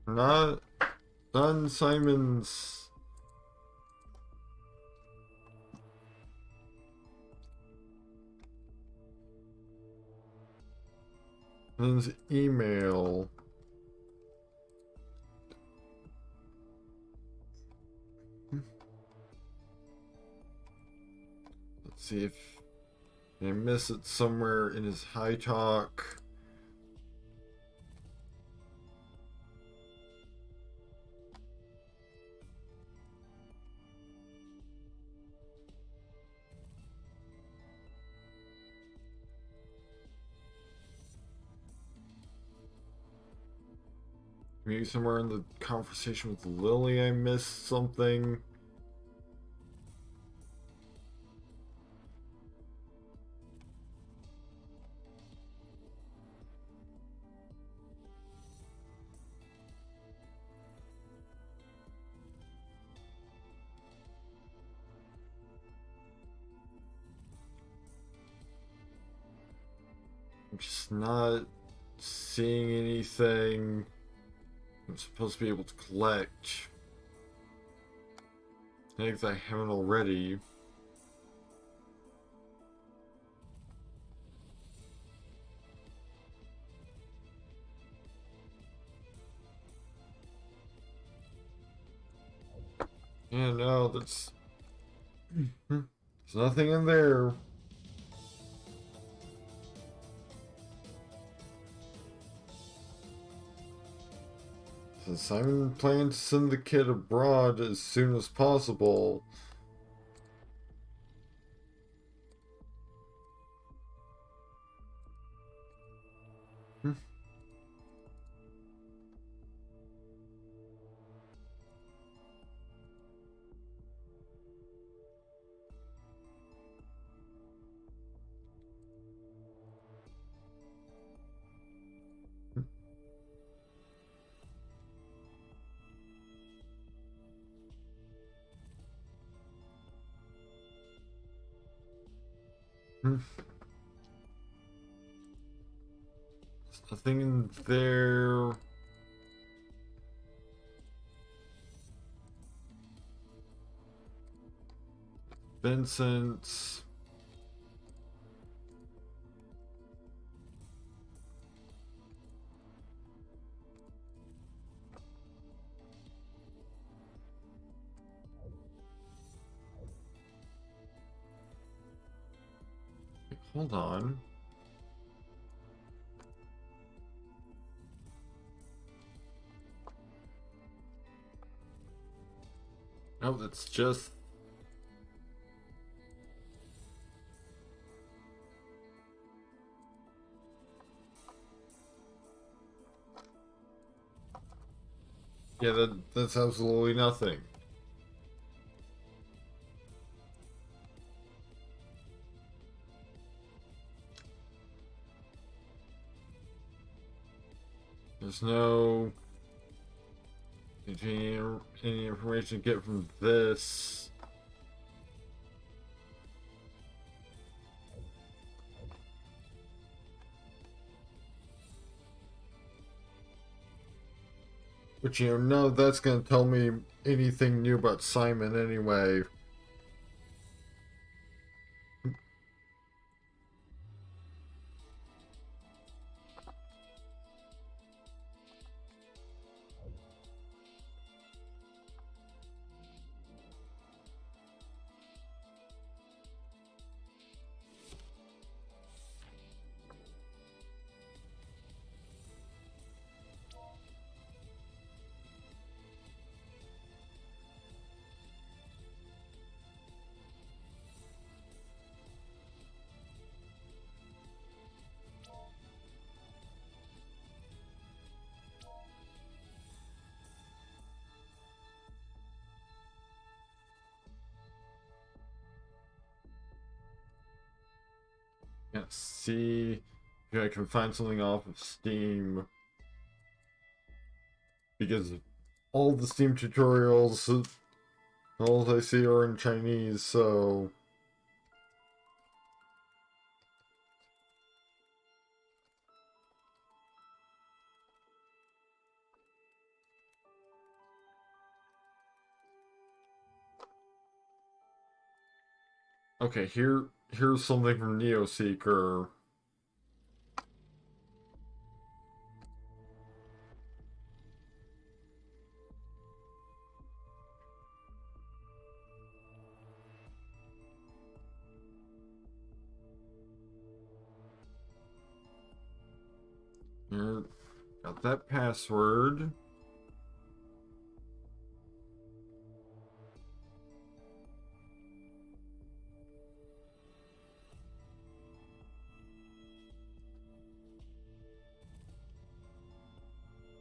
Not on Simon's email. Let's see if I miss it somewhere in his high talk. Maybe somewhere in the conversation with Lily I missed something. I'm just not seeing anything I'm supposed to be able to collect. Things I haven't already. Yeah, no, that's... There's nothing in there. So Simon plans to send the kid abroad as soon as possible. There's nothing in there. Vincent. Hold on. No, that's just... Yeah, that's absolutely nothing. There's no... any information to get from this. But you know, none of that's gonna tell me anything new about Simon anyway. Can't see if I can find something off of Steam. Because all the Steam tutorials, all I see are in Chinese, so... Okay, here's something from Neoseeker. Here, got that password.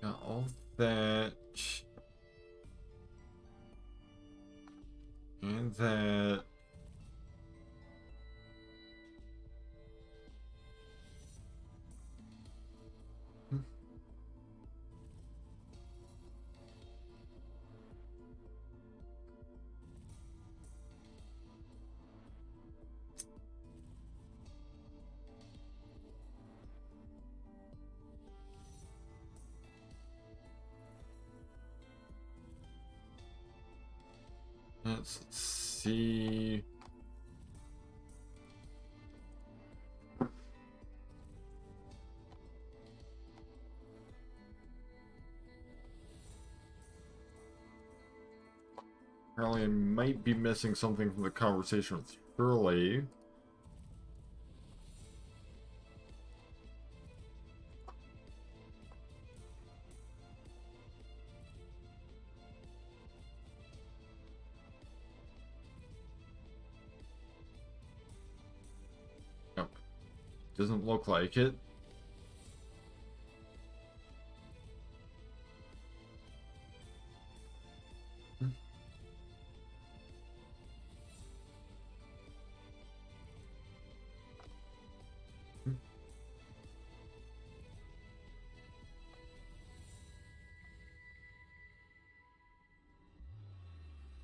Got all that. And that. Let's see. Apparently, I might be missing something from the conversation with Shirley. Nope. Doesn't look like it.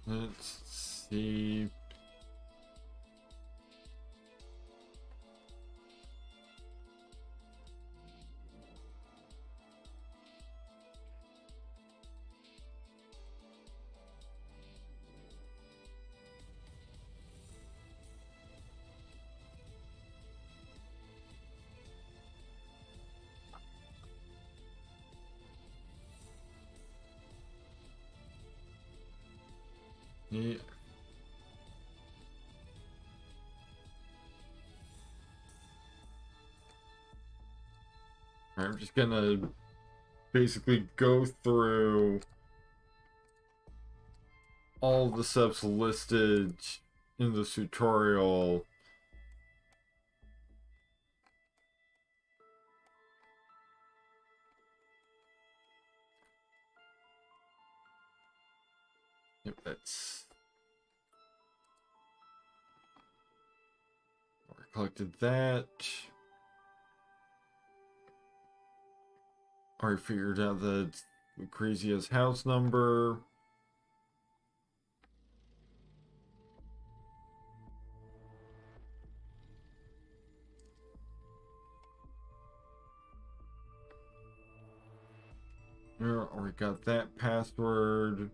Let's see. Yeah. I'm just gonna basically go through all the steps listed in this tutorial. Yep, that's... I collected that. Already figured out that the craziest house number. Already got that password.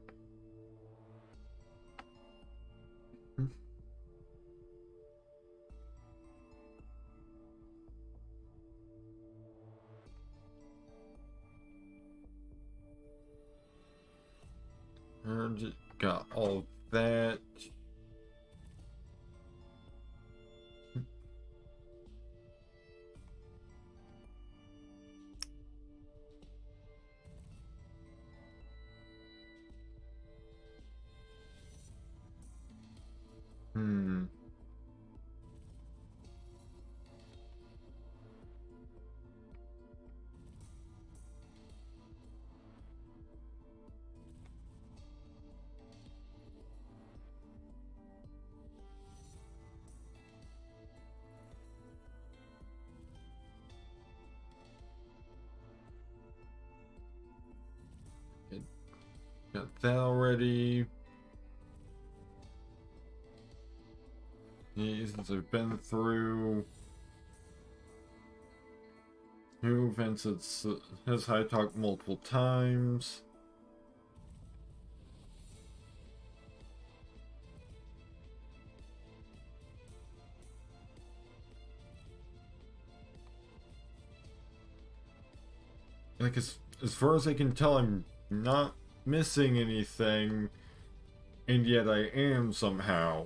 And got all that. Hmm. Got that already. Yeah, since I've been through new events, it's has high talk multiple times. Like as far as I can tell, I'm not missing anything, and yet I am somehow.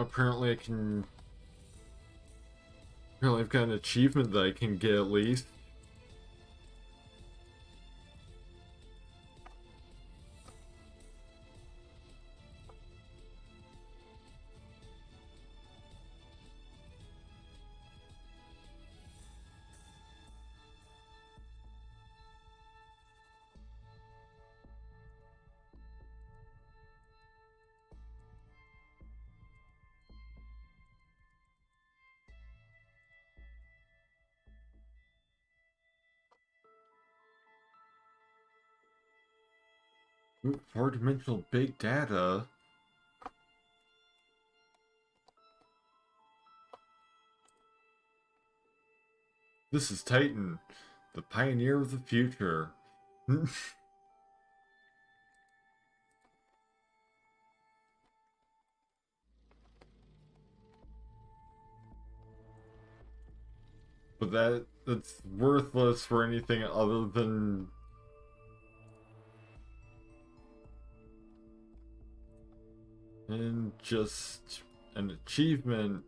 apparently I can... Apparently I've got an achievement that I can get at least. Ooh, four-dimensional big data. This is Titan, the pioneer of the future. But that's worthless for anything other than just an achievement.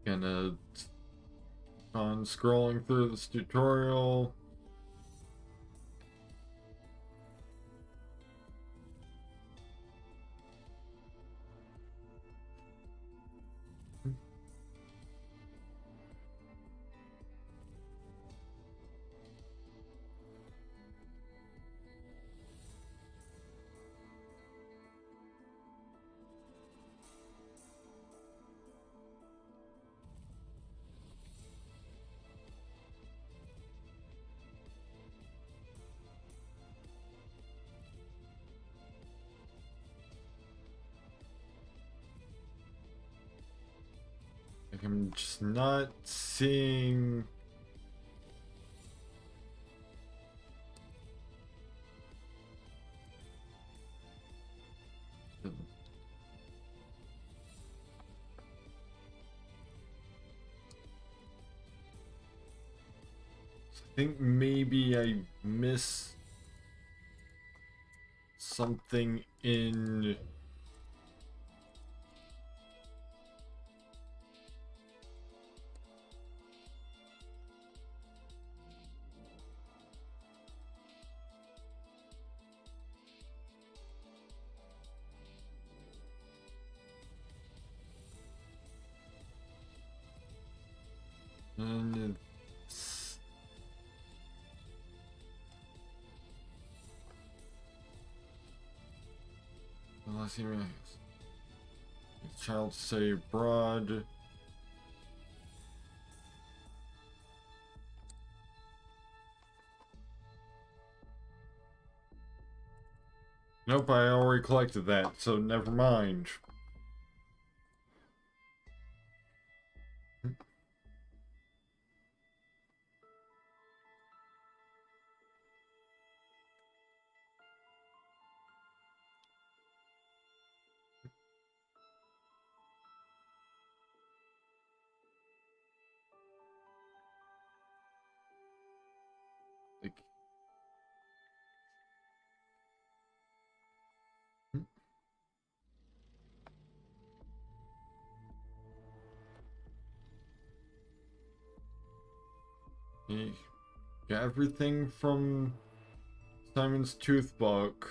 Gonna on scrolling through this tutorial. Like I'm just not seeing. I think maybe I missed something in. And it's, unless he has child stay abroad. Nope, I already collected that, so never mind. Like, he got everything from Simon's Tooth Book.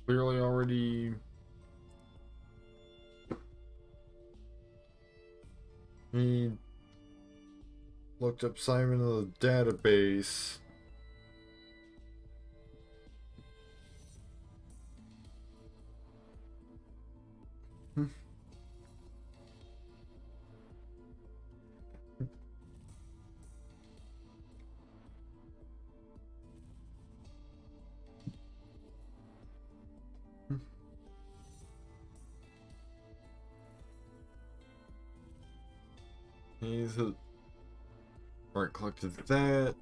Clearly already He looked up Simon in the database. He's a right, collected that.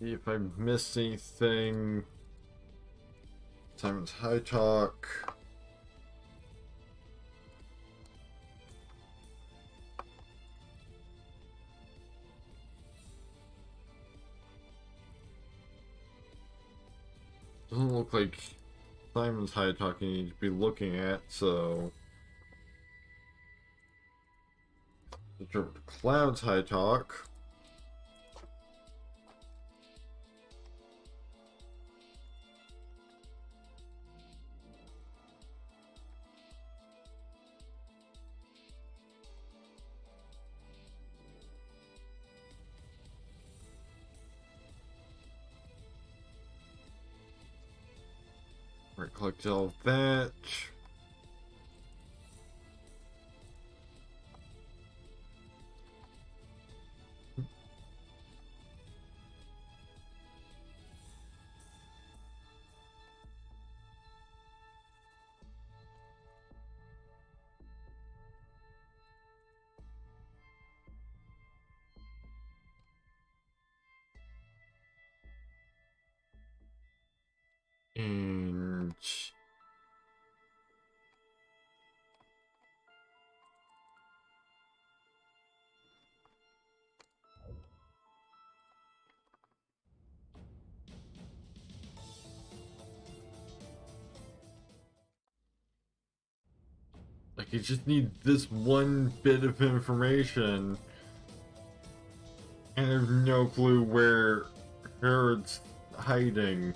See if I missed anything. Simon's High Talk. Doesn't look like Simon's High Talk you need to be looking at, so. Switch over to Cloud's High Talk. Right, collect all of that. And like, you just need this one bit of information, and there's no clue where Herod's hiding.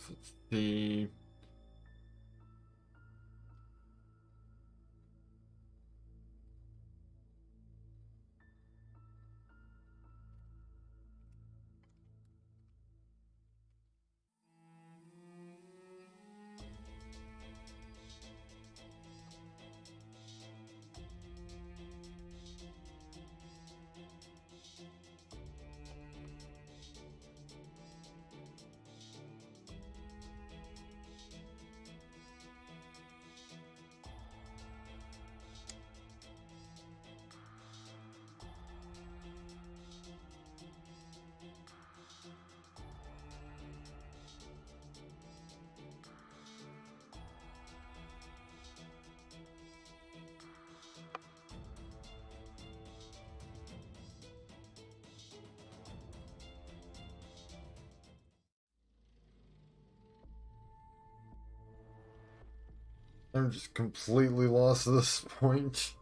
Let's see. I'm just completely lost at this point.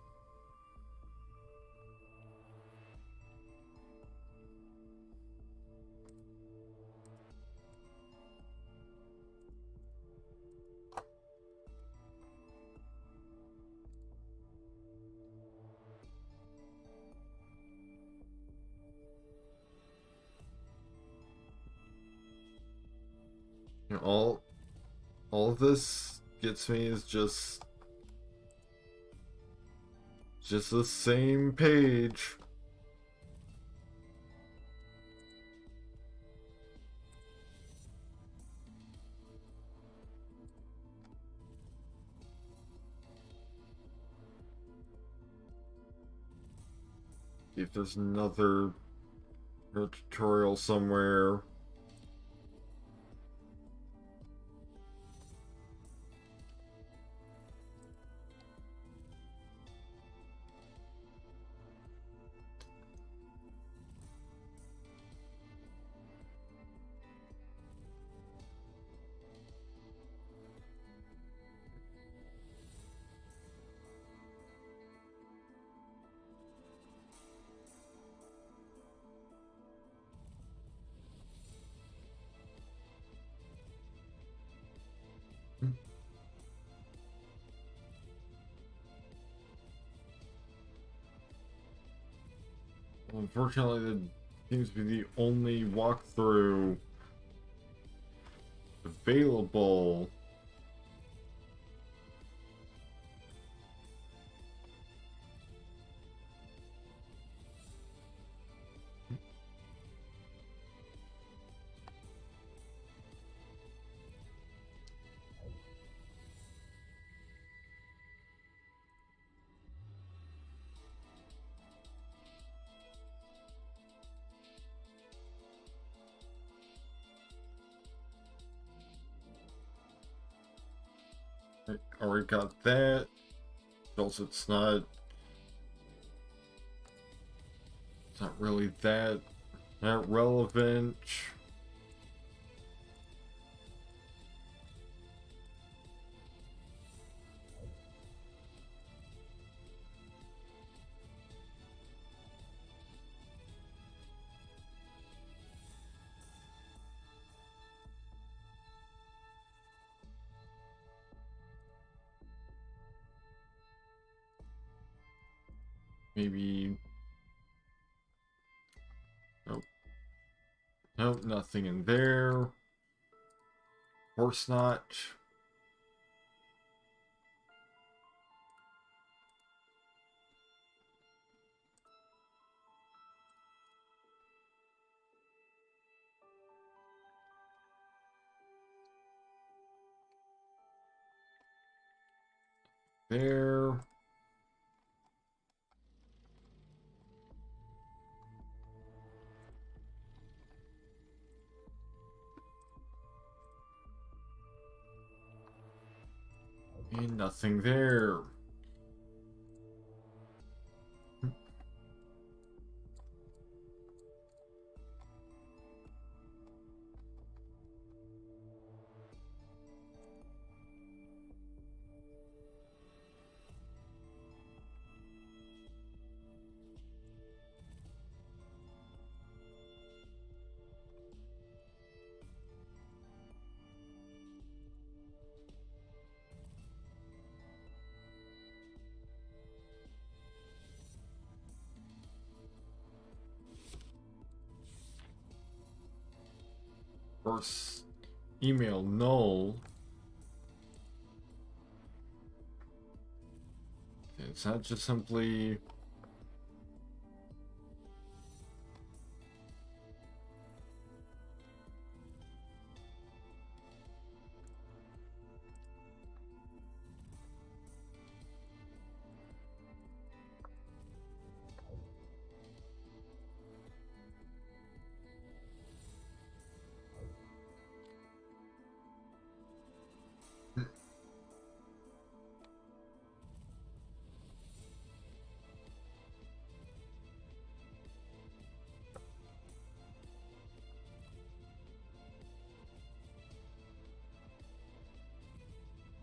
You know, all of this gets me is just just the same page. See if there's another tutorial somewhere. Unfortunately, that seems to be the only walkthrough available. I already got that. Also, it's not really that relevant. Maybe. Nope. Nope, nothing in there. Of course not. There. And nothing there. Of course, email null. It's not just simply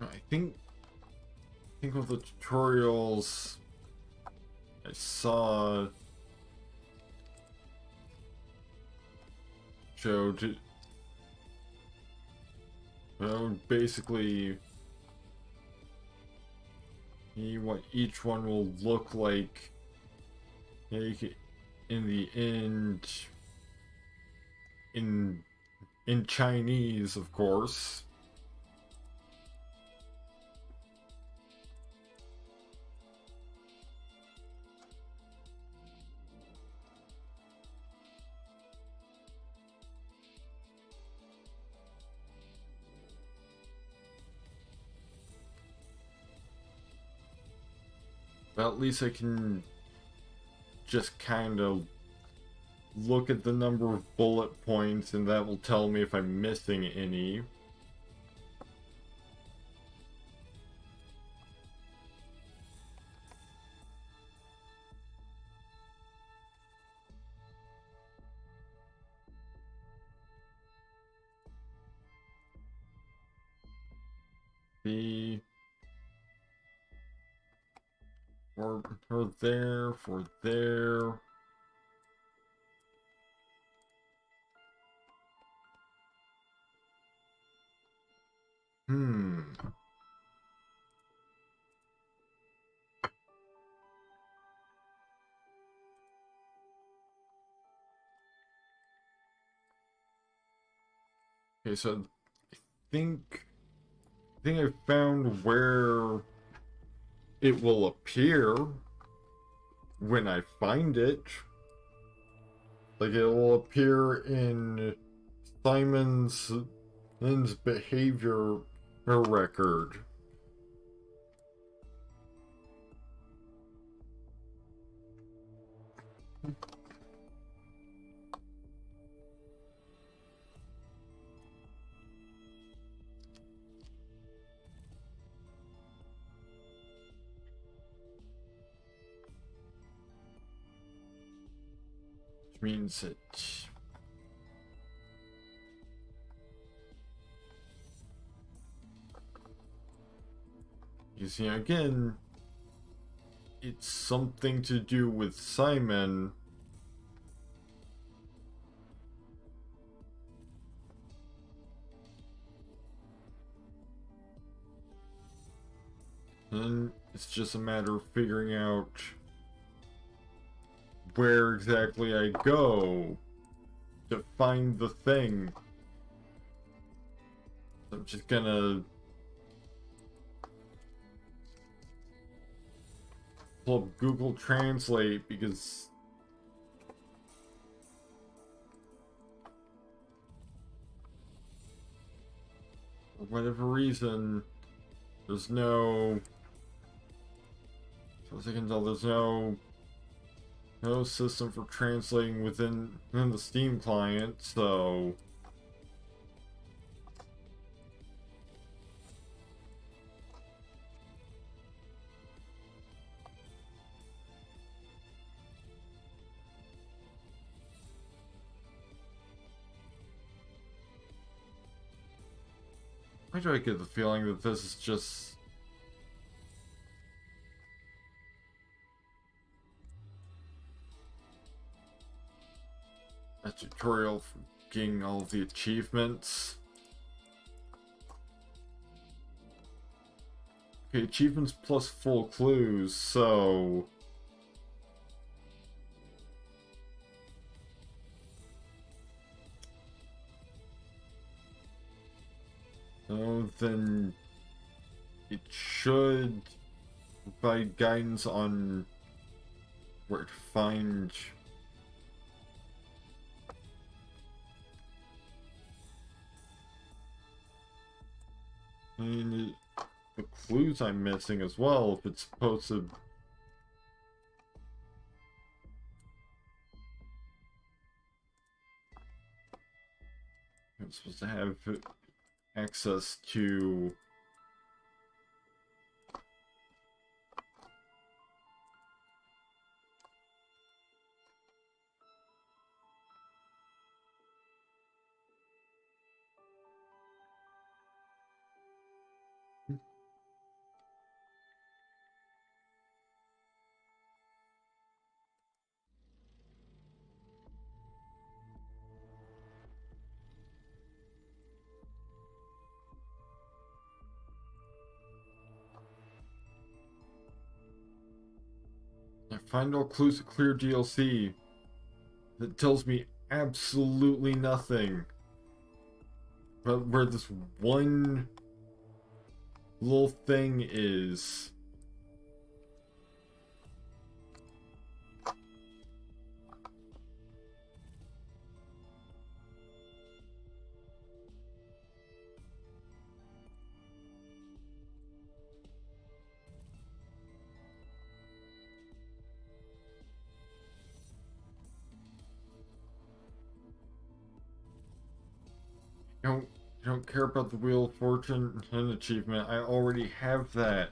I think of the tutorials I saw showed, well, basically what each one will look like. Yeah, you can, in the end, in Chinese, of course. But at least I can just kind of look at the number of bullet points, and that will tell me if I'm missing any. For there, for there. Okay, so think I found where it will appear when I find it. Like, it will appear in Simon's behavior record. Which means that you see, again, it's something to do with Simon. And it's just a matter of figuring out where exactly I go to find the thing. I'm just gonna pull up Google Translate because for whatever reason there's no, as I can tell, there's no system for translating within the Steam client, so why do I get the feeling that this is just a tutorial for getting all the achievements? Okay, achievements plus full clues, so then it should provide guidance on where to find and the clues I'm missing as well, if it's supposed to. I'm supposed to have access to find all clues to clear DLC. That tells me absolutely nothing. But where this one little thing is. You don't care about the Wheel of Fortune and achievement. I already have that.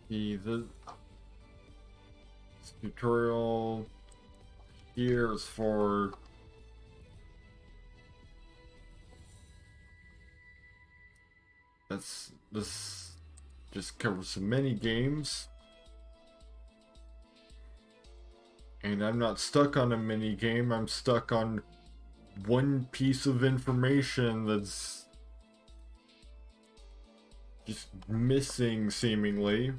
The tutorial here is for this just covers some mini games, and I'm not stuck on a mini game. I'm stuck on one piece of information that's just missing seemingly.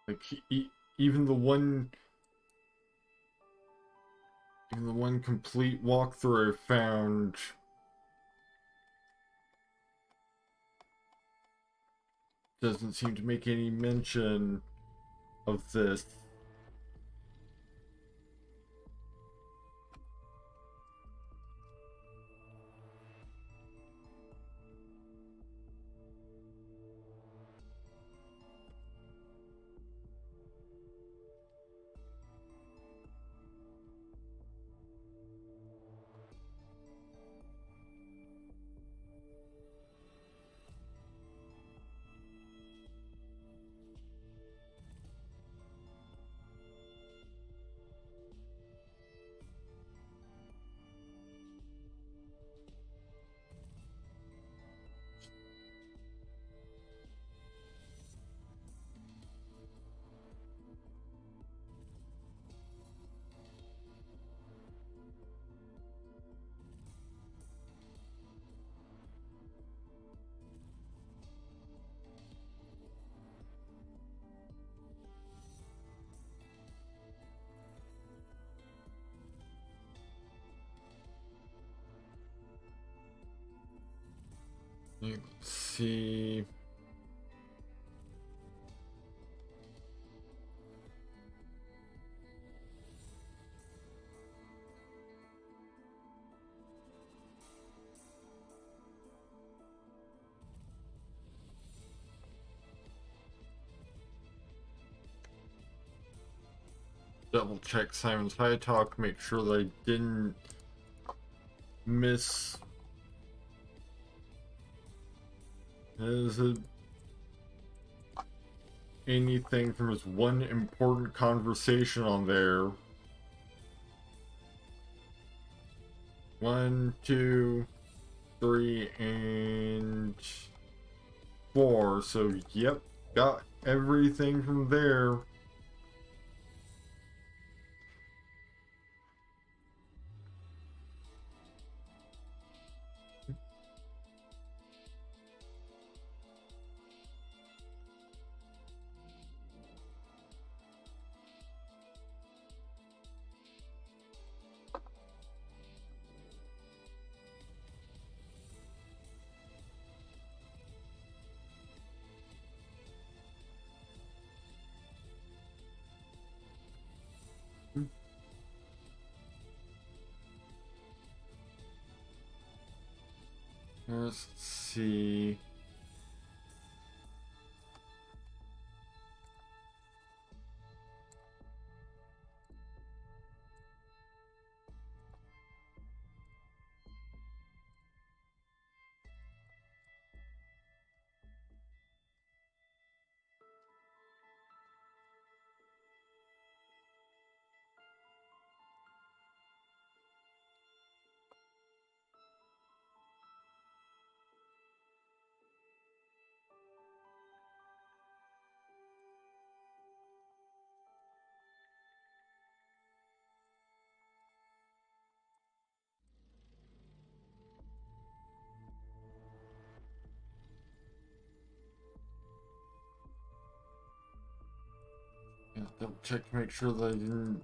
Like even the one complete walkthrough I found doesn't seem to make any mention of this. Let's see. Double check Simon's High Talk, make sure that I didn't miss. Is it anything from his one important conversation on there? 1, 2, 3, and 4. So, yep, got everything from there. Let's see. Yeah, double check to make sure that I didn't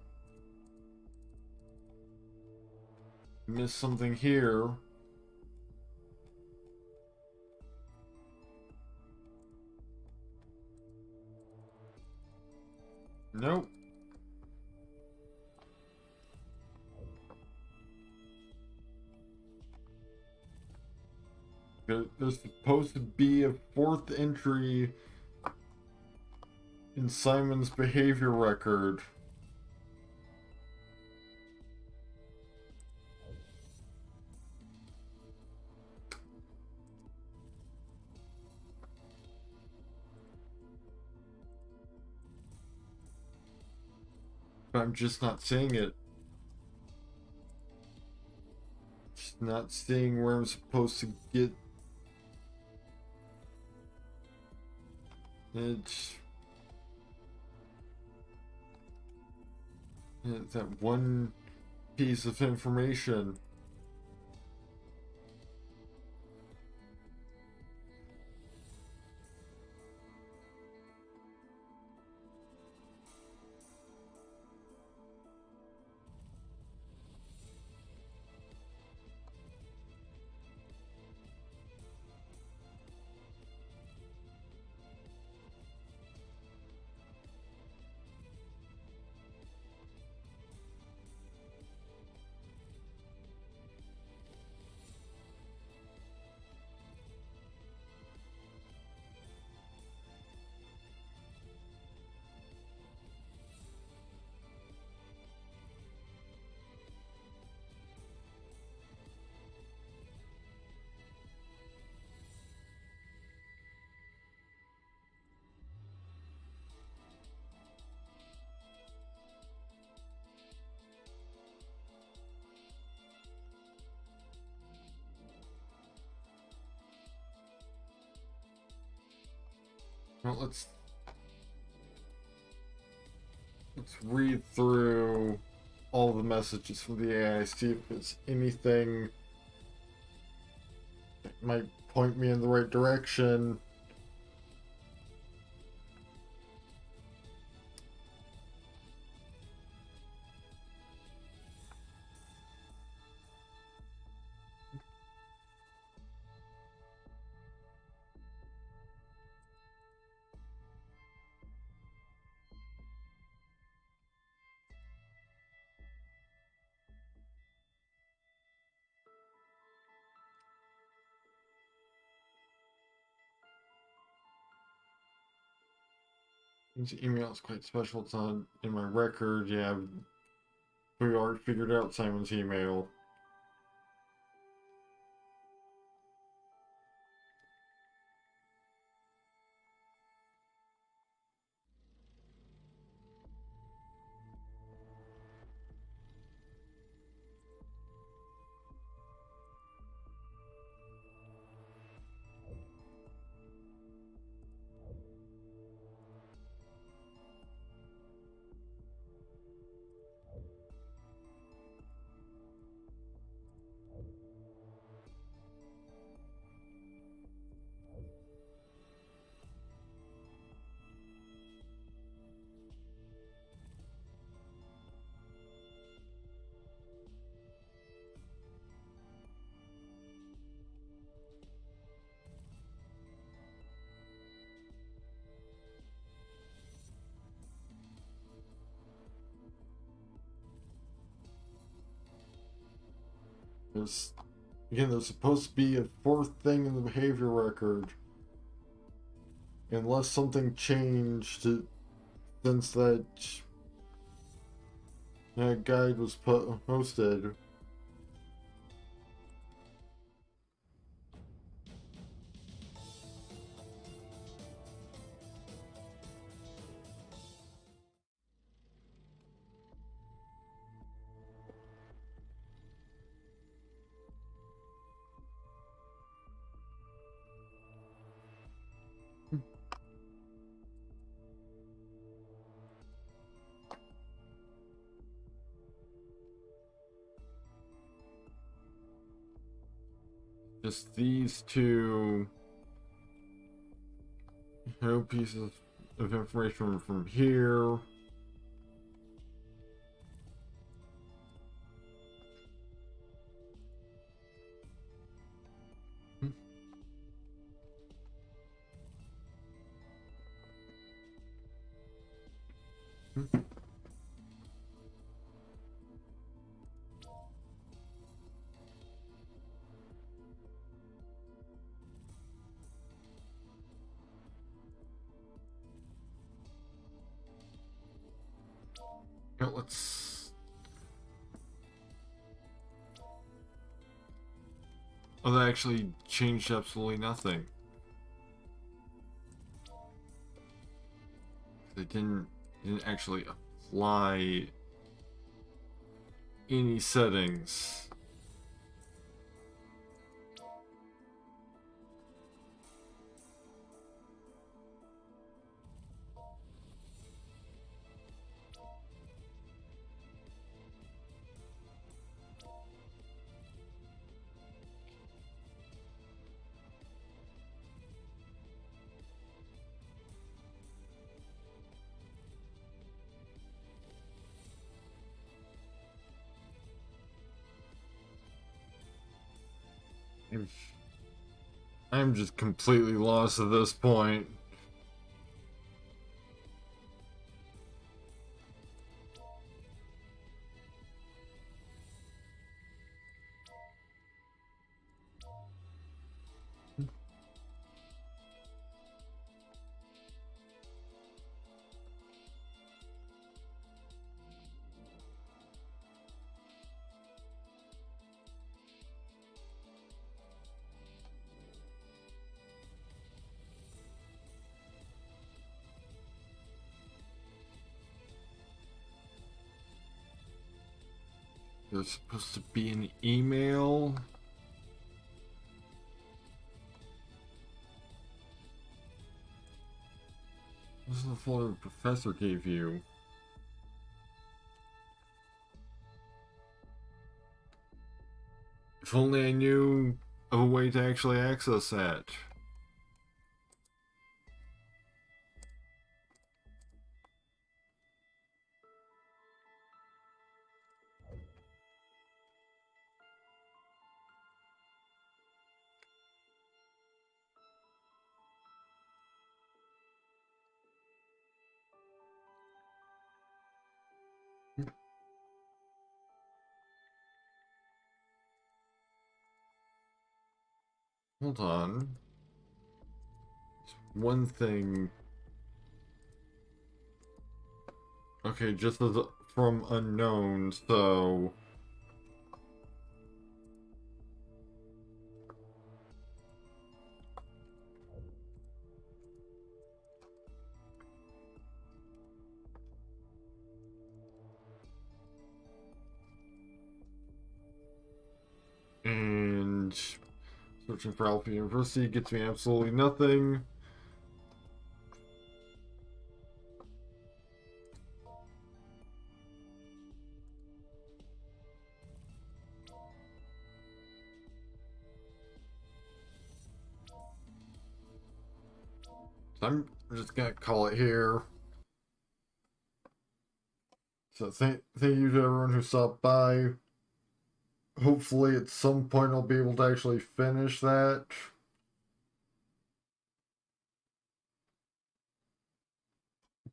miss something here. Nope. There's supposed to be a fourth entry in Simon's behavior record. But I'm just not seeing it. Just not seeing where I'm supposed to get it. It's that one piece of information. Well, let's read through all the messages from the AI, see if there's anything that might point me in the right direction. This email is quite special. It's not in my record. Yeah, we already figured out Simon's email. There's Again, there's supposed to be a fourth thing in the behavior record. Unless something changed since that guide was posted. Just these two pieces of information from here. Now let's... Oh, that actually changed absolutely nothing. They didn't actually apply any settings. I'm just completely lost at this point. There's supposed to be an email. This is the folder the professor gave you. If only I knew of a way to actually access that. Hold on. One thing. Okay, just as from unknown, so... And... Searching for Alpha University gets me absolutely nothing. So I'm just gonna call it here. So thank you to everyone who stopped by. Hopefully at some point I'll be able to actually finish that.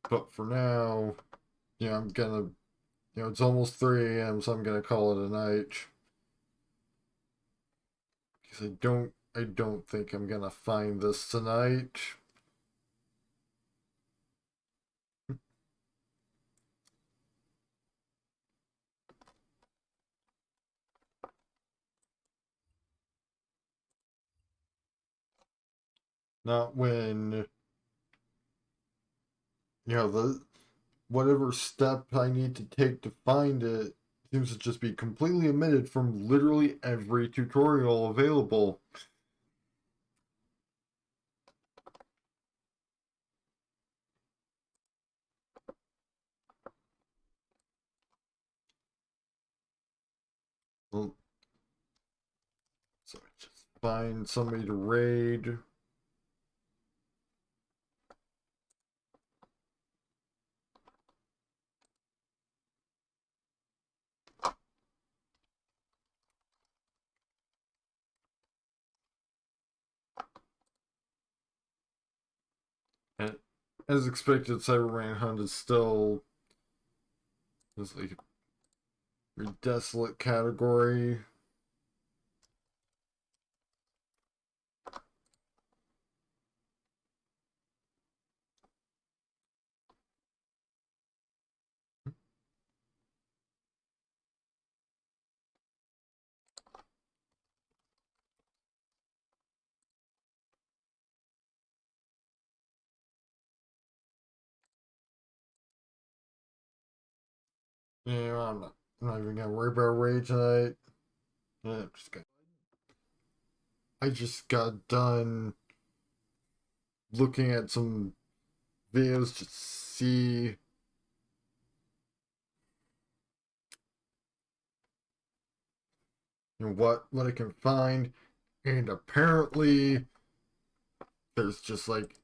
But for now, I'm gonna, it's almost 3 AM, so I'm gonna call it a night. 'Cause I don't think I'm gonna find this tonight. Not when, the whatever step I need to take to find it seems to just be completely omitted from literally every tutorial available. Well, so I just find somebody to raid. And as expected, Cyber Manhunt is still this like a desolate category. I'm not even gonna worry about raid tonight. Yeah, I just got done looking at some videos to see what I can find, and apparently there's just like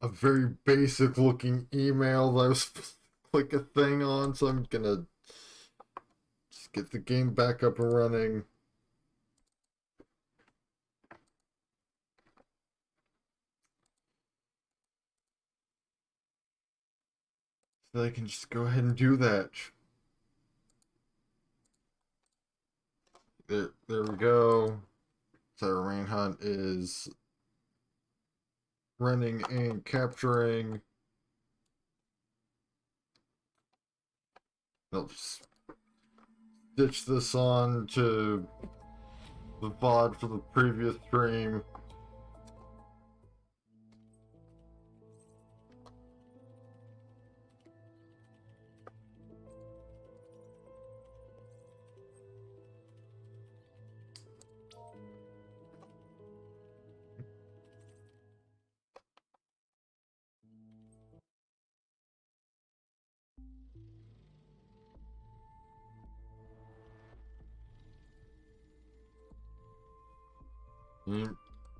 a very basic looking email that I was supposed to click a thing on, so I'm gonna just get the game back up and running. So I can just go ahead and do that. There we go. So Manhunt is running and capturing. I'll just stitch this on to the VOD for the previous stream.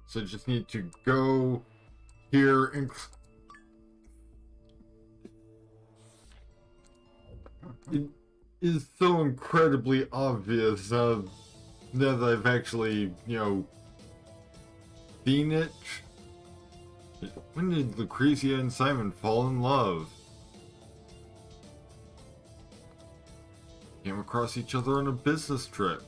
So just need to go here and it is so incredibly obvious now that I've actually, seen it. When did Lucrezia and Simon fall in love? Came across each other on a business trip.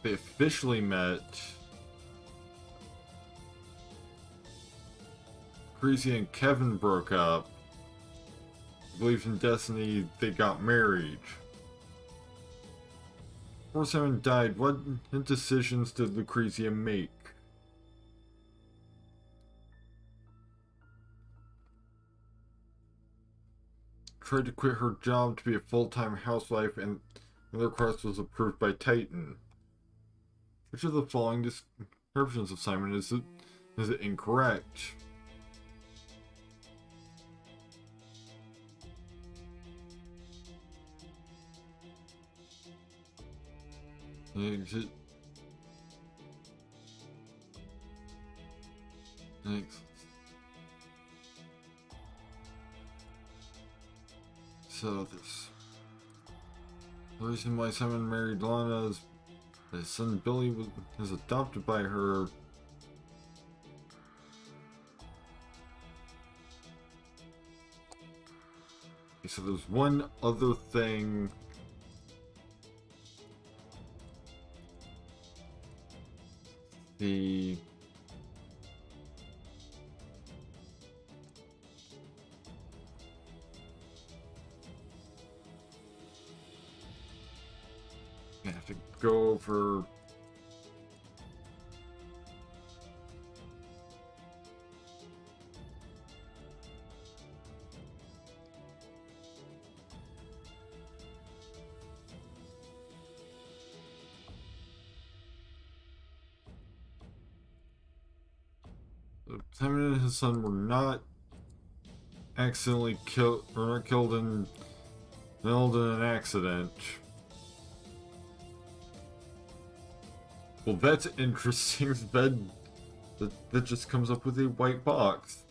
They officially met. Lucrezia and Kevin broke up. Believed in destiny, they got married. Before Simon died, what decisions did Lucrezia make? Tried to quit her job to be a full-time housewife, and the request was approved by Titan. Which of the following descriptions of Simon is it incorrect? Thanks. So the reason why Simon married Lana is his son Billy was adopted by her. So there's one other thing. The I have to go over. Simon and his son were not accidentally killed, or not killed in an accident. Well, that's interesting. That just comes up with a white box.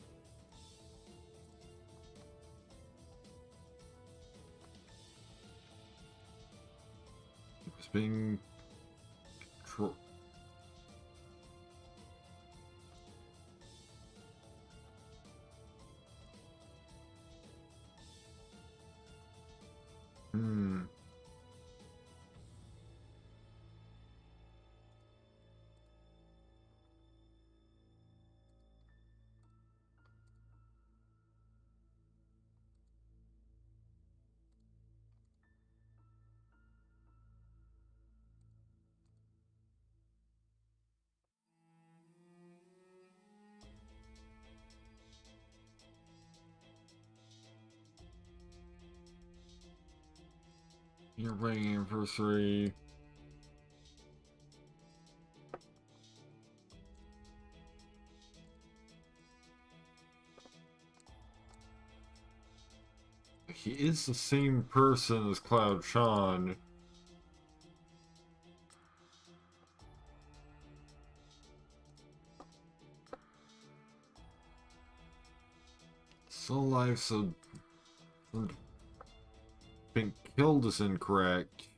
It was being controlled. Your wedding anniversary. He is the same person as Cloud Sean. Still alive, so being killed is incorrect.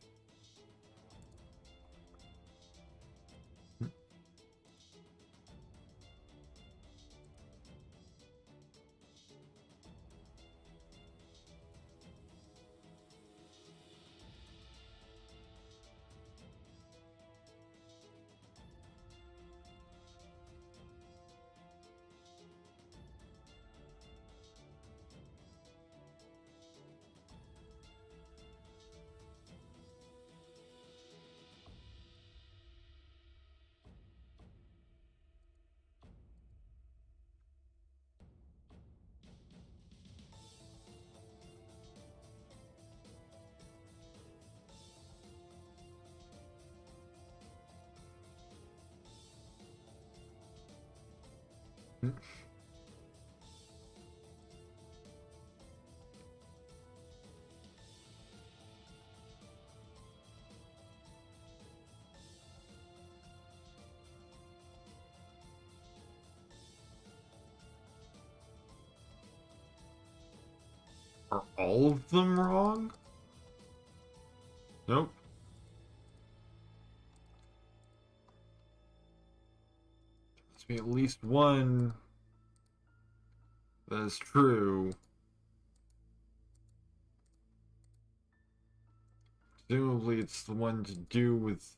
Are all of them wrong? Nope. There must be at least one that is true. Presumably it's the one to do with...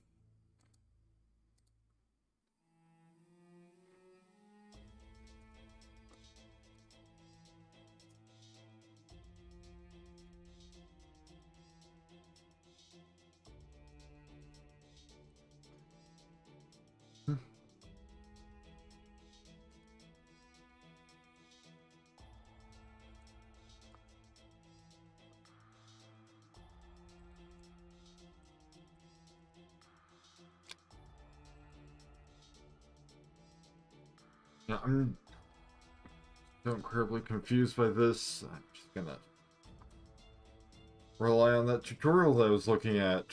Yeah, I'm so incredibly confused by this. I'm just gonna rely on that tutorial that I was looking at.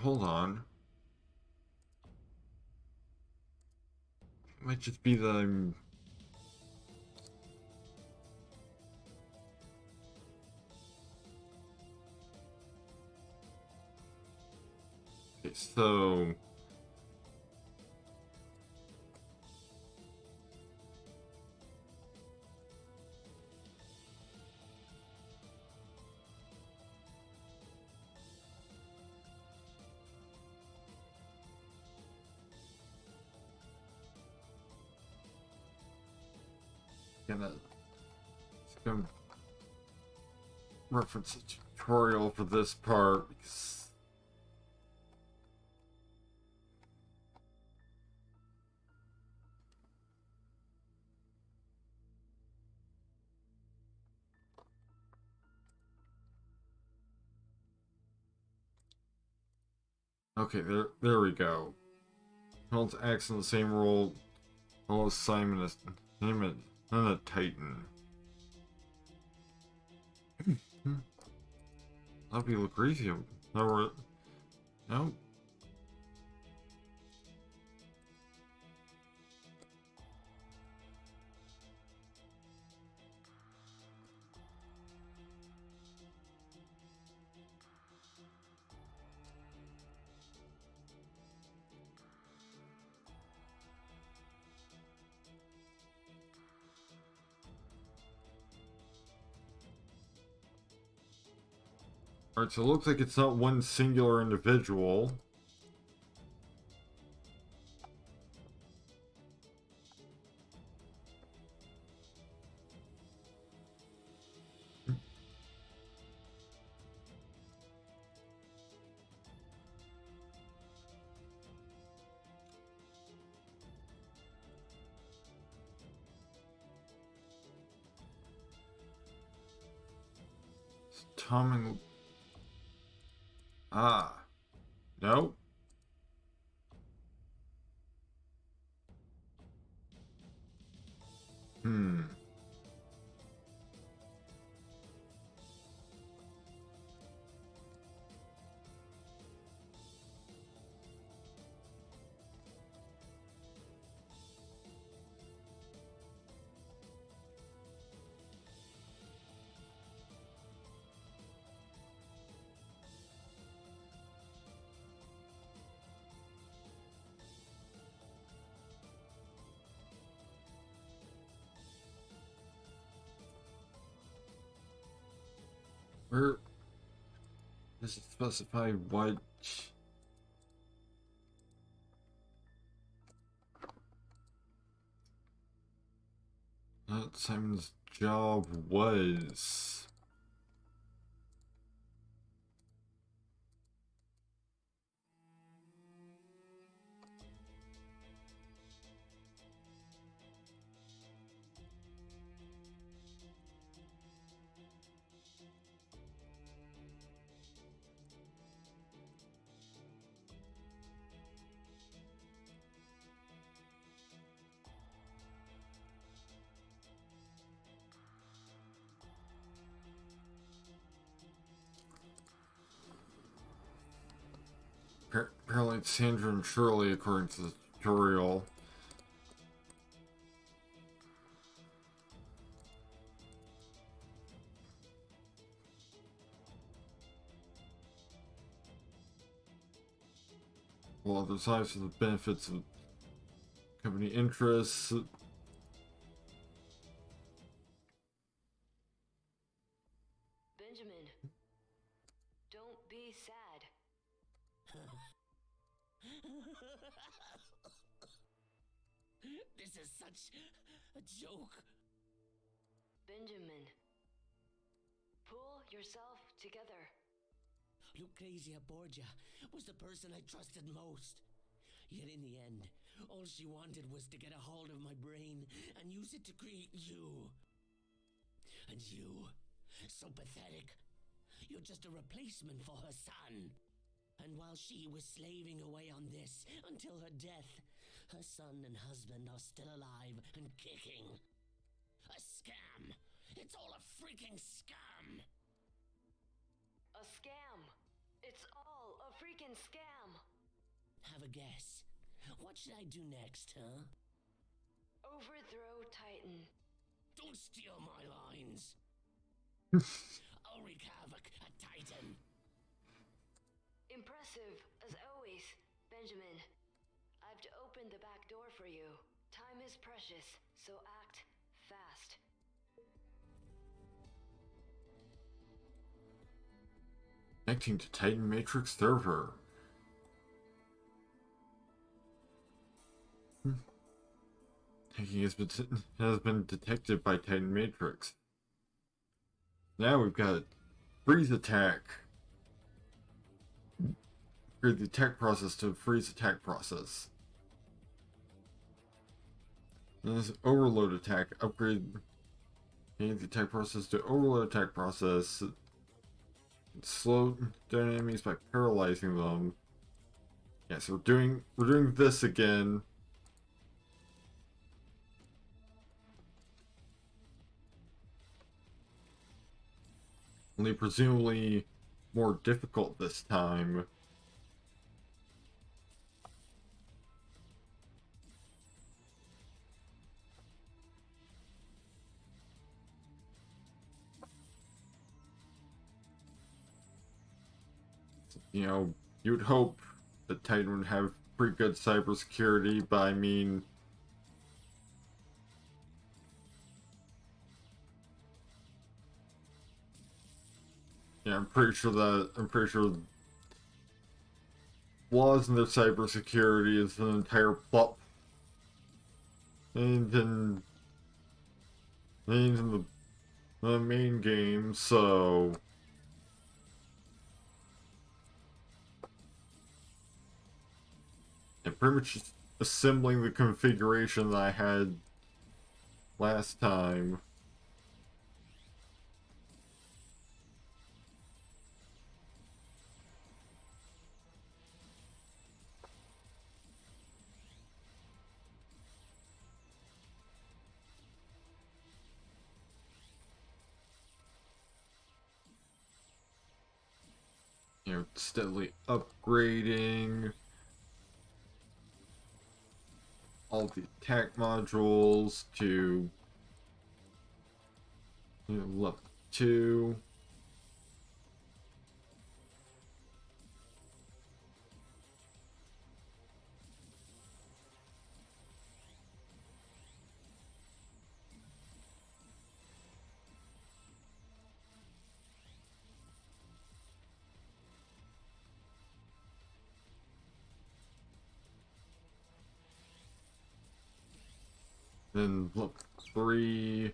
hold on. It might just be that I'm... Okay, so... Gonna reference a tutorial for this part because okay, there we go. Holmes acts in the same role as Simon as him and a Titan. That'd be Lucrezia. No, no. Alright, so it looks like it's not one singular individual. It's Tom and... Ah. No. Where does it specify what? That Simon's job was. Apparently it's Sandra and Shirley according to the tutorial. Well, other sides of the benefits of company interests. Benjamin, don't be sad. This is such a joke. Benjamin, pull yourself together. Lucrezia Borgia was the person I trusted most. Yet in the end, all she wanted was to get a hold of my brain and use it to create you. And you, so pathetic. You're just a replacement for her son. And while she was slaving away on this until her death, her son and husband are still alive and kicking. A scam. It's all a freaking scam. A scam. It's all a freaking online scam. Have a guess. What should I do next, huh? Overthrow Titan. Don't steal my lines. I'll wreak havoc at Titan. Impressive, as always, Benjamin. I've to open the back door for you. Time is precious, so act fast. Connecting to Titan Matrix server. Hacking has been detected by Titan Matrix. Now we've got freeze attack. Upgrade the attack process to freeze attack process. And this overload attack. Upgrade the attack process to overload attack process. Slow down enemies by paralyzing them. Yeah, so we're doing this again. Only presumably more difficult this time. You know, you'd hope that Titan would have pretty good cybersecurity, but I mean, yeah, I'm pretty sure flaws in their cybersecurity is an entire plot, and in the main game, so. And pretty much just assembling the configuration that I had last time. You know, steadily upgrading all the attack modules to, you know, level 2. Then level 3.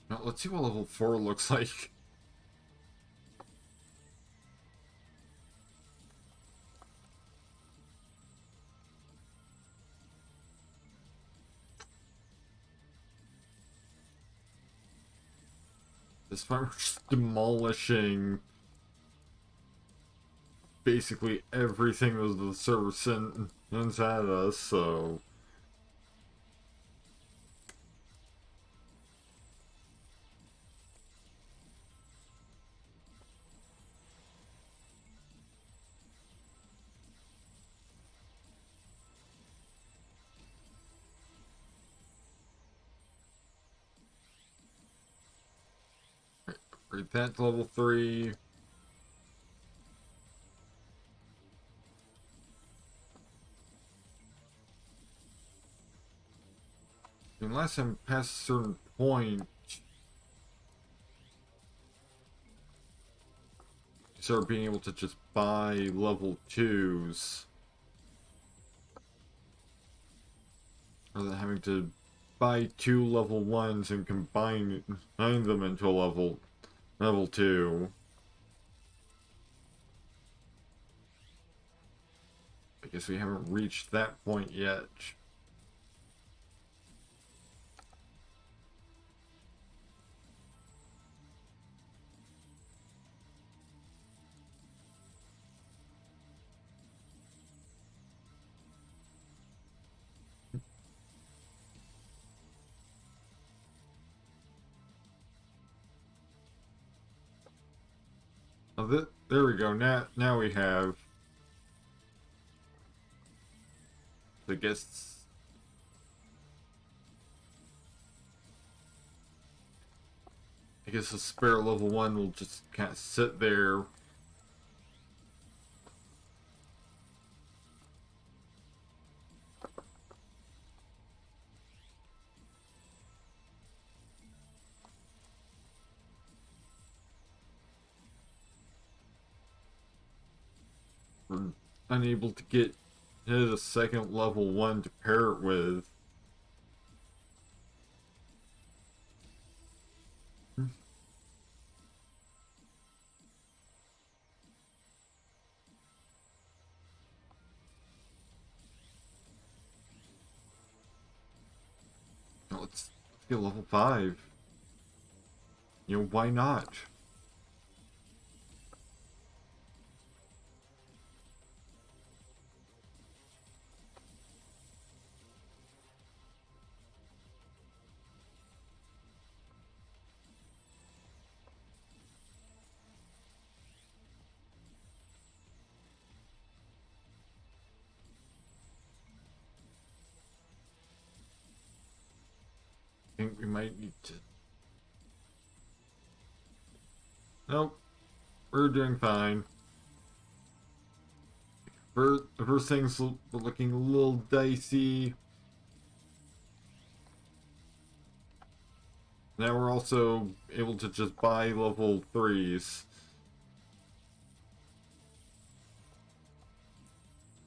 Now let's see what level 4 looks like. This time we're just demolishing basically everything that the server sends at us, so. Upgrade that to level 3. Unless I'm past a certain point, you start being able to just buy level 2s. Rather than having to buy 2 level 1s and combine them into a level 2. I guess we haven't reached that point yet. Oh, there we go. Now we have. I guess. I guess the spare level 1 will just kind of sit there. We're unable to get a second level 1 to pair it with. Let's get level 5. You know, why not? I think we might need to... Nope. We're doing fine. The first thing's looking a little dicey. Now we're also able to just buy level 3s.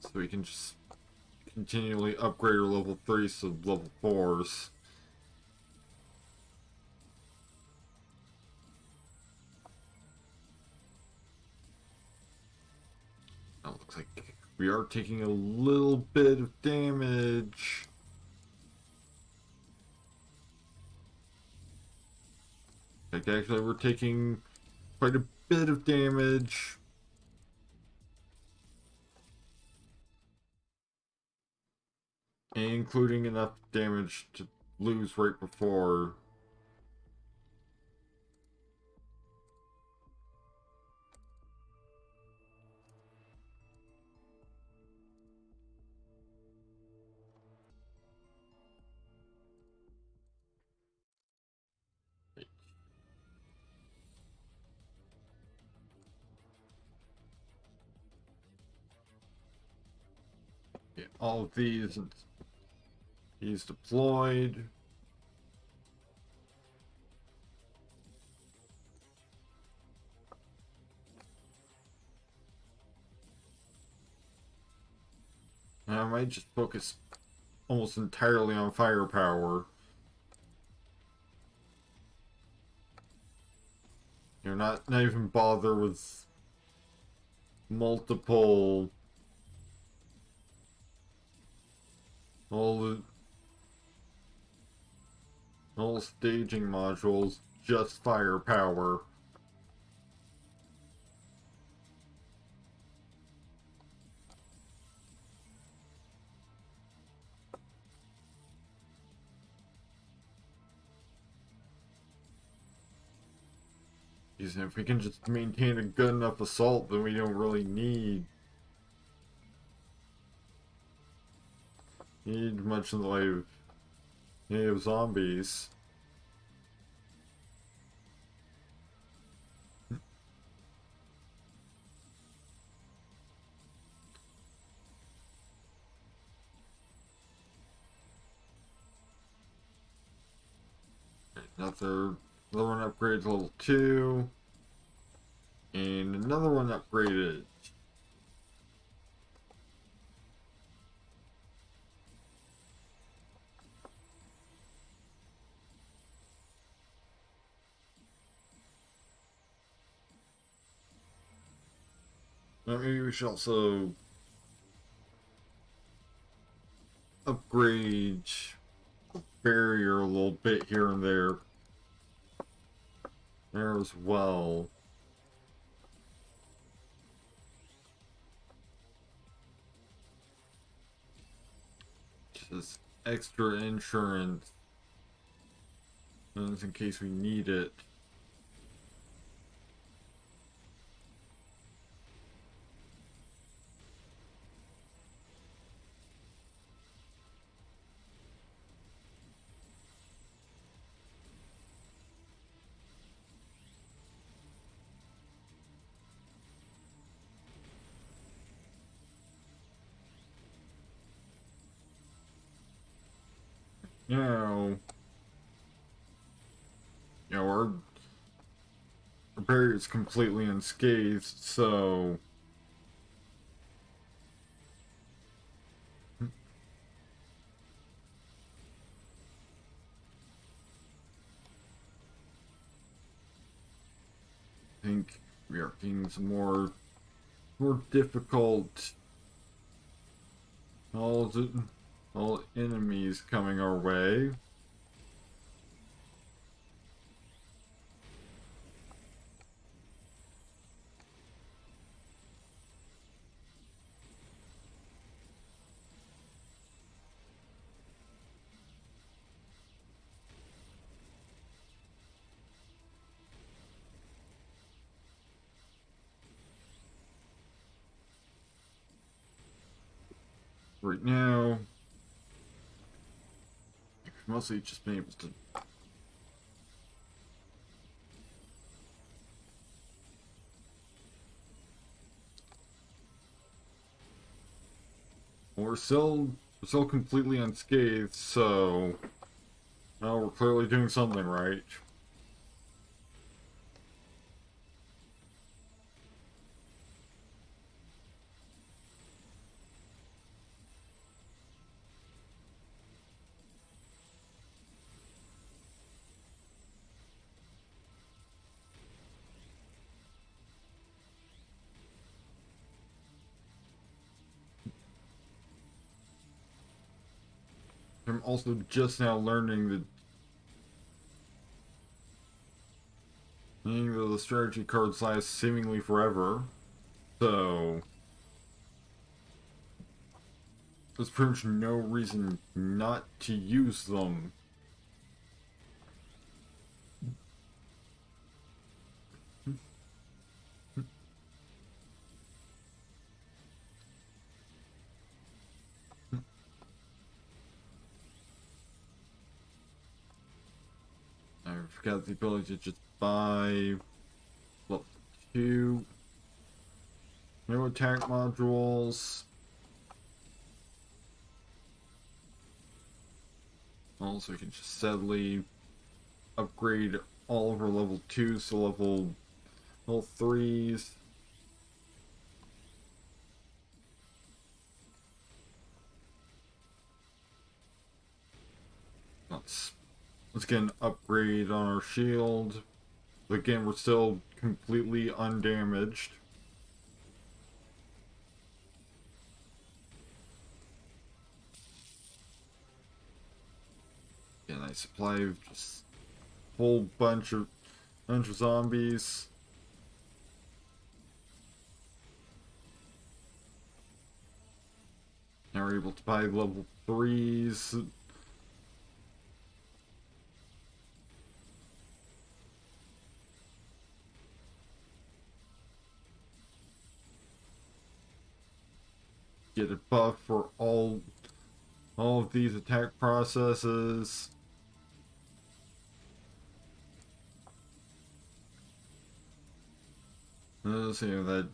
So we can just continually upgrade our level 3s to level 4s. Oh, looks like we are taking a little bit of damage. Like, actually, we're taking quite a bit of damage. Including enough damage to lose right before. Get all of these deployed. And I might just focus almost entirely on firepower. You're not even bother with multiple all staging modules, just firepower. If we can just maintain a good enough assault, then we don't really need much in the way of zombies. Another one upgrades level 2. And another one upgraded. Now maybe we should also upgrade barrier a little bit here and there. There as well. Just extra insurance. In case we need it. our barrier is completely unscathed, so I think we are getting some more difficult. All enemies coming our way. Right now, mostly just been able to we're still completely unscathed, so well, we're clearly doing something right. I'm also just now learning that the strategy cards last seemingly forever, so there's pretty much no reason not to use them. I've got the ability to just buy level 2 no attack modules. Also, we can just steadily upgrade all of our level 2s to level 3s. Let's get an upgrade on our shield. But again, we're still completely undamaged. Yeah, nice supply of just a whole bunch of zombies. Now we're able to buy level 3s. Get a buff for all of these attack processes. Let's see that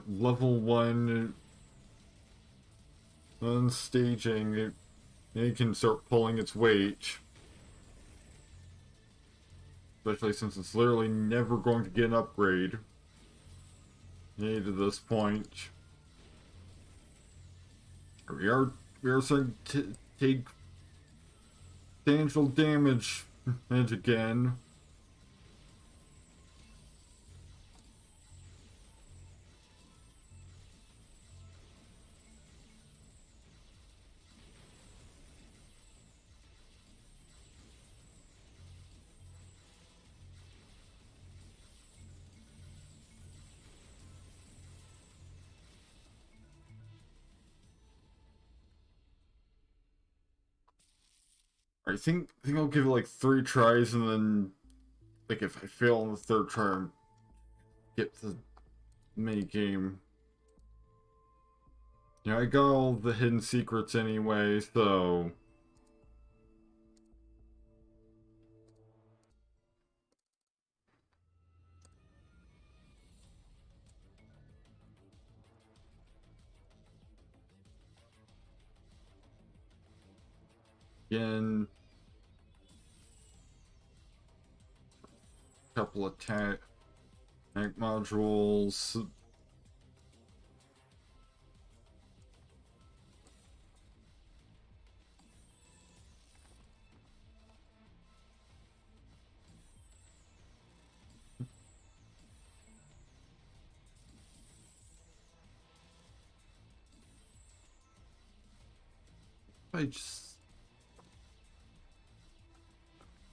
level 1 unstaging, it can start pulling its weight. Especially since it's literally never going to get an upgrade. To this point. We are starting to take substantial damage again. I think I'll give it like 3 tries, and then like if I fail on the 3rd try, get the mini game. Yeah, I got all the hidden secrets anyway, so Again, couple attack modules. I just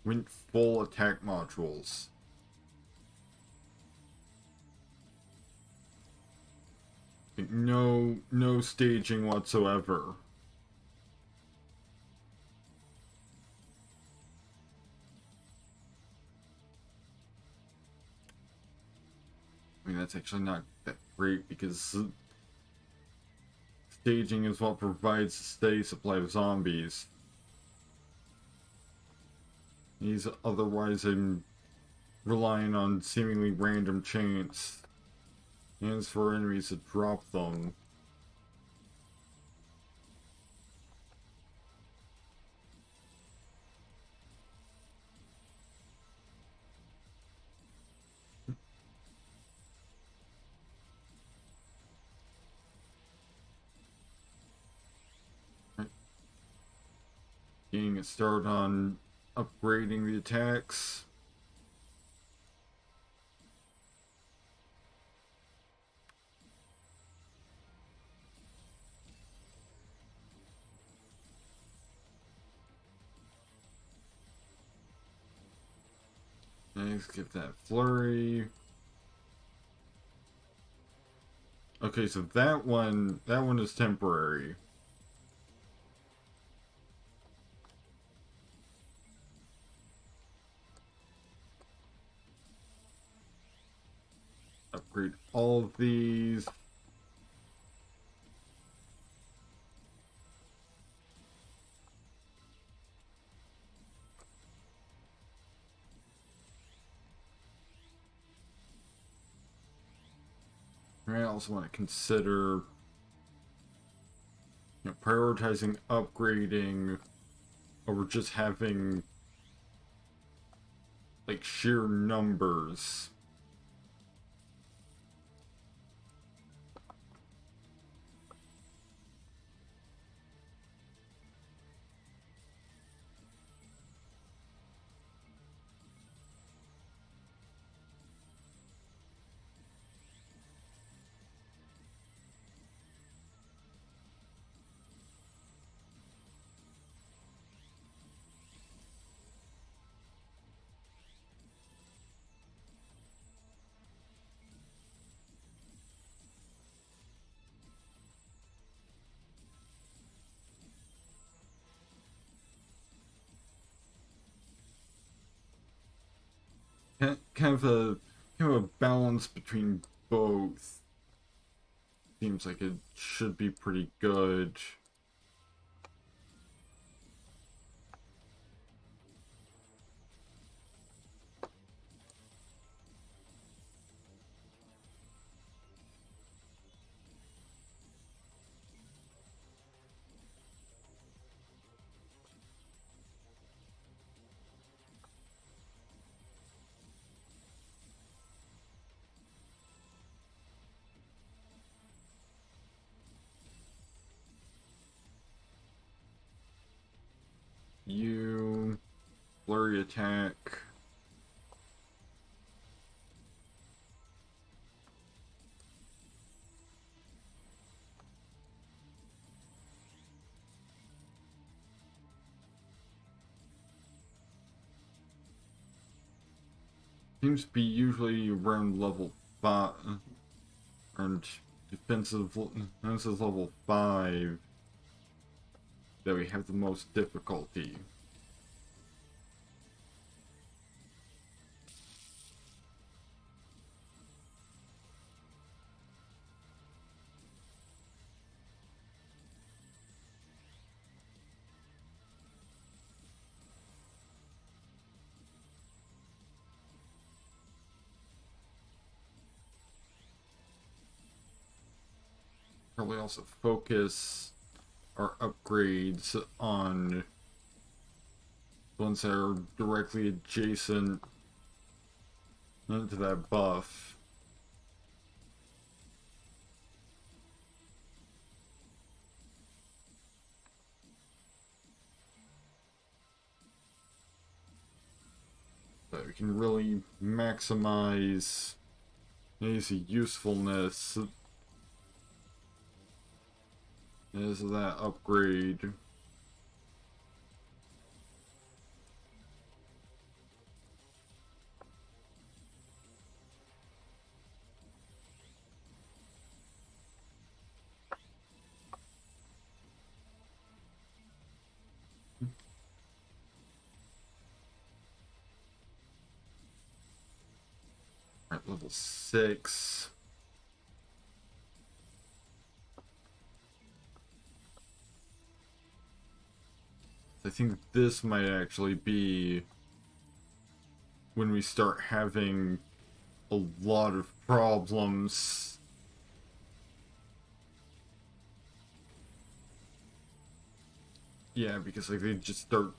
went full attack modules. Like no staging whatsoever. I mean, that's actually not that great because staging is what provides a steady supply of zombies. These otherwise I'm relying on seemingly random chance and for enemies to drop them. Getting it started on upgrading the attacks. Let's give that flurry. Okay, so that one is temporary. Upgrade all of these. I also want to consider, prioritizing upgrading over just having like sheer numbers. Kind of a balance between both. Seems like it should be pretty good. You flurry attack. Seems to be usually around level 5, and defensive level 5 that we have the most difficulty. Probably also focus our upgrades on ones that are directly adjacent to that buff. So we can really maximize his usefulness as that upgrade. Alright, level 6. I think this might actually be when we start having a lot of problems. Yeah, because like they just start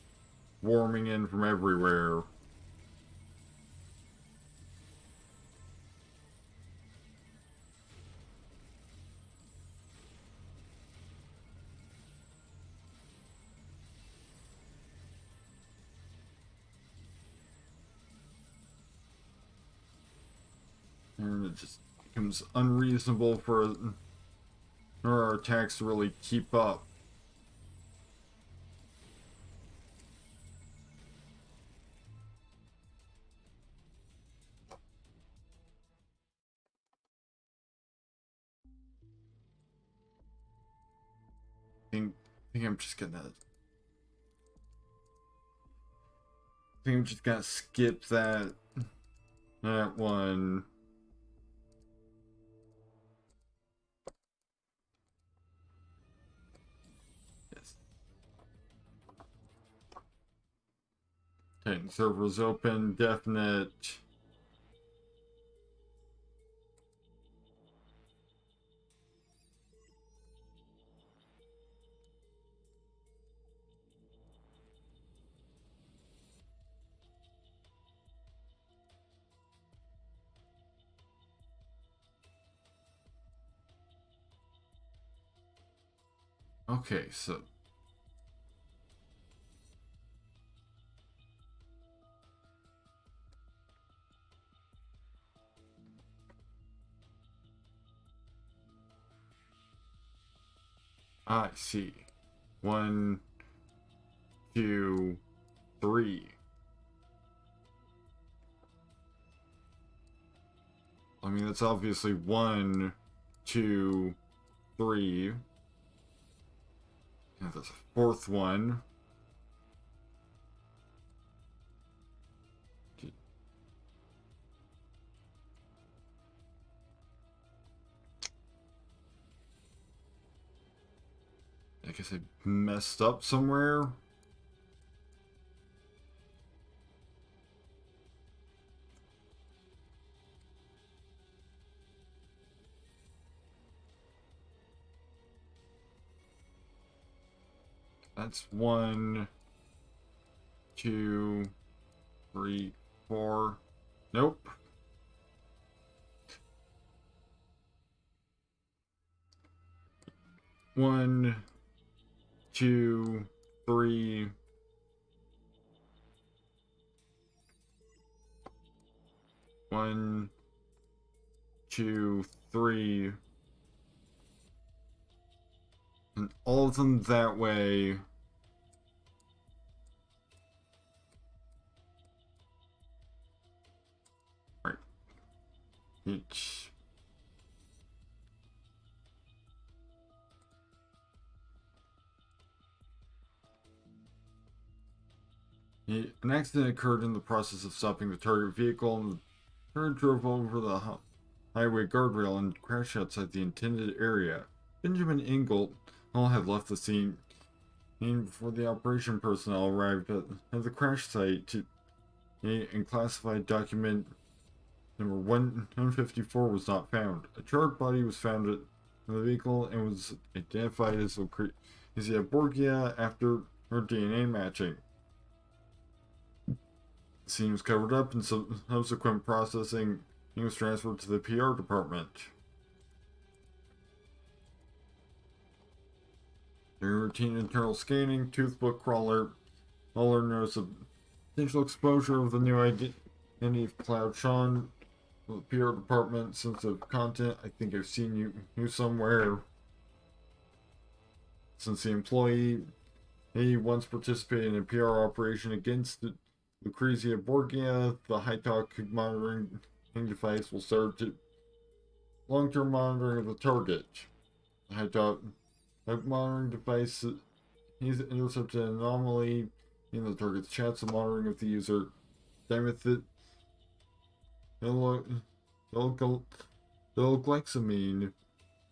swarming in from everywhere. And it just becomes unreasonable for our attacks to really keep up. I think I'm just gonna skip that one. Yes. Okay, server's open, definite. Okay, so I see. 1, 2, 3. I mean, that's obviously 1, 2, 3. And there's a fourth one. I guess I messed up somewhere. That's 1, 2, 3, 4. Nope. One, 2, 3. One, 2, 3. And all of them that way. Right. Each. An accident occurred in the process of stopping the target vehicle, and the car drove over the highway guardrail and crashed outside the intended area. Benjamin Ingold all had left the scene before the operation personnel arrived at the crash site and classified document number 154 was not found. A charred body was found in the vehicle and was identified as Lucrezia Borgia after her DNA matching. scene was covered up and subsequent processing he was transferred to the PR department. During routine internal scanning, Toothbook Crawler noticed a potential exposure of the new identity of Cloud Sean. The PR department, sensitive content. I think I've seen you somewhere. Since the employee, he once participated in a PR operation against Lucrezia Borgia, the high-tech monitoring device will serve to long-term monitoring of the target. The high-tech monitoring device he's intercepted an anomaly in the target's chats and monitoring of the user. Dimethylglycamine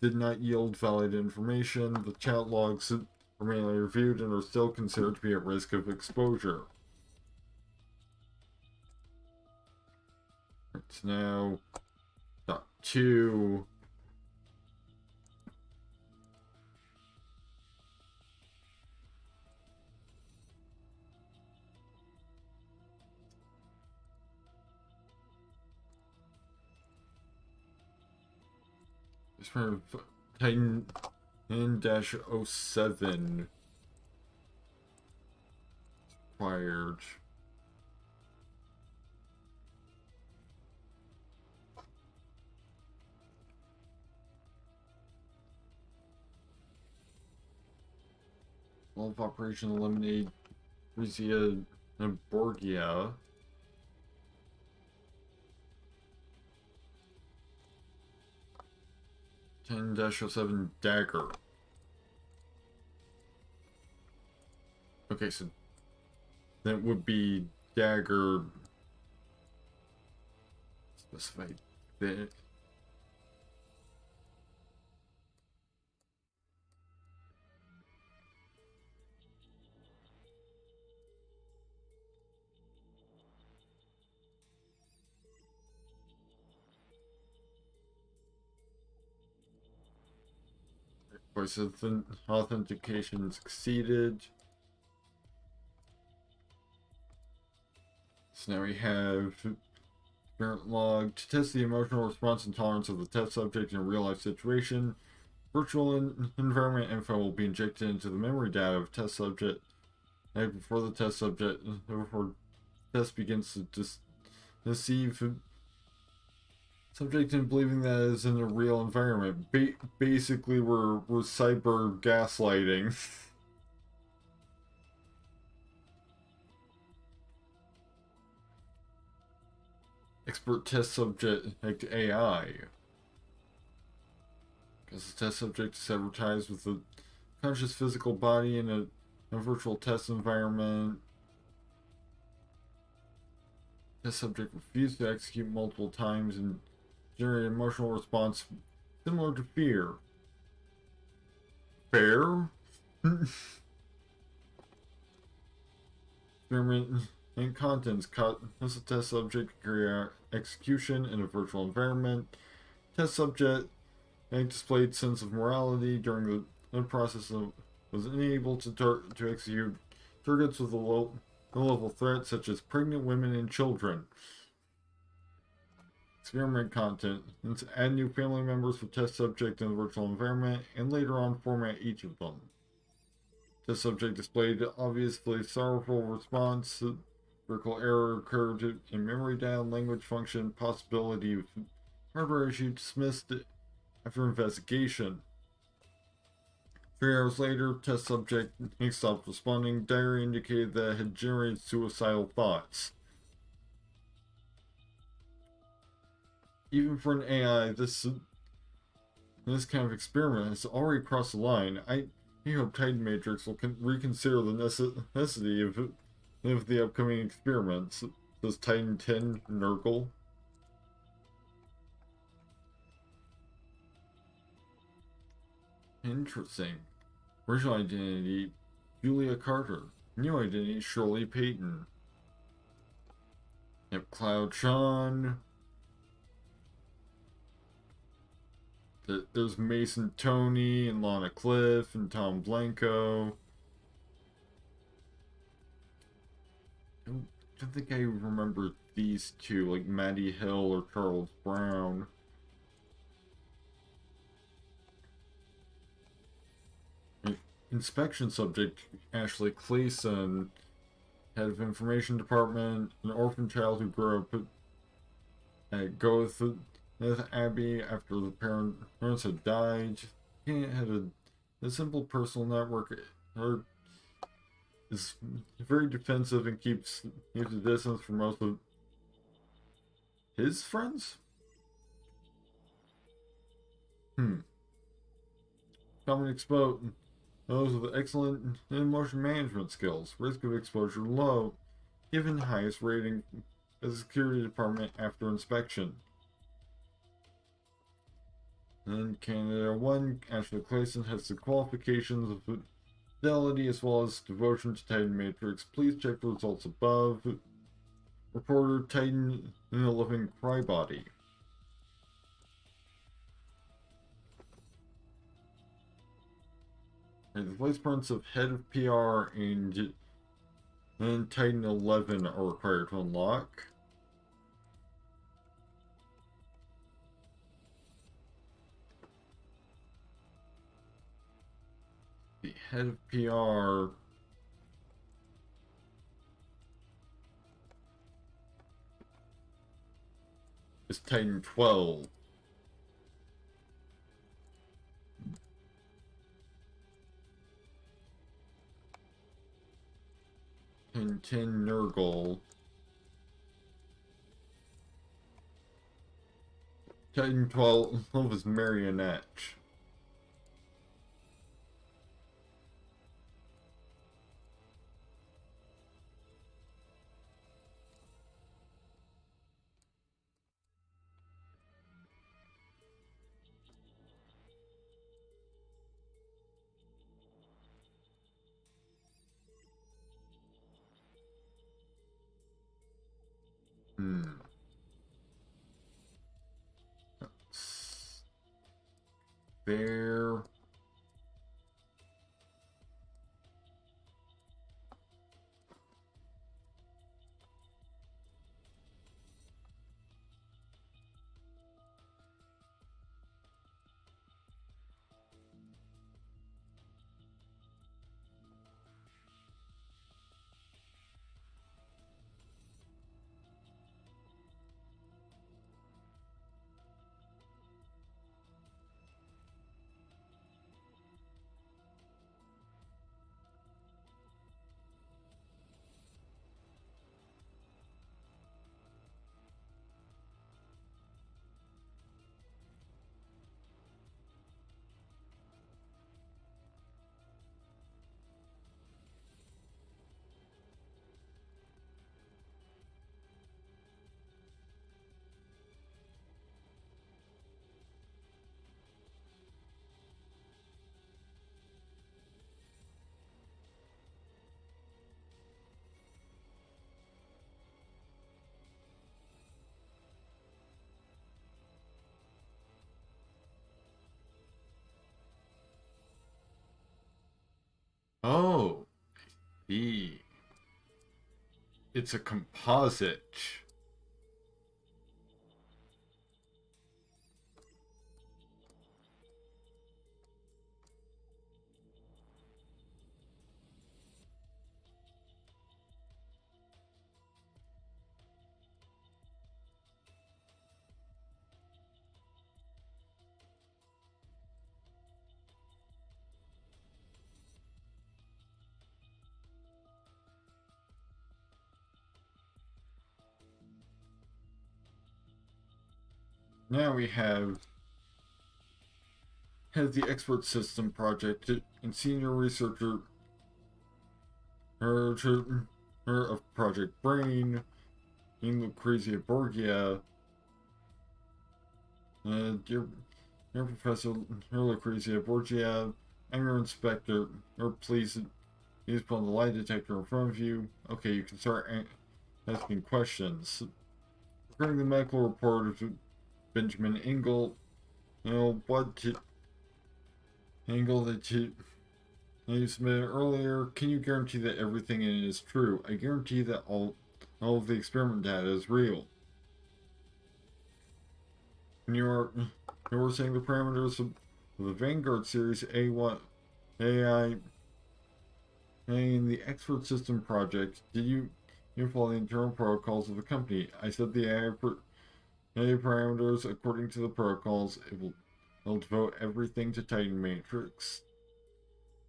did not yield valid information. The chat logs are manually reviewed and are still considered to be at risk of exposure. It's now .2. It's from Titan N-07 required. All of Operation Eliminate Rizia and Borgia. -07 Dagger. Okay, so that would be Dagger specified there. Voice authentication succeeded. So now we have parent log to test the emotional response and tolerance of the test subject in a real-life situation. Virtual environment info will be injected into the memory data of test subject before the test begins to deceive subject in believing that it's in a real environment. Basically, we're cyber gaslighting. Expert test subject like AI. Because the test subject is advertised with a conscious physical body in a virtual test environment. Test subject refused to execute multiple times and generate an emotional response similar to fear. Fair? Experiment and contents cause the test subject to carry out execution in a virtual environment. Test subject displayed sense of morality during the process was unable to execute targets with a low-level threat such as pregnant women and children. Experiment content. Let's add new family members for test subject in the virtual environment, and later on format each of them. Test subject displayed obviously sorrowful response. Vertical error occurred in memory data, language function, possibility of hardware issue dismissed after investigation. 3 hours later, test subject stopped responding. Diary indicated that it had generated suicidal thoughts. Even for an AI, this kind of experiment has already crossed the line. I hope Titan Matrix will reconsider the necessity of the upcoming experiments. Does Titan 10 Nurgle? Interesting. Original identity, Julia Carter. New identity, Shirley Payton. Yep, Cloud Sean. There's Mason Tony and Lana Cliff and Tom Blanco. don't think I remember these two, like Matty Hill or Charles Brown. Inspection subject Ashley Cleason, head of information department, an orphan child who grew up at Goethe Abbey after the parents had died. He had a simple personal network. Her is very defensive and keeps a distance from most of his friends. Common exposed those with excellent emotion management skills. Risk of exposure low, given highest rating as a security department after inspection. And candidate 1, Ashley Clayson, has the qualifications of fidelity as well as devotion to Titan Matrix. Please check the results above. Reporter Titan in a living crybody. The vice presidents of head of PR and Titan 11 are required to unlock. The head of PR is Titan 12. Titan 10 Nurgle. Titan 12 is Marionette. There. Oh, the it's a composite. Now we have the expert system project and senior researcher her of Project Brain in Lucrezia Borgia. Dear Professor Lucrezia Borgia, I'm your inspector. Please put the lie detector in front of you. Okay, you can start asking questions. Regarding the medical report of Benjamin Engel, what Engel that you submitted earlier, can you guarantee that everything in it is true? I guarantee that all all of the experiment data is real. And you are saying the parameters of the Vanguard series A1 AI in the expert system project, did you follow the internal protocols of the company? I set the AI parameters according to the protocols. It'll devote everything to Titan Matrix.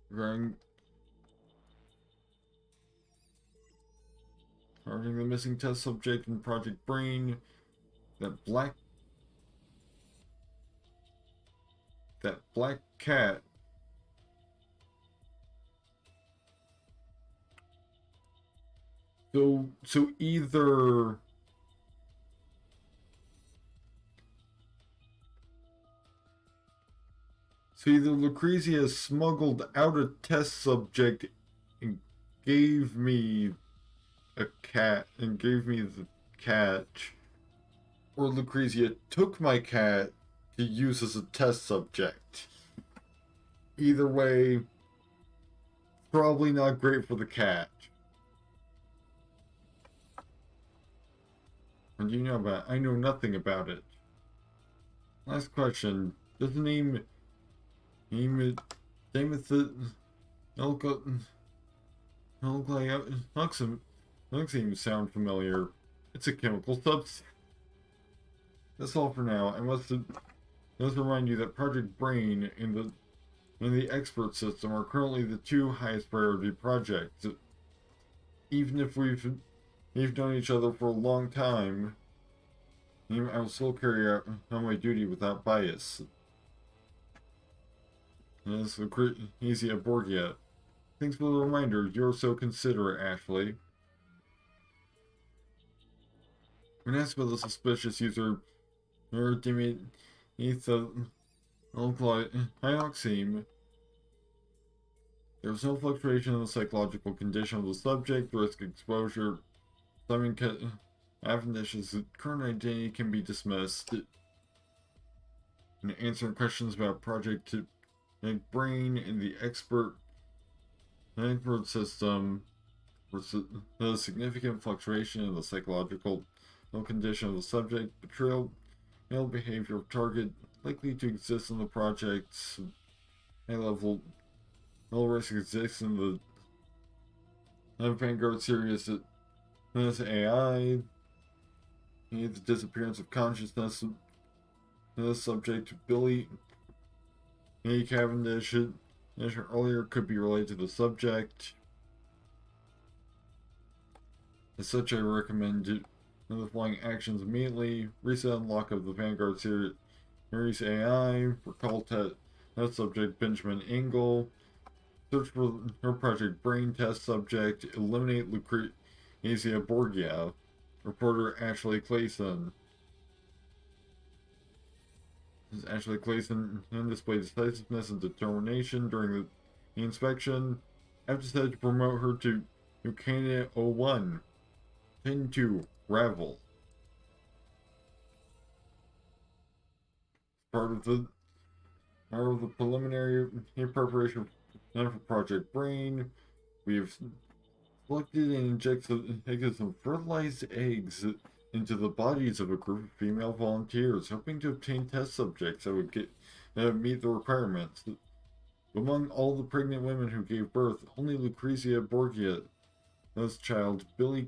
Regarding the missing test subject in Project Brain, that black cat. So either Lucrezia smuggled out a test subject and gave me a cat and gave me the cat, or Lucrezia took my cat to use as a test subject. Either way, probably not great for the cat. And you know about it. I know nothing about it. Last question. Does the name Elglucoxime sound familiar? It's a chemical substance. That's all for now. I must remind you that Project Brain and the expert system are currently the two highest priority projects. Even if we've known each other for a long time, I will still carry out my duty without bias. Yes, easy at Borgia. Thanks for the reminder. You're so considerate, Ashley. When asked about the suspicious user, dioxime, there was no fluctuation in the psychological condition of the subject, risk exposure. Simon Avendish's current identity can be dismissed. And answering questions about Project Brain and the expert system, the significant fluctuation in the psychological condition of the subject, betrayal, male behavior of target likely to exist in the project's high level. Male risk exists in the Vanguard series as AI. The disappearance of consciousness of the subject, Billy Cavendish, earlier could be related to the subject. As such, I recommend notifying actions immediately. Reset and lock of the Vanguard series AI. Recall test subject Benjamin Engel. Search for her Project Brain test subject. Eliminate Lucrezia Borgia. Reporter Ashley Clayson. Ashley Clayson displayed decisiveness and determination during the inspection. I've decided to promote her to Candidate 01. 10-2 Ravel. Part of the preliminary preparation for Project Brain, we've selected and injected some fertilized eggs into the bodies of a group of female volunteers, hoping to obtain test subjects that would meet the requirements. Among all the pregnant women who gave birth, only Lucrezia Borgia's child, Billy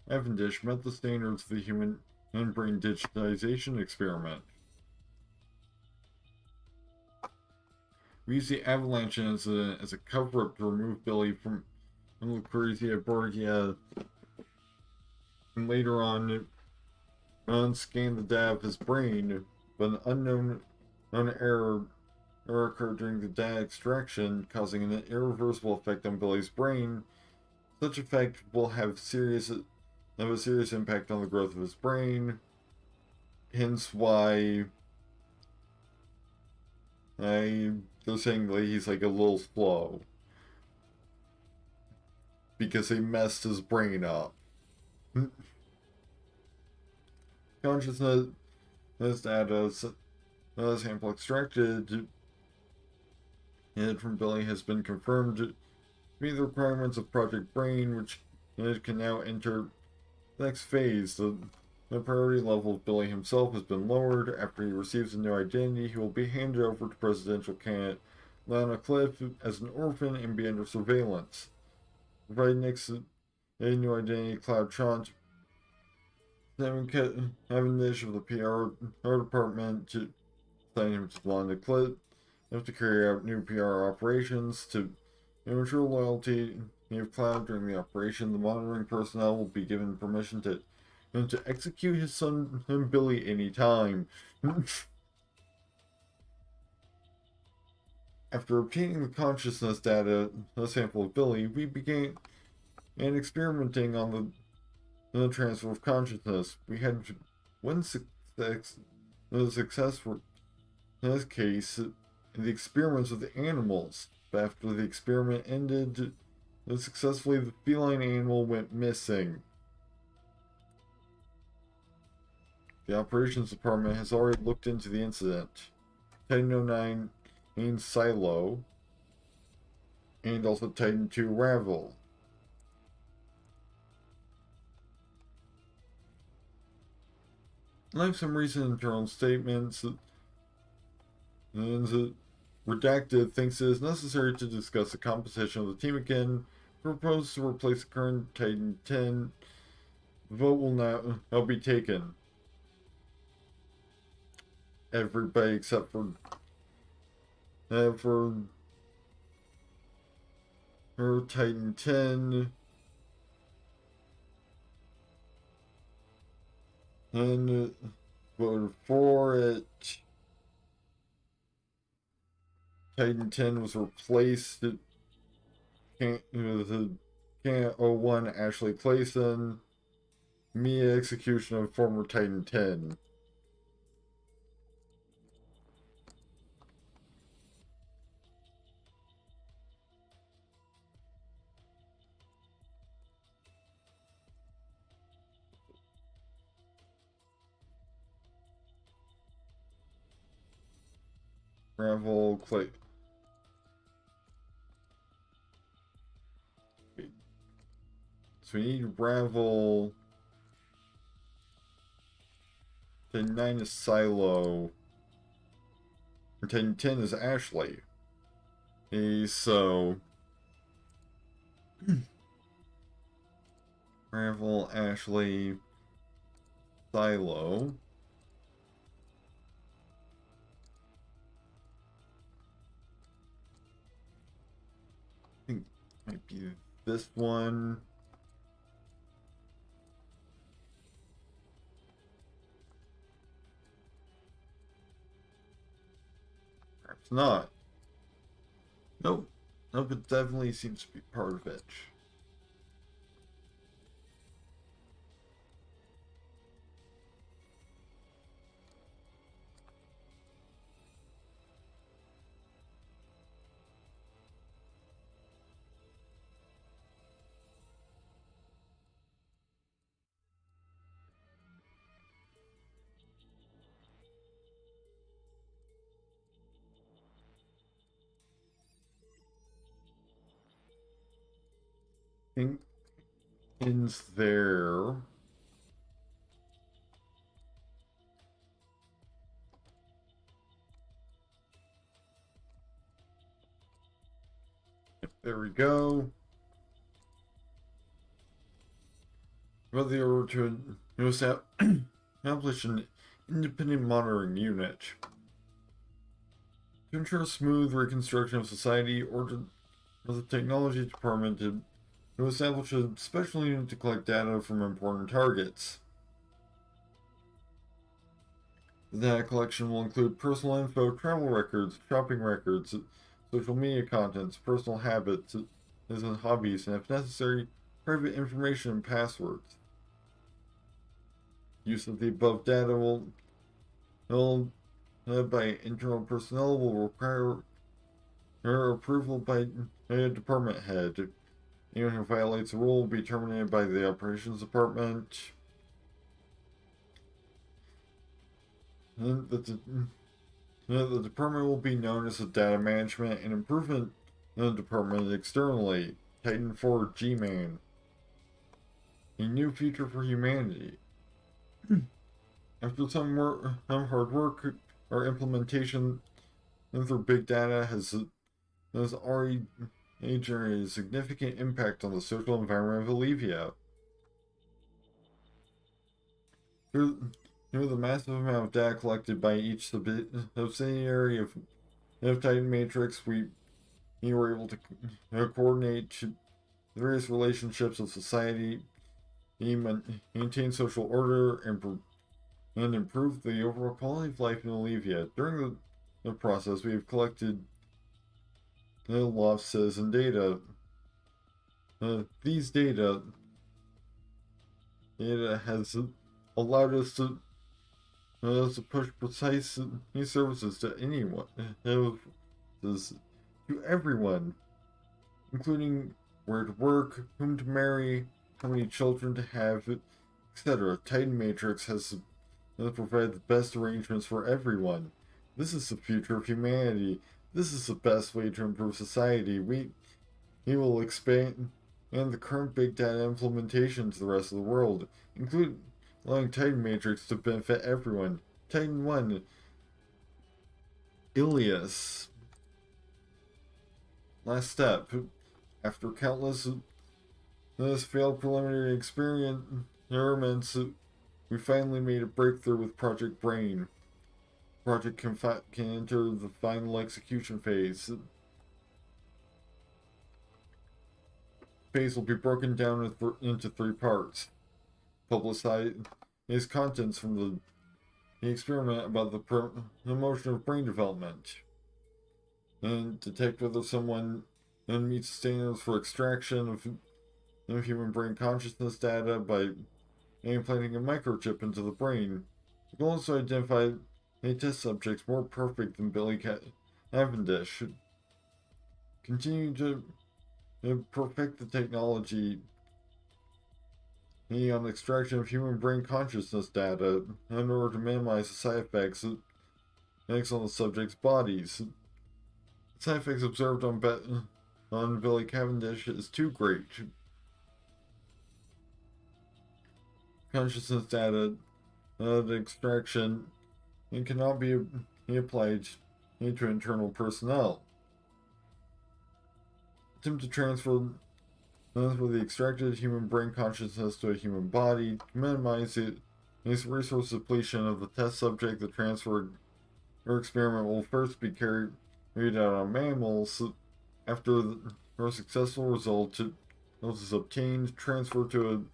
Cavendish, met the standards of the human and brain digitization experiment. We used the avalanche as a cover-up to remove Billy from Lucrezia Borgia, and later on scanned the data of his brain, but an unknown error occurred during the data extraction, causing an irreversible effect on Billy's brain. Such effect will have a serious impact on the growth of his brain, hence why they're saying that he's like a little slow. Because they messed his brain up. Consciousness data sample extracted from Billy has been confirmed to meet the requirements of Project Brain, which it can now enter Next phase, the priority level of Billy himself has been lowered. After he receives a new identity, he will be handed over to presidential candidate Lana Cliff as an orphan and be under surveillance. Right next to a new identity, Cloud Chant, having the issue of the PR department to assign him to Lana Cliff. They have to carry out new PR operations to ensure loyalty of Cloud during the operation. The monitoring personnel will be given permission to execute his son and Billy anytime. After obtaining the consciousness data, a sample of Billy, we began experimenting on the transfer of consciousness. We had one success for in this case in the experiments with the animals. But after the experiment ended successfully, the feline animal went missing. The operations department has already looked into the incident. Titan 09 in Silo, and also Titan 2 Ravel. I have some recent internal statements, and Redacted thinks it is necessary to discuss the composition of the team again. Proposed to replace the current Titan 10. The vote will now be taken. Everybody except for Titan 10 and voted for it. Titan 10 was replaced with Candidate 01 Ashley Clayson. Mia execution of former Titan 10. Ravel Clay. So we need Ravel. Titan 9 is Silo. Titan 10 is Ashley. Okay, so Ravel, Ashley, Silo. I think it might be this one. Perhaps not. Nope. Nope, it definitely seems to be part of it. I think ends there. There we go. About the order to establish an independent monitoring unit. To ensure smooth reconstruction of society, order the technology department to establish a special unit to collect data from important targets. The data collection will include personal info, travel records, shopping records, social media contents, personal habits, and hobbies, and if necessary, private information and passwords. Use of the above data by internal personnel will require approval by a department head. Anyone who violates the rule will be terminated by the operations department. The department will be known as the Data Management and Improvement Department externally. Titan 4 G-Man. a new future for humanity. After some hard work, our implementation through big data has already generated a significant impact on the social environment of Olivia. Through the massive amount of data collected by each subsidiary of Titan Matrix, we were able to coordinate various relationships of society, maintain social order, and improve the overall quality of life in Olivia. During the process, we have collected lost citizen data. These data has allowed us to push precise services to anyone, to everyone, including where to work, whom to marry, how many children to have, etc. Titan Matrix has provided the best arrangements for everyone. This is the future of humanity. This is the best way to improve society. We will expand the current big data implementation to the rest of the world, including allowing Titan Matrix to benefit everyone. Titan 1, Ilias. Last step. After countless failed preliminary experiments, we finally made a breakthrough with Project Brain. Project can enter the final execution phase. Phase will be broken down into 3 parts. Publicize its contents from the experiment about the promotion of brain development, and detect whether someone meets standards for extraction of human brain consciousness data by implanting a microchip into the brain. The goal is to identify test subjects more perfect than Billy Cavendish. Continue to perfect the technology on extraction of human brain consciousness data in order to minimize the side effects on the subjects' bodies. The side effects observed on Billy Cavendish is too great. Consciousness data extraction cannot be applied to internal personnel. Attempt to transfer the extracted human brain consciousness to a human body to minimize its resource depletion of the test subject. The transfer or experiment will first be carried out on mammals. After a successful result is obtained, transfer to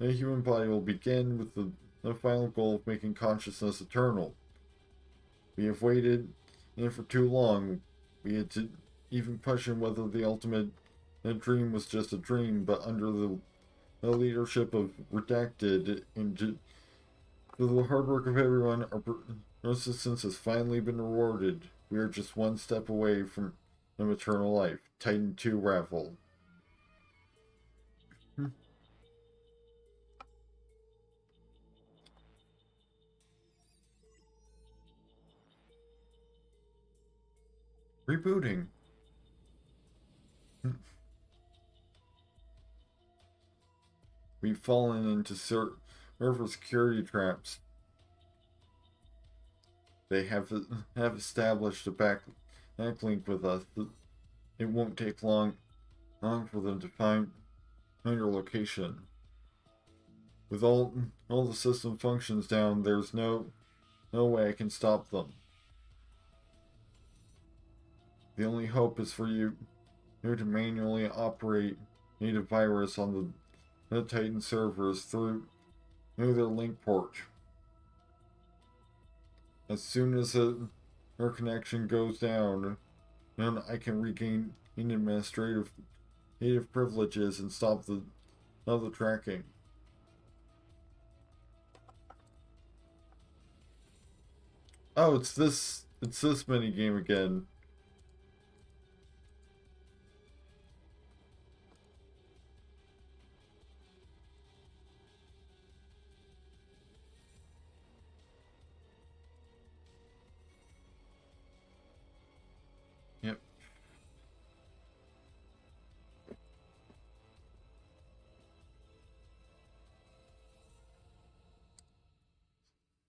a human body will begin with the final goal of making consciousness eternal. We have waited for too long. We had to even question whether the ultimate dream was just a dream, but under the leadership of Redacted and through the hard work of everyone, our persistence has finally been rewarded. We are just one step away from eternal life. Titan 2 Ravel. Rebooting. We've fallen into server security traps. They have established a backlink with us. It won't take long for them to find your location. With all the system functions down, there's no way I can stop them. The only hope is for you to manually operate native virus on the Titan servers through their link port. As soon as her connection goes down, then I can regain administrative native privileges and stop the tracking. Oh, it's this mini game again. Yep.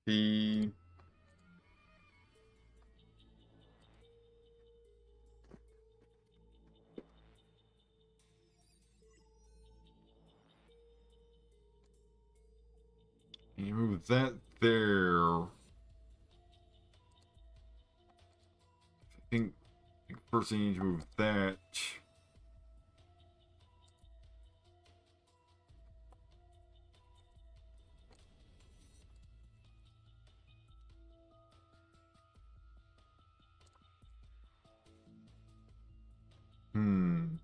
the you move that there. I think first I need to move that. Hmm.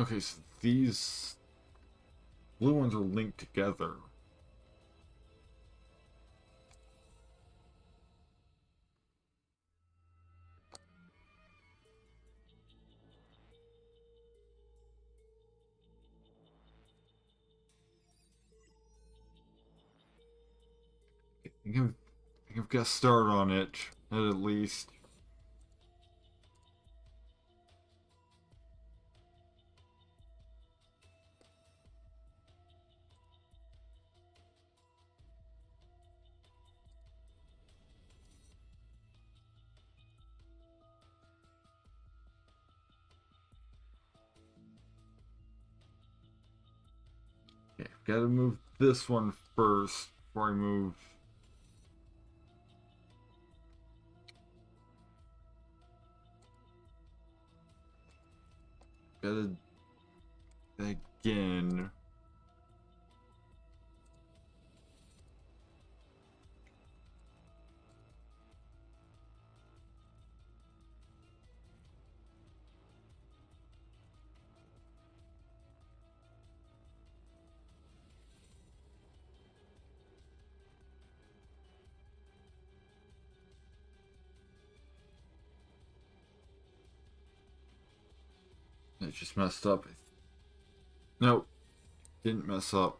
Okay, so these blue ones are linked together. I think I've got a start on it, at least. Okay, I've got to move this one first before I move. Gotta again. It just messed up. Nope, didn't mess up.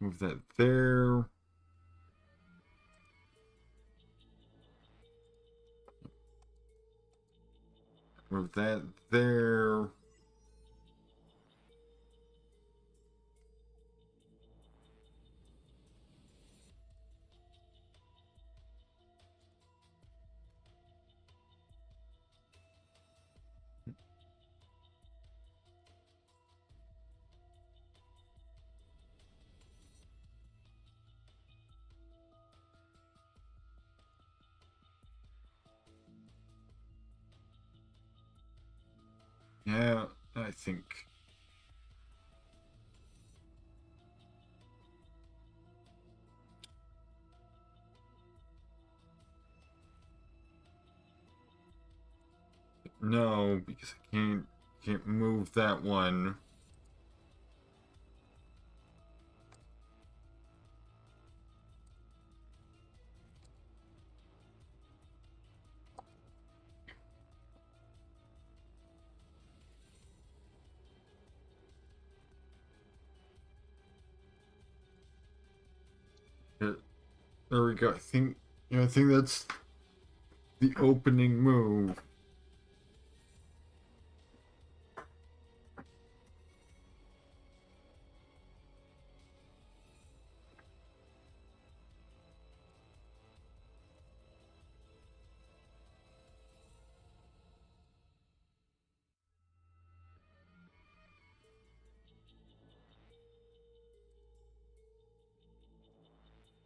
Move that there. Move that there. Yeah, I think. No, because I can't move that one. Yeah, there we go. I think that's the opening move.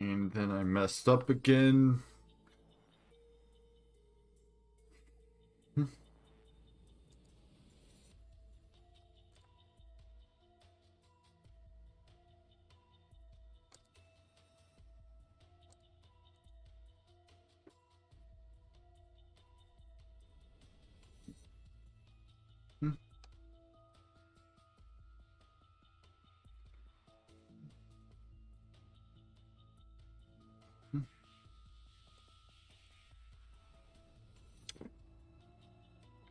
And then I messed up again.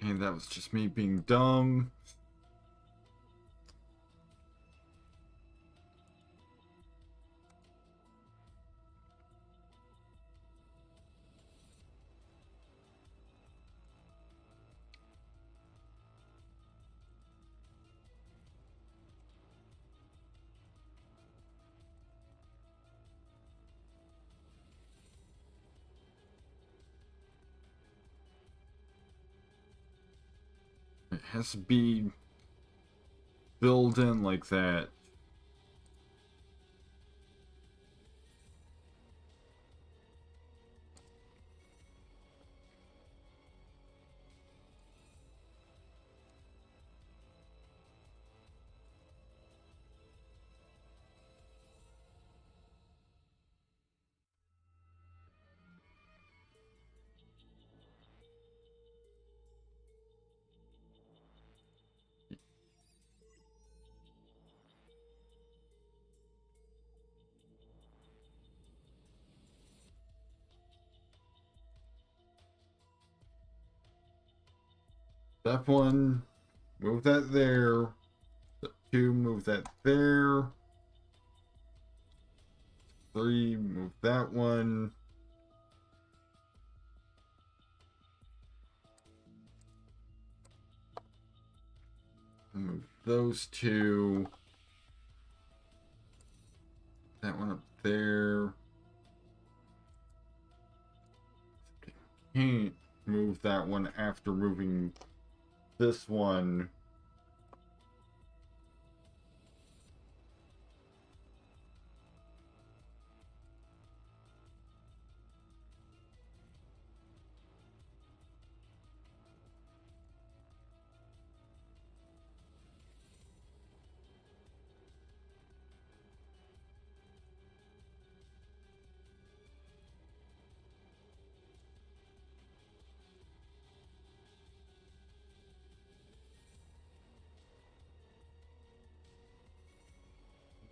And that was just me being dumb. It has to be filled in like that. Step 1, move that there. Step 2, move that there. 3, move that one. Move those two. That one up there. Can't move that one after moving this one.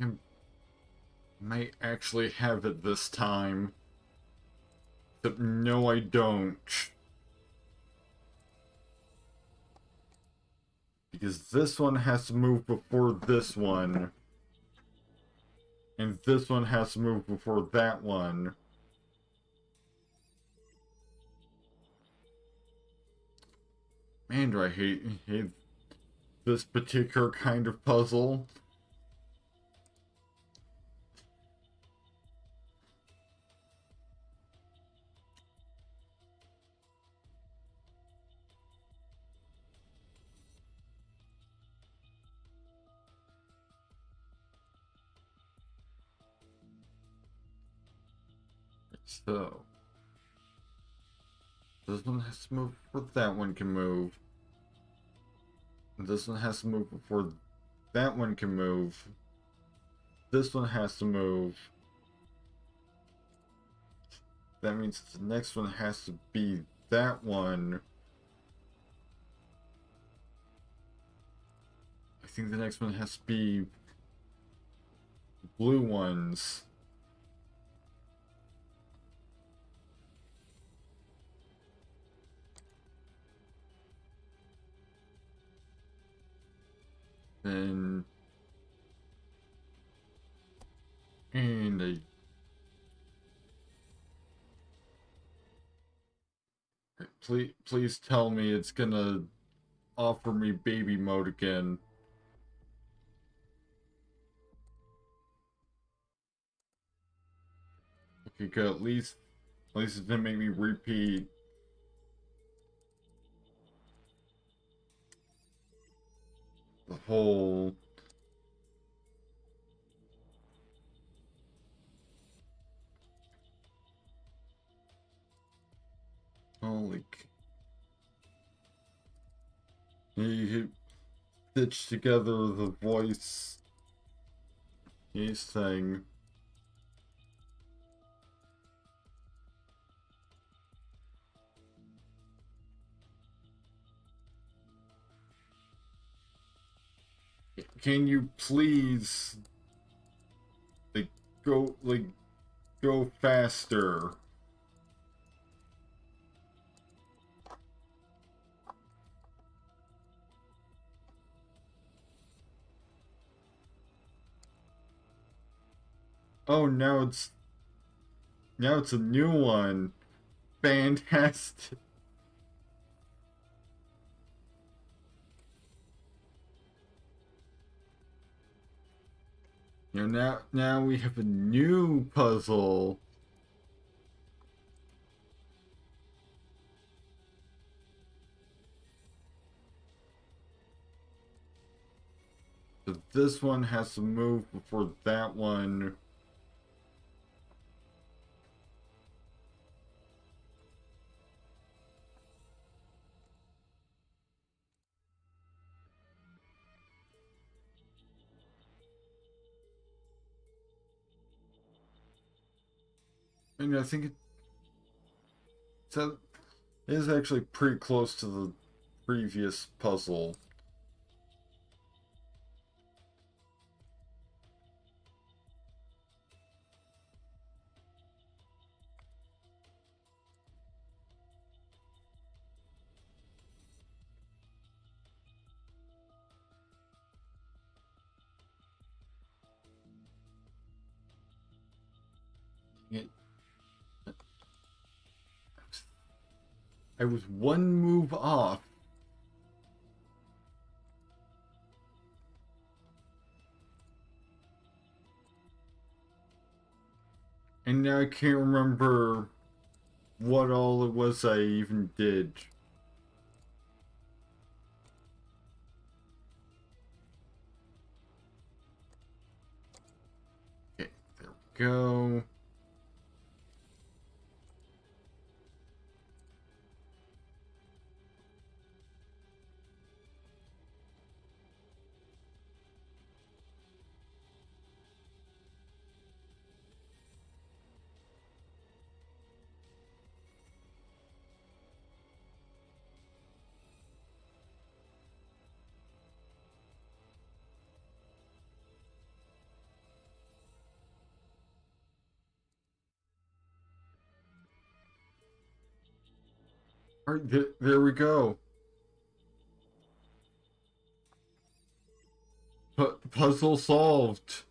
I might actually have it this time. Except no, I don't. Because this one has to move before this one. And this one has to move before that one. Man, do I hate this particular kind of puzzle. So, this one has to move before that one can move. This one has to move before that one can move. This one has to move. That means the next one has to be that one. I think the next one has to be blue ones. Then and please tell me it's gonna offer me baby mode again. Okay, good. At least it didn't make me repeat. The whole Oh, like he stitched together the voice he's saying. Can you please like go faster? Oh, now it's a new one. Fantastic. You know, now we have a new puzzle. So this one has to move before that one. And I think it is actually pretty close to the previous puzzle. It, I was one move off. And now I can't remember what all it was I even did. Okay, there we go. Alright, there we go. Puzzle solved.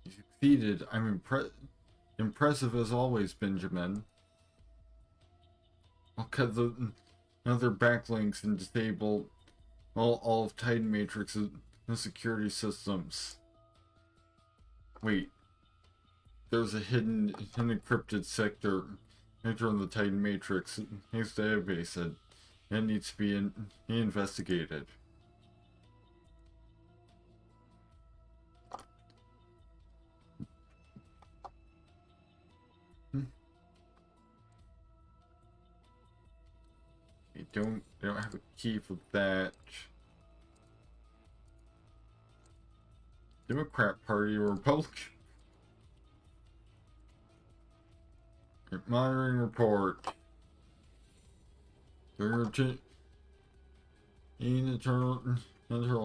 You succeeded. I'm impressive as always, Benjamin. I'll cut the other backlinks and disable all of Titan Matrix's security systems. Wait. There's a hidden encrypted sector in the Titan Matrix. His database it needs to be investigated. I don't have a key for that. Democrat Party or Republican? Monitoring report. Internal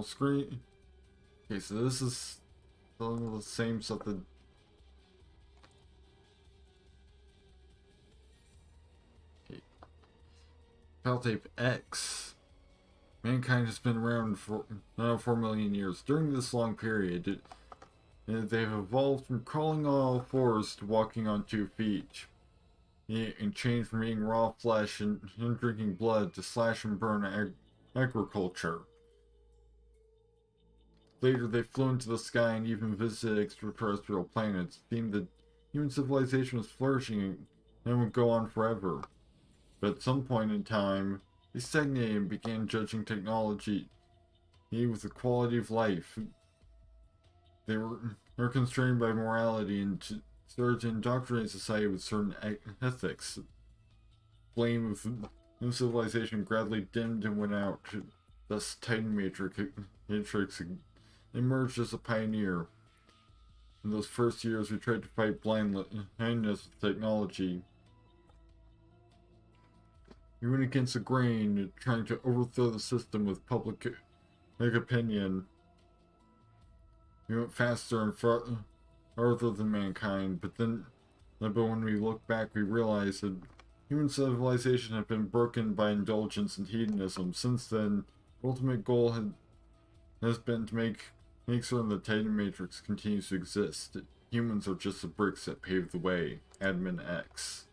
screen. Okay, so this is some of the same stuff that. Okay. Tape X. Mankind has been around for 4 million years. During this long period, they've evolved from crawling on all fours to walking on 2 feet. And changed from eating raw flesh and drinking blood to slash and burn agriculture. Later, they flew into the sky and even visited extraterrestrial planets, deemed that human civilization was flourishing and would go on forever. But at some point in time, they stagnated and began judging technology with the quality of life. They were are constrained by morality and started to indoctrinate society with certain ethics. Flame of new civilization gradually dimmed and went out. Thus, Titan Matrix emerged as a pioneer. In those first years, we tried to fight blindness with technology. We went against the grain, trying to overthrow the system with public opinion. We went faster and farther than mankind, but when we look back, we realized that human civilization had been broken by indulgence and hedonism. Since then, the ultimate goal has been to make certain the Titan Matrix continues to exist. Humans are just the bricks that pave the way. Admin X.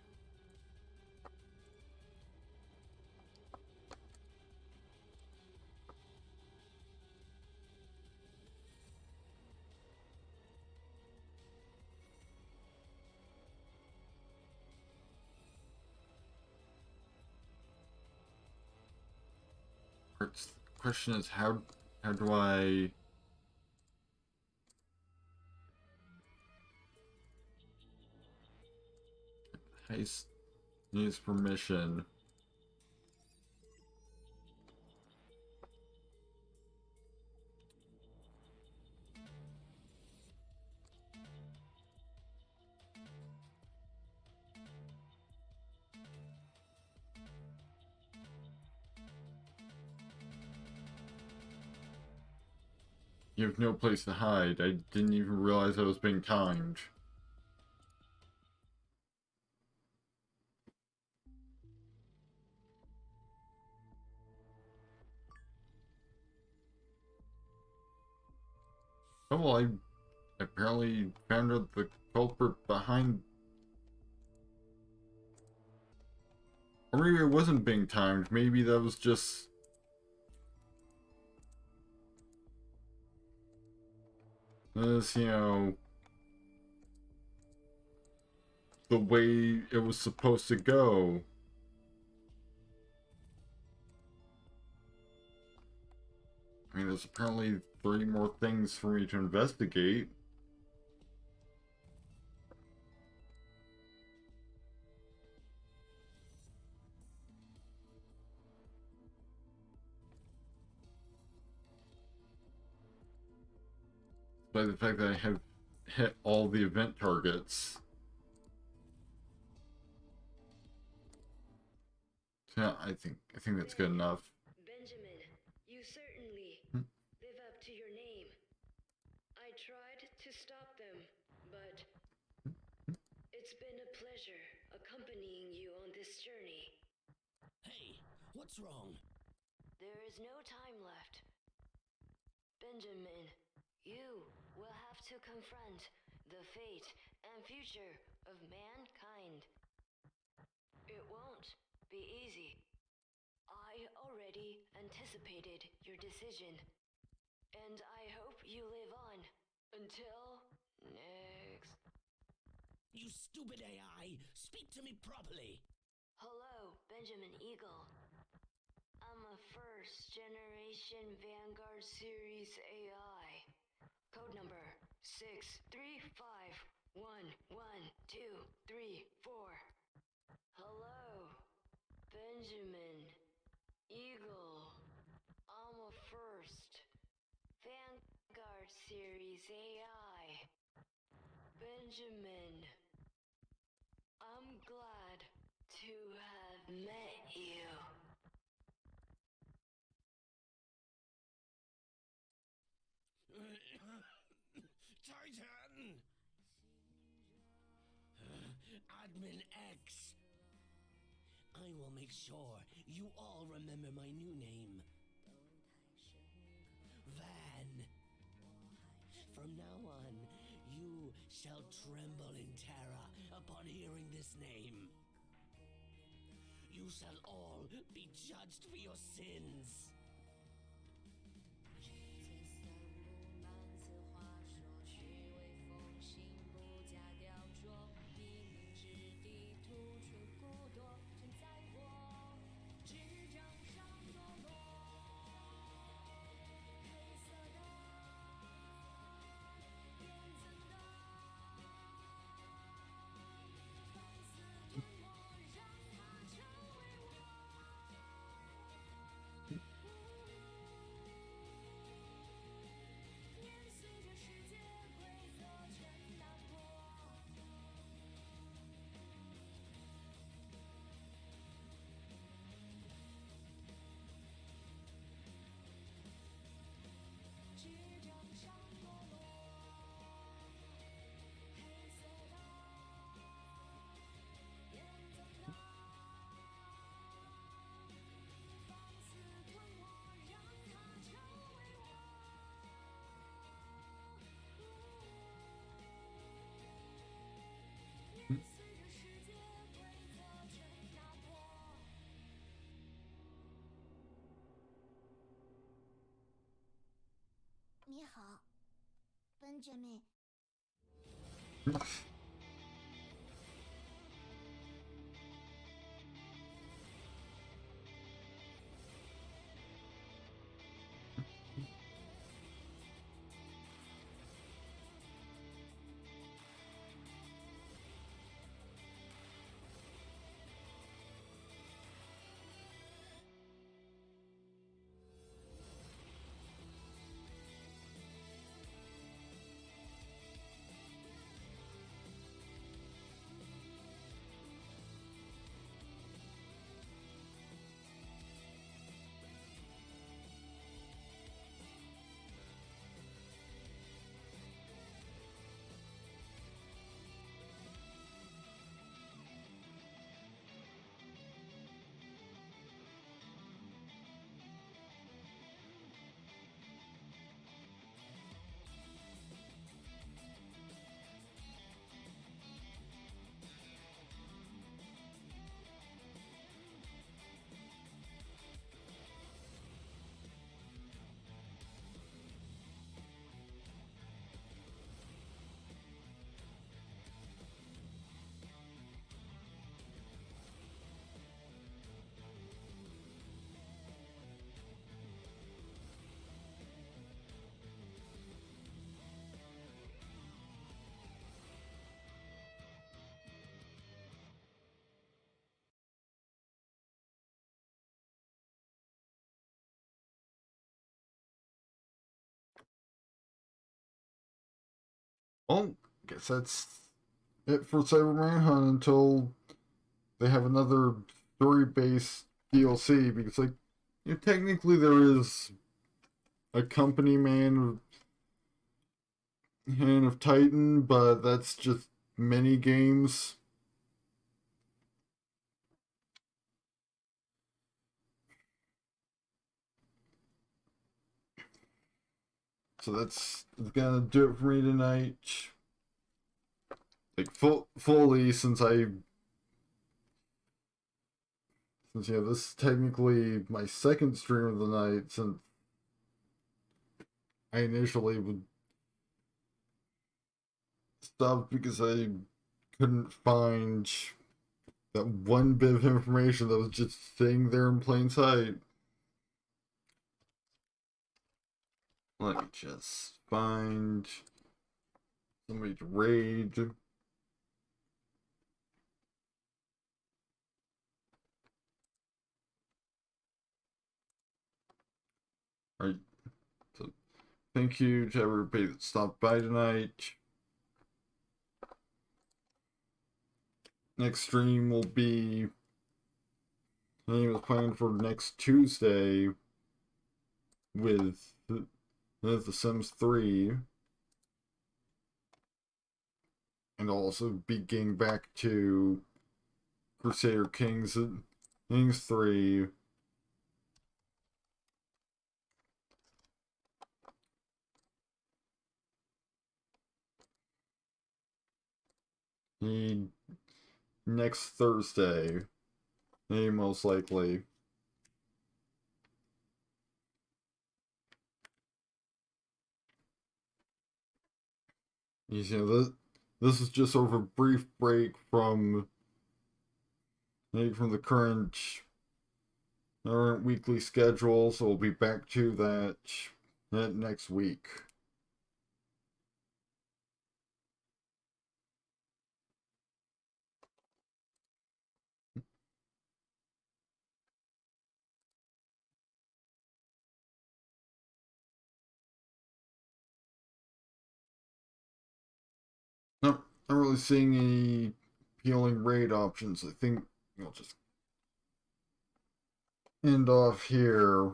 The question is how do I heist needs permission. You have no place to hide. I didn't even realize I was being timed. Oh, well, I apparently found out the culprit behind... Or maybe it wasn't being timed. Maybe that was just... This, you know... the way it was supposed to go. I mean, there's apparently 3 more things for me to investigate. By the fact that I have hit all the event targets. So yeah, I think that's good enough. Benjamin, you certainly live up to your name. I tried to stop them, but it's been a pleasure accompanying you on this journey. Hey, what's wrong? There is no time left. Benjamin, you will have to confront the fate and future of mankind. It won't be easy. I already anticipated your decision, and I hope you live on until next. You stupid AI! Speak to me properly! Hello, Benjamin Eagle. I'm a first generation Vanguard Series AI. Code number 635112334. Hello, Benjamin Eagle. I'm a first Vanguard Series AI. Benjamin, I'm glad to have met you. Titan! Admin X! I will make sure you all remember my new name. Van. From now on, you shall tremble in terror upon hearing this name. You shall all be judged for your sins. 好，Benjamin。Well, I guess that's it for Cyber Manhunt until they have another story-based DLC. Because, like, technically there is a company Hand of Titan, but that's just mini games. So that's gonna do it for me tonight. Like fully, since this is technically my second stream of the night, since I initially would stop because I couldn't find that one bit of information that was just sitting there in plain sight. Let me just find somebody to raid. Alright, so thank you to everybody that stopped by tonight. Next stream will be, I think it was planned for next Tuesday with The Sims 3. And also be getting back to Crusader Kings 3. Next Thursday, most likely. This is just sort of a brief break from the current weekly schedule, so we'll be back to that next week. Not really seeing any appealing raid options. I think we'll just end off here.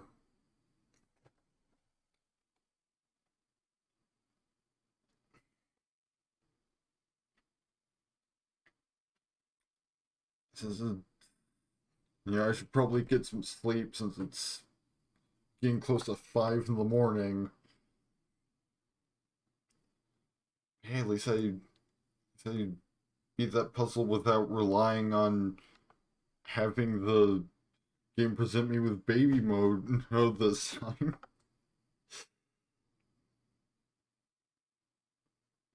I should probably get some sleep since it's getting close to 5 in the morning. Hey, at least I beat that puzzle without relying on having the game present me with baby mode this time.